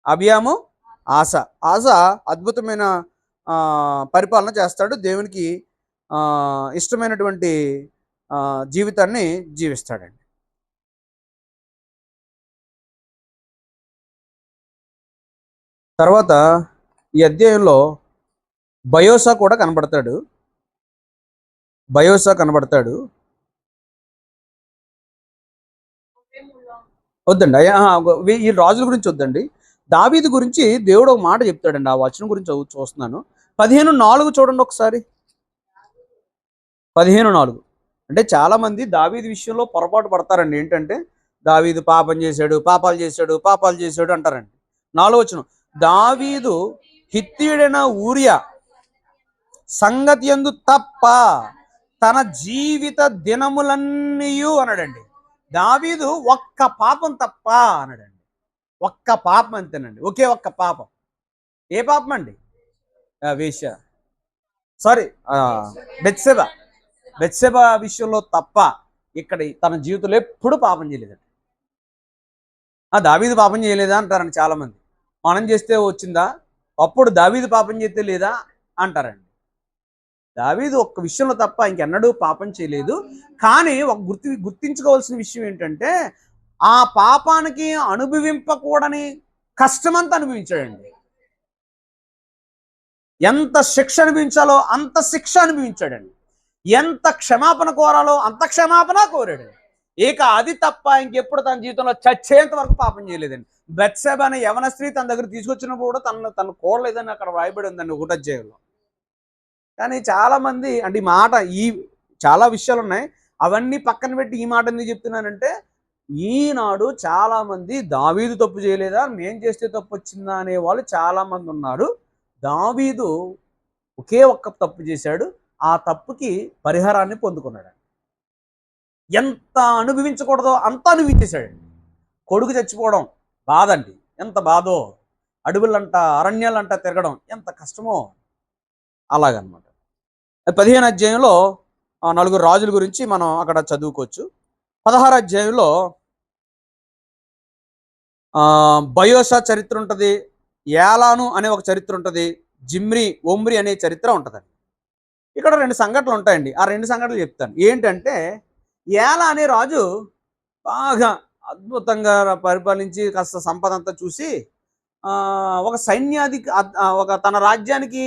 అబియాము, ఆస. ఆస అద్భుతమైన పరిపాలన చేస్తాడు. దేవునికి ఇష్టమైనటువంటి జీవితాన్ని జీవిస్తాడండి. తర్వాత ఈ అధ్యాయంలో బయోసా కూడా కనబడతాడు. బయోసా కనబడతాడు. వద్దండి ఈ రాజుల గురించి వద్దండి. దావీదు గురించి దేవుడు ఒక మాట చెప్తాడండి. ఆ వచనం గురించి చూస్తున్నాను. 15:4 చూడండి ఒకసారి. 15:4 అంటే చాలా మంది దావీదు విషయంలో పొరపాటు పడతారండి. ఏంటంటే దావీదు పాపం చేశాడు, పాపాలు చేశాడు అంటారండి. 4వ వచనం, దావీదు హిత్తీయుడైన ఊరియా సంగతి యందు తప్ప తన జీవిత దినములన్నీ అన్నాడండి. దావీదు ఒక్క పాపం తప్ప అన్నాడండి. ఒక్క పాపం అంతేనండి. ఒకే ఒక్క పాపం. ఏ పాపం అండి? వేశ్య, సారీ, బెత్షెబ విషయంలో తప్ప ఇక్కడ తన జీవితంలో ఎప్పుడు పాపం చేయలేదండి. దావీదు పాపం చేయలేదా అంటారండి చాలా మంది. మనం చేస్తే వచ్చిందా? అప్పుడు దావీదు పాపం చేస్తే లేదా అంటారండి. దావీదు ఒక్క విషయంలో తప్ప ఇంకెన్నడూ పాపం చేయలేదు. కానీ ఒక గుర్తించుకోవాల్సిన విషయం ఏంటంటే ఆ పాపానికి అనుభవింపకూడని కష్టమంతా అనుభవించాడండి. ఎంత శిక్ష అనుభవించాలో అంత శిక్ష అనుభవించాడండి. ఎంత క్షమాపణ కోరాలో అంత క్షమాపణ కోరాడు. ఇక అది తప్ప ఇంకెప్పుడు తన జీవితంలో చచ్చేంత వరకు పాపం చేయలేదండి. బెత్షెబ అనే యవన స్త్రీ తన దగ్గర తీసుకొచ్చినప్పుడు కూడా తను కోరలేదని అక్కడ రాయబడి ఉందండి 1వ అధ్యాయంలో. కానీ చాలా మంది అంటే ఈ చాలా విషయాలు ఉన్నాయి, అవన్నీ పక్కన పెట్టి ఈ మాట ఎందుకు చెప్తున్నానంటే ఈనాడు చాలా మంది దావీదు తప్పు చేయలేదా, మేం చేస్తే తప్పు వచ్చిందా అనే వాళ్ళు చాలా మంది ఉన్నారు. దావీదు ఒకే ఒక్క తప్పు చేశాడు. ఆ తప్పుకి పరిహారాన్ని పొందుకున్నాడు. ఎంత అనుభవించకూడదో అంత అనుభవించేశాడండి. కొడుకు చచ్చిపోవడం బాధ అండి, ఎంత బాధో. అడవులంట అరణ్యాలంట తిరగడం ఎంత కష్టమో. అలాగనమాట. 15 అధ్యాయంలో 4 రాజుల గురించి మనం అక్కడ చదువుకోవచ్చు. 16 అధ్యాయంలో బయోషా చరిత్ర ఉంటుంది, యాలాను అనే ఒక చరిత్ర ఉంటుంది, ఒమ్రి అనే చరిత్ర ఉంటుందండి. ఇక్కడ 2 సంఘటనలు ఉంటాయండి. ఆ 2 సంఘటనలు చెప్తాను. ఏంటంటే యాలా అనే రాజు బాగా అద్భుతంగా పరిపాలించి కాస్త సంపద అంతా చూసి ఒక తన రాజ్యానికి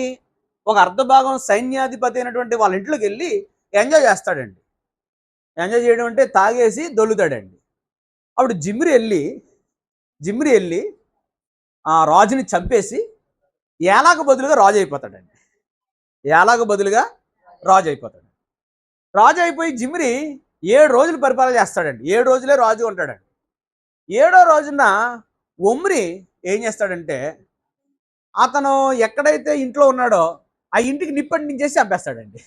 ఒక అర్ధభాగం సైన్యాధిపతి అయినటువంటి వాళ్ళ ఇంట్లోకి వెళ్ళి ఎంజాయ్ చేస్తాడండి. ఎంజాయ్ చేయడం అంటే తాగేసి దొల్లుతాడండి. అప్పుడు జిమ్రి వెళ్ళి ఆ రాజుని చంపేసి ఏలాకు బదులుగా రాజు అయిపోతాడండి. ఏలాకు బదులుగా రాజు అయిపోతాడు. రాజు అయిపోయి జిమ్రి 7 రోజులు పరిపాలన చేస్తాడండి. 7 రోజులే రాజు ఉంటాడండి. 7వ రోజున ఒమ్రి ఏం చేస్తాడంటే అతను ఎక్కడైతే ఇంట్లో ఉన్నాడో ఆ ఇంటికి నిప్పంటించేసి చంపేస్తాడండి.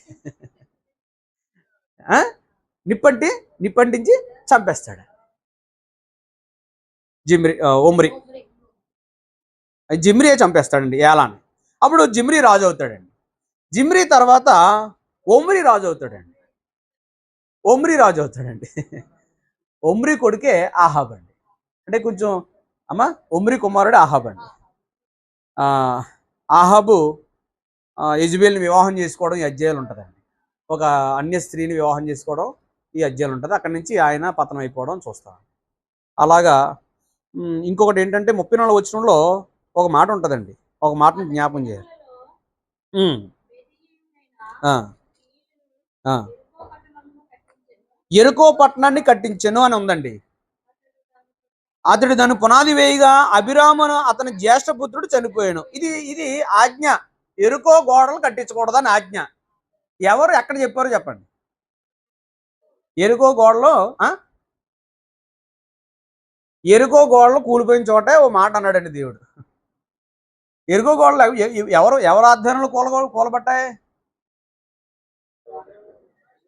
నిప్పంటించి చంపేస్తాడు జిమ్రియే చంపేస్తాడండి ఏలాని. అప్పుడు జిమ్రి రాజు అవుతాడండి. జిమ్రి తర్వాత ఒమ్రి రాజు అవుతాడండి. ఒమ్రి కొడుకే ఆహాబ్ అండి. అంటే కొంచెం ఒమ్రి కుమారుడు ఆహాబ్ అండి. ఆహాబు యెజబెల్ని వివాహం చేసుకోవడం ఈ అధ్యాయాలు ఉంటుందండి. ఒక అన్య స్త్రీని వివాహం చేసుకోవడం ఈ అధ్యాయాలు ఉంటుంది. అక్కడి నుంచి ఆయన పతనం అయిపోవడం చూస్తాం. అలాగా ఇంకొకటి ఏంటంటే 34 వచనంలో ఒక మాట ఉంటుందండి. ఒక మాటను జ్ఞాపం చేయాలి. ఎరుకో పట్టణాన్ని కట్టించెను అని ఉందండి. అతడు దాన్ని పునాది వేయగా అభిరామును అతని జ్యేష్ఠపుత్రుడు చనిపోయాను. ఇది ఆజ్ఞ. ఎరుకో గోడలు కట్టించకూడదని ఆజ్ఞ. ఎవరు ఎక్కడ చెప్పారో చెప్పండి. ఎరుకో గోడలు కూలిపోయిన చోటే ఓ మాట అన్నాడండి దేవుడు. ఎరుకో గోడలు ఎవరు ఆధ్వర్యంలో కూలబట్టాయి?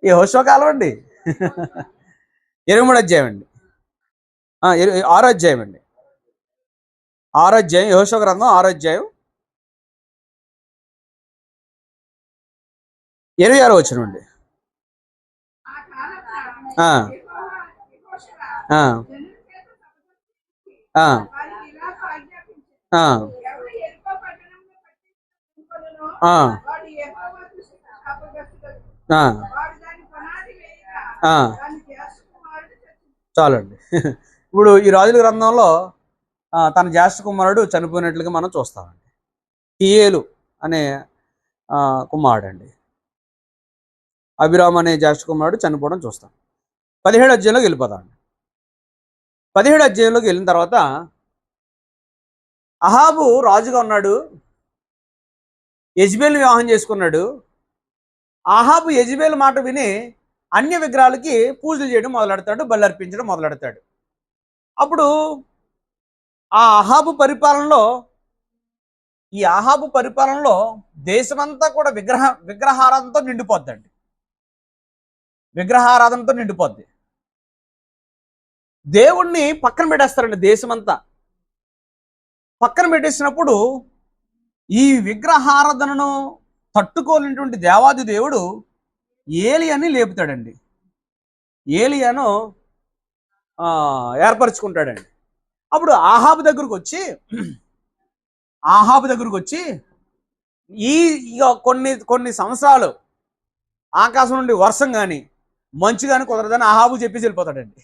యెహోషువ కాలం అండి. 23 అధ్యాయం అండి. 6 అధ్యాయం అండి. 6 అధ్యాయం యెహోషువ గ్రంథం 6 అధ్యాయం 26 వచనం అండి. ఆ, ఆ, ఆ, ఆ, ఆ, ఆ. చాలండి. ఇప్పుడు ఈ రాజుల గ్రంథంలో తన జ్యేష్ఠ కుమారుడు చనిపోయినట్లుగా మనం చూస్తామండి. హియేలు అనే కుమారుడు అండి. అభిరామ్ అనే జ్యేష్ఠ కుమారుడు చనిపోవడం చూస్తాం. 17 అధ్యాయంలోకి వెళ్ళిపోతామండి. 17 అధ్యాయంలోకి వెళ్ళిన తర్వాత అహాబు రాజుగా ఉన్నాడు, యెజెబెల్ని వివాహం చేసుకున్నాడు. అహాబు యెజెబెల్ మాట విని అన్య విగ్రహాలకి పూజలు చేయడం మొదలెడతాడు, బలి అర్పించడం మొదలెడతాడు. అప్పుడు ఆ అహాబు పరిపాలనలో ఈ అహాబు పరిపాలనలో దేశమంతా కూడా విగ్రహారాధనతో నిండిపోద్దండి. విగ్రహారాధనతో నిండిపోద్ది. దేవుణ్ణి పక్కన పెట్టేస్తారండి. దేశమంతా పక్కన పెట్టేసినప్పుడు ఈ విగ్రహారాధనను తట్టుకోలేనటువంటి దేవాది దేవుడు ఏలియాని లేపుతాడండి. ఏలియాను ఏర్పరచుకుంటాడండి. అప్పుడు ఆహాబు దగ్గరకు వచ్చి ఇక కొన్ని సంవత్సరాలు ఆకాశం నుండి వర్షం కానీ మంచు కానీ కుదరదని ఆహాబు చెప్పేసి వెళ్ళిపోతాడండి.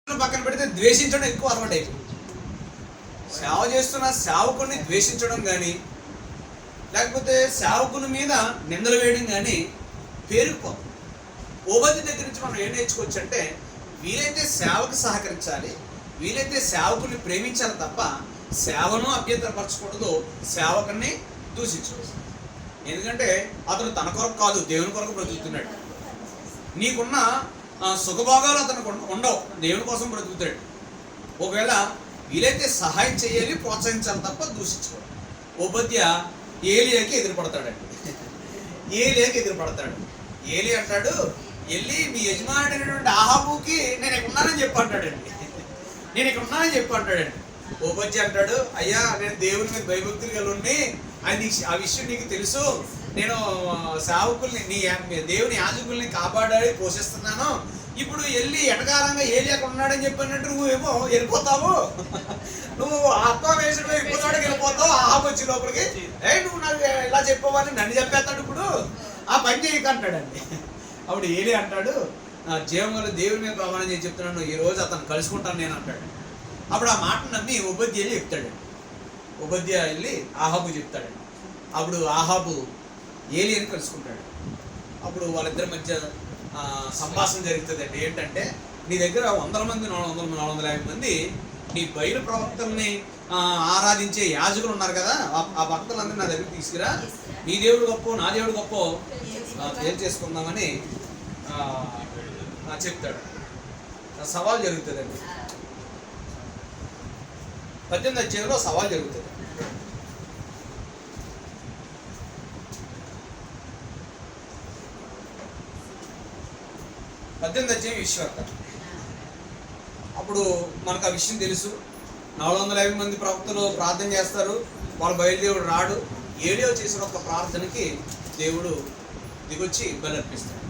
పక్కన పెడితే ద్వేషించడం ఎక్కువ అలవాటు అయిపోయింది. సేవ చేస్తున్న సేవకుని ద్వేషించడం కానీ, లేకపోతే సేవకుని మీద నిందలు వేయడం కానీ పేరుకుపోతుంది. ఓబద్య దగ్గర నుంచి మనం ఏం నేర్చుకోవచ్చు అంటే, వీలైతే సేవకు సహకరించాలి, వీలైతే సేవకుని ప్రేమించాలి తప్ప సేవను అభ్యంతరపరచకూడదు, సేవకుని దూషించకూడదు. ఎందుకంటే అతను తన కొరకు కాదు, దేవుని కొరకు బ్రతుకుతున్నాడు. నీకున్న సుఖభోగాలు అతనికి ఉండవు, దేవుని కోసం బ్రతుకుతాడు. ఒకవేళ వీలైతే సహాయం చేయాలి, ప్రోత్సహించాలి తప్ప దూషించుకోడు. ఓబద్య ఏలియాకి ఎదురుపడతాడండి. ఏలియాకి ఎదురుపడతాడు. ఏలి అంటాడు, వెళ్ళి మీ యజమానుడైనటువంటి ఆహాబుకి నేను ఇక్కడ ఉన్నానని చెప్పి అంటాడండి. నేను ఇక్కడ ఉన్నానని చెప్పి అంటాడండి. ఓబద్య అంటాడు, అయ్యా నేను దేవుని మీద భయభక్తులు కలిగి ఆ విషయం నీకు తెలుసు, నేను సేవకుల్ని దేవుని యాజకుల్ని కాపాడాలి పోషిస్తున్నాను. ఇప్పుడు వెళ్ళి ఎటకారంగా ఏలియాకు ఉన్నాడని చెప్పినట్టు నువ్వేమో వెళ్ళిపోతావు, నువ్వు ఆత్మవేశంలో వెళ్ళిపోతాడికి వెళ్ళిపోతావు. ఆహాబు వచ్చి లోపలికి, నువ్వు నాకు ఇలా చెప్పవని నన్ను చెప్పేస్తాడు, ఇప్పుడు ఆ పని చేయక అంటాడండి. అప్పుడు ఏలి అంటాడు, జీవంలో దేవుని మీద ప్రమాణం చేసి చెప్తున్నాను, ఈ రోజు అతను కలుసుకుంటాను నేను అంటాడు. అప్పుడు ఆ మాటను నమ్మి ఓబద్య వెళ్ళి చెప్తాడు. ఓబద్య వెళ్ళి ఆహాబు చెప్తాడు. అప్పుడు ఆహాబు ఏలియని కలుసుకుంటాడు. అప్పుడు వాళ్ళిద్దరి మధ్య సంభాషణ జరుగుతుందండి. ఏంటంటే, నీ దగ్గర 100 మంది 450 మంది నీ బయలు ప్రవక్తల్ని ఆరాధించే యాజకులు ఉన్నారు కదా, ఆ భక్తులందరూ నా దగ్గరికి తీసుకురా, నీ దేవుడు గొప్ప నా దేవుడు గొప్ప ఏం చేసుకుందామని చెప్తాడు. సవాల్ జరుగుతుందండి. 18వ అధ్యాయంలో సవాల్ జరుగుతుంది. విశ్వార్త. అప్పుడు మనకు ఆ విషయం తెలుసు. 450 మంది ప్రవక్తలు ప్రార్థన చేస్తారు, వాళ్ళ బయలుదేవుడు రాడు. ఏలియా చేసిన ఒక ప్రార్థనకి దేవుడు దిగొచ్చి బలి అర్పిస్తాడు.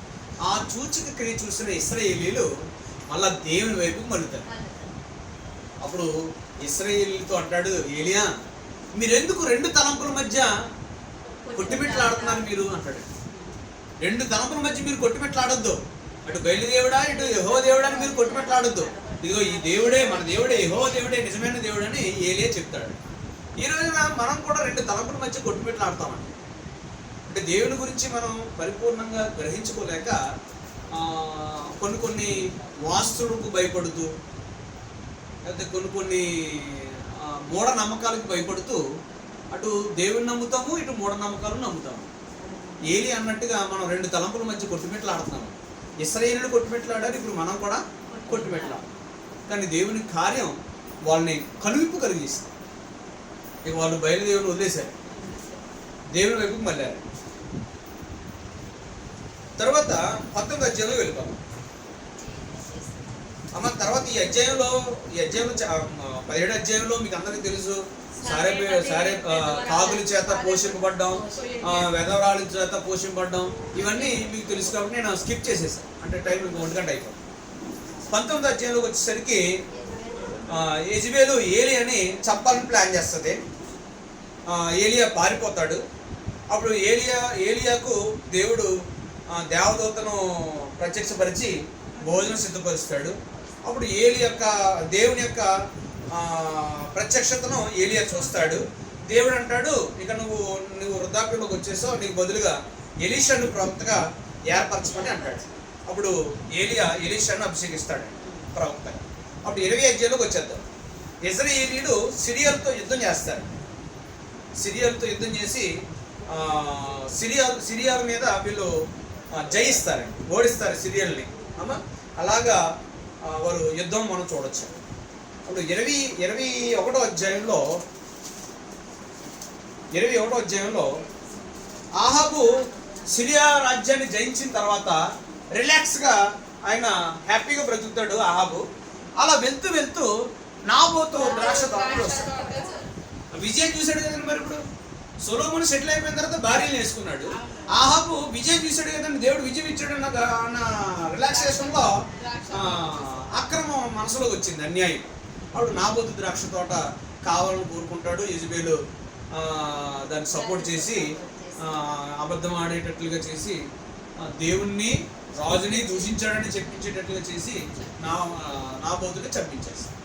ఆ సూచక క్రియ చూసిన ఇశ్రాయేలీలు మళ్ళా దేవుని వైపు మళ్ళుతారు. అప్పుడు ఇశ్రాయేలీలతో అంటాడు, ఏలియా మీరెందుకు 2 తలంపుల మధ్య కొట్టిమెట్లాడుతున్నారు మీరు అంటాడు. 2 తలంపుల మధ్య మీరు కొట్టిమెట్లాడొద్దు. అటు బయలుదేవుడా ఇటు యెహోవా దేవుడా అని మీరు కొట్టుమెట్లాడొద్దు. ఇదిగో ఈ దేవుడే మన దేవుడే, యెహోవా దేవుడే నిజమైన దేవుడు అని ఏలియా చెప్తాడు. ఈ రోజున మనం కూడా రెండు తలంపుల మధ్య కొట్టుమెట్లాడతామండి. అంటే దేవుని గురించి మనం పరిపూర్ణంగా గ్రహించుకోలేక కొన్ని వాస్తులకు భయపడుతూ, లేకపోతే కొన్ని మూఢ నమ్మకాలకు భయపడుతూ అటు దేవుని నమ్ముతాము, ఇటు మూఢనమ్మకాలను నమ్ముతాము. ఏలి అన్నట్టుగా మనం రెండు తలంపుల మధ్య కొట్టుమెట్లాడుతున్నాము. ఇశ్రాయేలులు కొట్టుమెట్లాడారు, ఇప్పుడు మనం కూడా కొట్టుమెట్లాడాలి. కానీ దేవుని కార్యం వాళ్ళని కనువిప్పు కలిగిస్తుంది. ఇక వాళ్ళు బయలుదేవుని వదిలేశారు, దేవుని వైపుకు మళ్ళారు. తర్వాత 19వ అధ్యాయంలో వెళ్ళిపోతాం అమ్మ. తర్వాత ఈ అధ్యాయంలో 17వ అధ్యాయంలో మీకు అందరికీ తెలుసు, కాగుల చేత పోషింపబడ్డాం, వెధవరాల చేత పోషింపబడ్డాం, ఇవన్నీ మీకు తెలుసు కాబట్టి నేను స్కిప్ చేసేసాను. అంటే టైం 1 గంట అయిపోయింది. 19వ అధ్యాయంలోకి వచ్చేసరికి యెజబెలు ఏలియాని చంపాలని ప్లాన్ చేస్తుంది. ఏలియా పారిపోతాడు. అప్పుడు ఏలియాకు దేవుడు దేవదూతను ప్రత్యక్షపరిచి భోజనం సిద్ధపరుస్తాడు. అప్పుడు దేవుని యొక్క ప్రత్యక్షతను ఏలియా చూస్తాడు. దేవుడు అంటాడు, ఇక నువ్వు వృద్ధాప్యంలోకి వచ్చేసావు, నీకు బదులుగా ఎలీషాను ప్రవక్తగా ఏర్పరచమని అంటాడు. అప్పుడు ఎలీషాను అభిషేకిస్తాడు ప్రవక్తగా. అప్పుడు 20వ అధ్యాయంలోకి వచ్చేద్దాం. ఇశ్రాయేలీయులు సిరియన్తో యుద్ధం చేస్తారు. సిరియన్తో యుద్ధం చేసి సిరియాల మీద వీళ్ళు జయిస్తారండి, ఓడిస్తారు సిరియల్ని. అమ్మా అలాగా వారు యుద్ధం మనం చూడొచ్చు. అప్పుడు 21వ అధ్యాయంలో ఆహాబు సిరియా రాజ్యాన్ని జయించిన తర్వాత రిలాక్స్గా ఆయన హ్యాపీగా బ్రతుకుతాడు ఆహాబు. అలా వెళ్తూ నాబోతు ద్రాక్ష తోటలో వస్తాడు. విజయం చూశాడు కదండి. మరి ఇప్పుడు సొలొమోను సెటిల్ అయిపోయిన తర్వాత భార్యను వేసుకున్నాడు. ఆహాబు విజయం చూశాడు కదండి, దేవుడు విజయం ఇచ్చాడు అన్న రిలాక్సేషన్లో అక్రమం మనసులోకి వచ్చింది, అన్యాయం. అప్పుడు నాబోతు ద్రాక్ష తోట కావాలని కోరుకుంటాడు. యెజబెలు దాన్ని సపోర్ట్ చేసి అబద్ధం ఆడేటట్లుగా చేసి దేవుణ్ణి రాజుని దూషించాడని చెప్పించేటట్లుగా చేసి నాబోతుని చంపించేస్తాడు.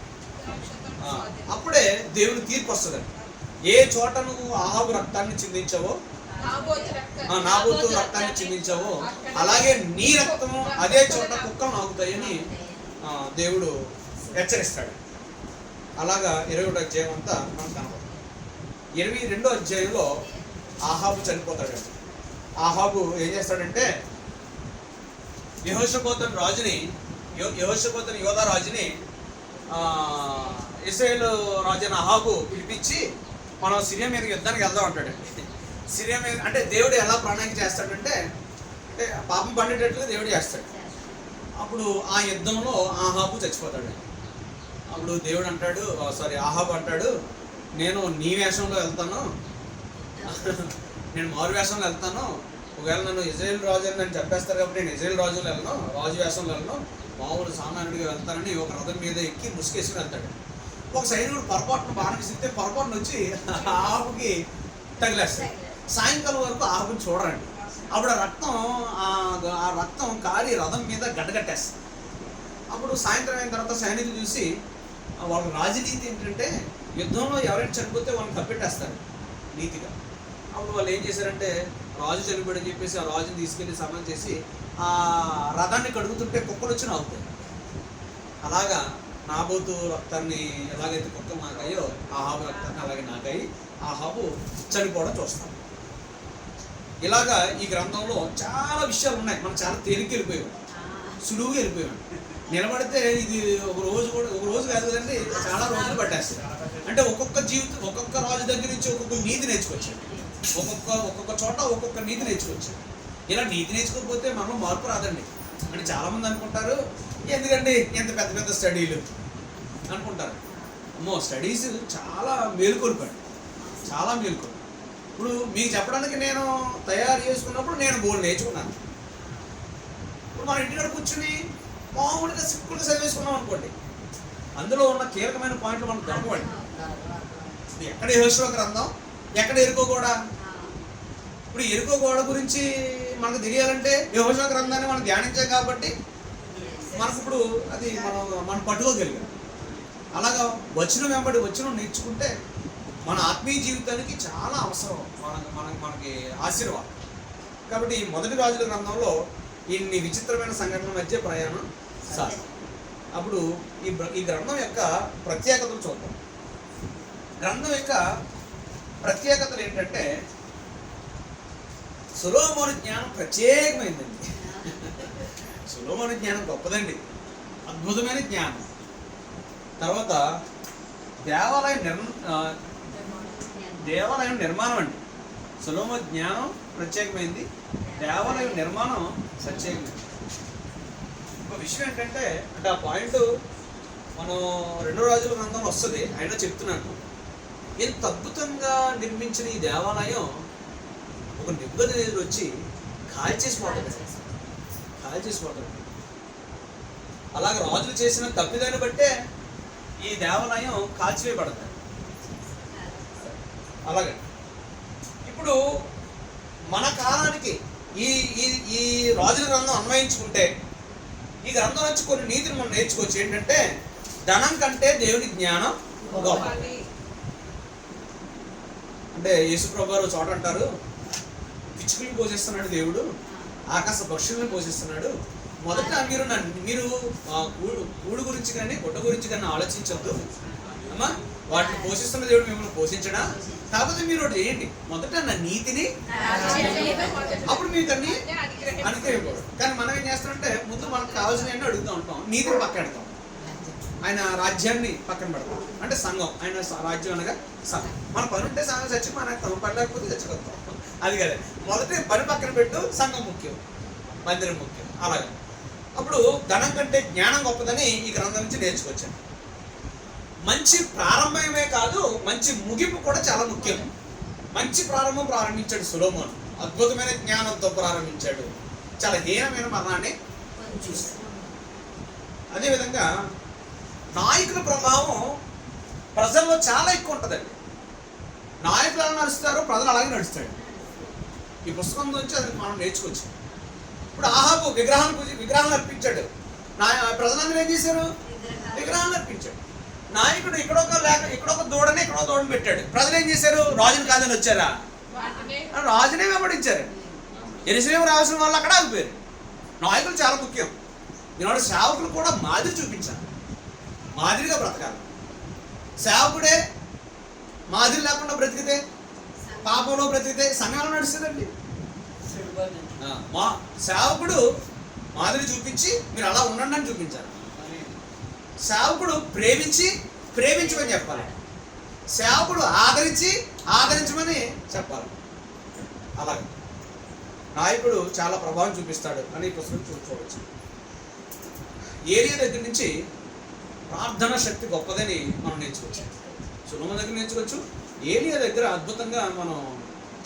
అప్పుడే దేవుని తీర్పు వస్తుందండి. ఏ చోట నువ్వు ఆహాబు రక్తాన్ని చిందించావో, నాబోతు రక్తాన్ని చిందించావో, అలాగే నీ రక్తము అదే చోట కుక్కలు నాగుతాయని దేవుడు హెచ్చరిస్తాడు. అలాగా 21వ అధ్యాయం అంతా మనకు కనబడుతుంది. 22వ అధ్యాయంలో ఆహాబు చనిపోతాడు. ఆహాబు ఏం చేస్తాడంటే యెహోషాపాతు యోధా రాజుని ఇశ్రాయేలు రాజైన ఆహాబు పిలిపించి మనం సిరియా మీద యుద్ధానికి వెళ్దాం అంటాడండి. సిరియా మీద అంటే దేవుడు ఎలా ప్రణాళిక చేస్తాడంటే పాపం పండేటట్లుగా దేవుడు చేస్తాడు. అప్పుడు ఆ యుద్ధంలో ఆహాబు చచ్చిపోతాడు. అప్పుడు దేవుడు అంటాడు, ఆహాబు అంటాడు, నేను నీ వేషంలో వెళ్తాను, నేను మారు వేషంలో వెళ్తాను. ఒకవేళ నన్ను ఇజ్రాయేల్ రాజు అని నన్ను చంపేస్తారు కాబట్టి నేను ఇజ్రాయేల్ రాజు వేషంలో వెళ్ళను, మామూలు సామాన్యుడిగా వెళ్తానని ఒక రథం మీద ఎక్కి ముసుకేసుకుని వెళ్తాడు. ఒక సైనికుడు పొరపాటును బాణం సిస్తే పొరపాటును వచ్చి ఆహాబుకి తగిలేస్తాడు. సాయంకాలం వరకు ఆహాబుని చూడరండి. అప్పుడు ఆ రక్తం కారి రథం మీద గడ్డగట్టేస్తుంది. అప్పుడు సాయంత్రం అయిన తర్వాత సైనికులు చూసి వాళ్ళ రాజనీతి ఏంటంటే యుద్ధంలో ఎవరైనా చనిపోతే వాళ్ళని కప్పెట్టేస్తారు నీతిగా. అప్పుడు వాళ్ళు ఏం చేశారంటే రాజు చనిపోయాడని చెప్పేసి ఆ రాజుని తీసుకెళ్ళి సమానం చేసి ఆ రథాన్ని కడుగుతుంటే కుక్కలు వచ్చి నాగుతాయి. అలాగా నాబోతు రక్తాన్ని ఎలాగైతే కుక్కలు నాకాయో ఆహాబు రక్తాన్ని అలాగే నాకాయి ఆహాబు చనిపోవడం చూస్తాం. ఇలాగా ఈ గ్రంథంలో చాలా విషయాలు ఉన్నాయి. మనం చాలా తేలిక వెళ్ళిపోయాం, సులువుగా వెళ్ళిపోయాం. నిలబడితే ఇది ఒక రోజు కాదు కదండి, చాలా రోజులు పట్టేస్తాయి. అంటే ఒక్కొక్క రాజు దగ్గర నుంచి ఒక్కొక్క నీతి నేర్చుకొచ్చాడు. ఒక్కొక్క చోట ఒక్కొక్క నీతి నేర్చుకొచ్చాడు. ఇలా నీతి నేర్చుకోకపోతే మనం మార్పు రాదండి. అంటే చాలామంది అనుకుంటారు, ఎందుకండి ఎంత పెద్ద స్టడీలు అనుకుంటారు. అమ్మో, స్టడీస్ చాలా మేలుకొల్పాడు, చాలా మేలుకొల్పాడు. ఇప్పుడు మీకు చెప్పడానికి నేను తయారు చేసుకున్నప్పుడు నేను బోర్డు నేర్చుకున్నాను. ఇప్పుడు మన ఇంటికాడ కూర్చుని మామూలుగా సింపుల్గా చదివేసుకున్నాం అనుకోండి, అందులో ఉన్న కీలకమైన పాయింట్లు మనకు దొరకవండి. ఎక్కడ యెహోషువ గ్రంథం, ఎక్కడ ఎరుకో గోడ. ఇప్పుడు ఎరుకో గోడ గురించి మనకు తెలియాలంటే యెహోషువ గ్రంథాన్ని మనం ధ్యానించాం కాబట్టి మనకు ఇప్పుడు అది మనం పట్టుకోగలిగాం. అలాగా వచనం వెంబడి వచనం నేర్చుకుంటే మన ఆత్మీయ జీవితానికి చాలా అవసరం, మనకి ఆశీర్వాదం. కాబట్టి ఈ మొదటి రాజుల గ్రంథంలో ఇన్ని విచిత్రమైన సంఘటనల మధ్య ప్రయాణం సార్. అప్పుడు ఈ గ్రంథం యొక్క ప్రత్యేకతలు చూద్దాం. గ్రంథం యొక్క ప్రత్యేకతలు ఏంటంటే సొలొమోను జ్ఞానం ప్రత్యేకమైందండి. సొలొమోను జ్ఞానం గొప్పదండి, అద్భుతమైన జ్ఞానం. తర్వాత దేవాలయం నిర్మాణం అండి. సొలొమోను జ్ఞానం ప్రత్యేకమైంది, దేవాలయం నిర్మాణం ప్రత్యేకమైంది. ఒక విషయం ఏంటంటే అంటే ఆ పాయింట్ మనం రెండో రాజుల గ్రంథంలో వస్తుంది, అయినా చెప్తున్నాను. ఎంత అద్భుతంగా నిర్మించిన ఈ దేవాలయం ఒక నిబ్బది వచ్చి కాల్చేసిపోతుంది. అలాగే రాజులు చేసిన తప్పిదాన్ని బట్టే ఈ దేవాలయం కాల్చివేయబడతాయి. అలాగే ఇప్పుడు మన కాలానికి ఈ ఈ రాజుల గ్రంథం అన్వయించుకుంటే ఈ గ్రంథం నుంచి కొన్ని నీతిని మనం నేర్చుకోవచ్చు. ఏంటంటే ధనం కంటే దేవుని జ్ఞానం గొప్ప. అంటే యేసుప్రభు గారు చోట అంటారు, పిచ్చుకుని పోషిస్తున్నాడు దేవుడు, ఆకాశ పక్షులను పోషిస్తున్నాడు. మొదట మీరు కూడు గురించి కానీ గుడ్డ గురించి కానీ ఆలోచించొద్దు అమ్మా, వాటిని పోషిస్తున్న దేవుడు మిమ్మల్ని పోషించడా. కాకపోతే మీరు ఒకటి చేయండి, మొదట నా నీతిని, అప్పుడు మీకు అన్ని అనుగ్రహించకూడదు. కానీ మనం ఏం చేస్తామంటే ముందు మనకు కావాల్సిన అడుగుతూ ఉంటాం, నీతిని పక్కన పెడతాం, ఆయన రాజ్యాన్ని పక్కన పెడతాం. అంటే సంఘం, ఆయన రాజ్యం అనగా సంఘం. మన పని ఉంటే సంఘం చచ్చి మన పని లేకపోతే చచ్చిపోతాం. అది కదా, మొదట పని పక్కన పెట్టు, సంఘం ముఖ్యం, మందిరం ముఖ్యం. అలాగే అప్పుడు ధనం కంటే జ్ఞానం గొప్పదని ఈ గ్రంథం నుంచి నేర్చుకొచ్చాను. మంచి ప్రారంభమే కాదు, మంచి ముగింపు కూడా చాలా ముఖ్యం. మంచి ప్రారంభం ప్రారంభించాడు సొలొమోను, అద్భుతమైన జ్ఞానంతో ప్రారంభించాడు, చాలా హీనమైన మరణాన్ని చూశాడు. అదేవిధంగా నాయకుల ప్రభావం ప్రజల్లో చాలా ఎక్కువ ఉంటుందండి. నాయకులు ఎలా నడుస్తారో ప్రజలు అలాగే నడుస్తాడు. ఈ పుస్తకం నుంచి అది మనం నేర్చుకోవచ్చు. ఇప్పుడు ఆహాబు విగ్రహాలను అర్పించాడు, ప్రజలందరూ ఏం చేశారు? విగ్రహాలను అర్పించాడు. నాయకుడు ఇక్కడొక దూడని పెట్టాడు, ప్రజలు ఏం చేశారు? రాజుని కాదని వచ్చారా? రాజునే వెంబడించారు. యెరూషలేము రావాల్సిన వాళ్ళు అక్కడ ఆగిపోయారు. నాయకులు చాలా ముఖ్యం. ఈనాడు సేవకులు కూడా మాదిరి చూపించాలి, మాదిరిగా బ్రతకాలి. సేవకుడే మాదిరి లేకుండా బ్రతికితే, పాపంలో బ్రతికితే సంఘంలో నడుస్తుందండి. మా సేవకుడు మాదిరి చూపించి మీరు అలా ఉండండి అని చూపించాలి. సేవకుడు ప్రేమించమని చెప్పాలి. సేవకుడు ఆదరించమని చెప్పాలి. అలాగే నాయకుడు చాలా ప్రభావం చూపిస్తాడు అని పుస్తకం చూడవచ్చు. ఏలియా దగ్గర నుంచి ప్రార్థన శక్తి గొప్పదని మనం నేర్చుకోవచ్చు. సొలొమోను దగ్గర నేర్చుకోవచ్చు. ఏలియా దగ్గర అద్భుతంగా మనం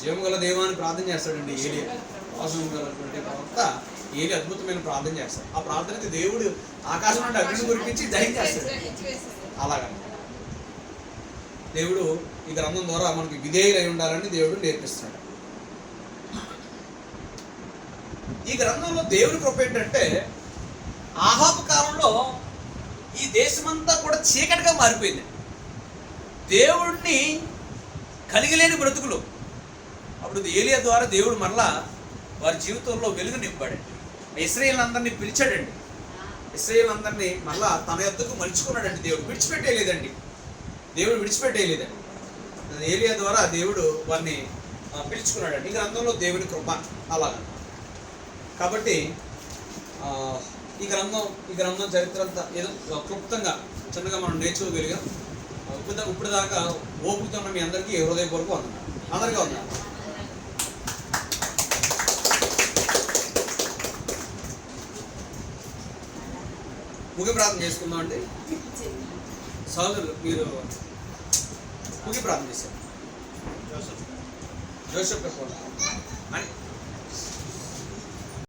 జీవగల దేవాన్ని ప్రార్థన చేస్తాడండి. ఏలియా వాసన గలటువంటి ప్రవక్త ఏలియా అద్భుతమైన ప్రార్థన చేస్తాడు. ఆ ప్రార్థనకి దేవుడు ఆకాశం నుండి అగ్ని కురిపించి దహనం చేస్తాడు. అలాగా దేవుడు ఈ గ్రంథం ద్వారా మనకి విధేయులై ఉండాలని దేవుడు నేర్పిస్తాడు. ఈ గ్రంథంలో దేవుడి కృప ఏంటంటే ఆహాబు కాలంలో ఈ దేశమంతా కూడా చీకటిగా మారిపోయింది. దేవుడిని కలిగిలేని బ్రతుకులు. అప్పుడు ఏలియా ద్వారా దేవుడు మరలా వారి జీవితంలో వెలుగు నింపాడండి. ఇశ్రాయేలునందరినీ పిలిచాడండి. ఇశ్రాయేలునందరినీ మళ్ళా తన యొద్దకు మలుచుకున్నాడండి. దేవుడు విడిచిపెట్టేయలేదండి. ఏలియా ద్వారా దేవుడు వారిని పిలుచుకున్నాడండి. ఈ గ్రంథంలో దేవుని కృప అలాగా. కాబట్టి ఈ గ్రంథం చరిత్ర అంతా ఏదో క్లుప్తంగా చిన్నగా మనం నేర్చుకోగలిగాం. ఇప్పుడు దాకా ఓపికతో మీ అందరికీ హృదయపూర్వక వందనాలు. అందరికీ వందనాలు. ముగి ప్రార్థన చేసుకుందాం అండి. సోదరులు మీరు ముగి ప్రార్థన చేశారు. జోసెఫ్ అని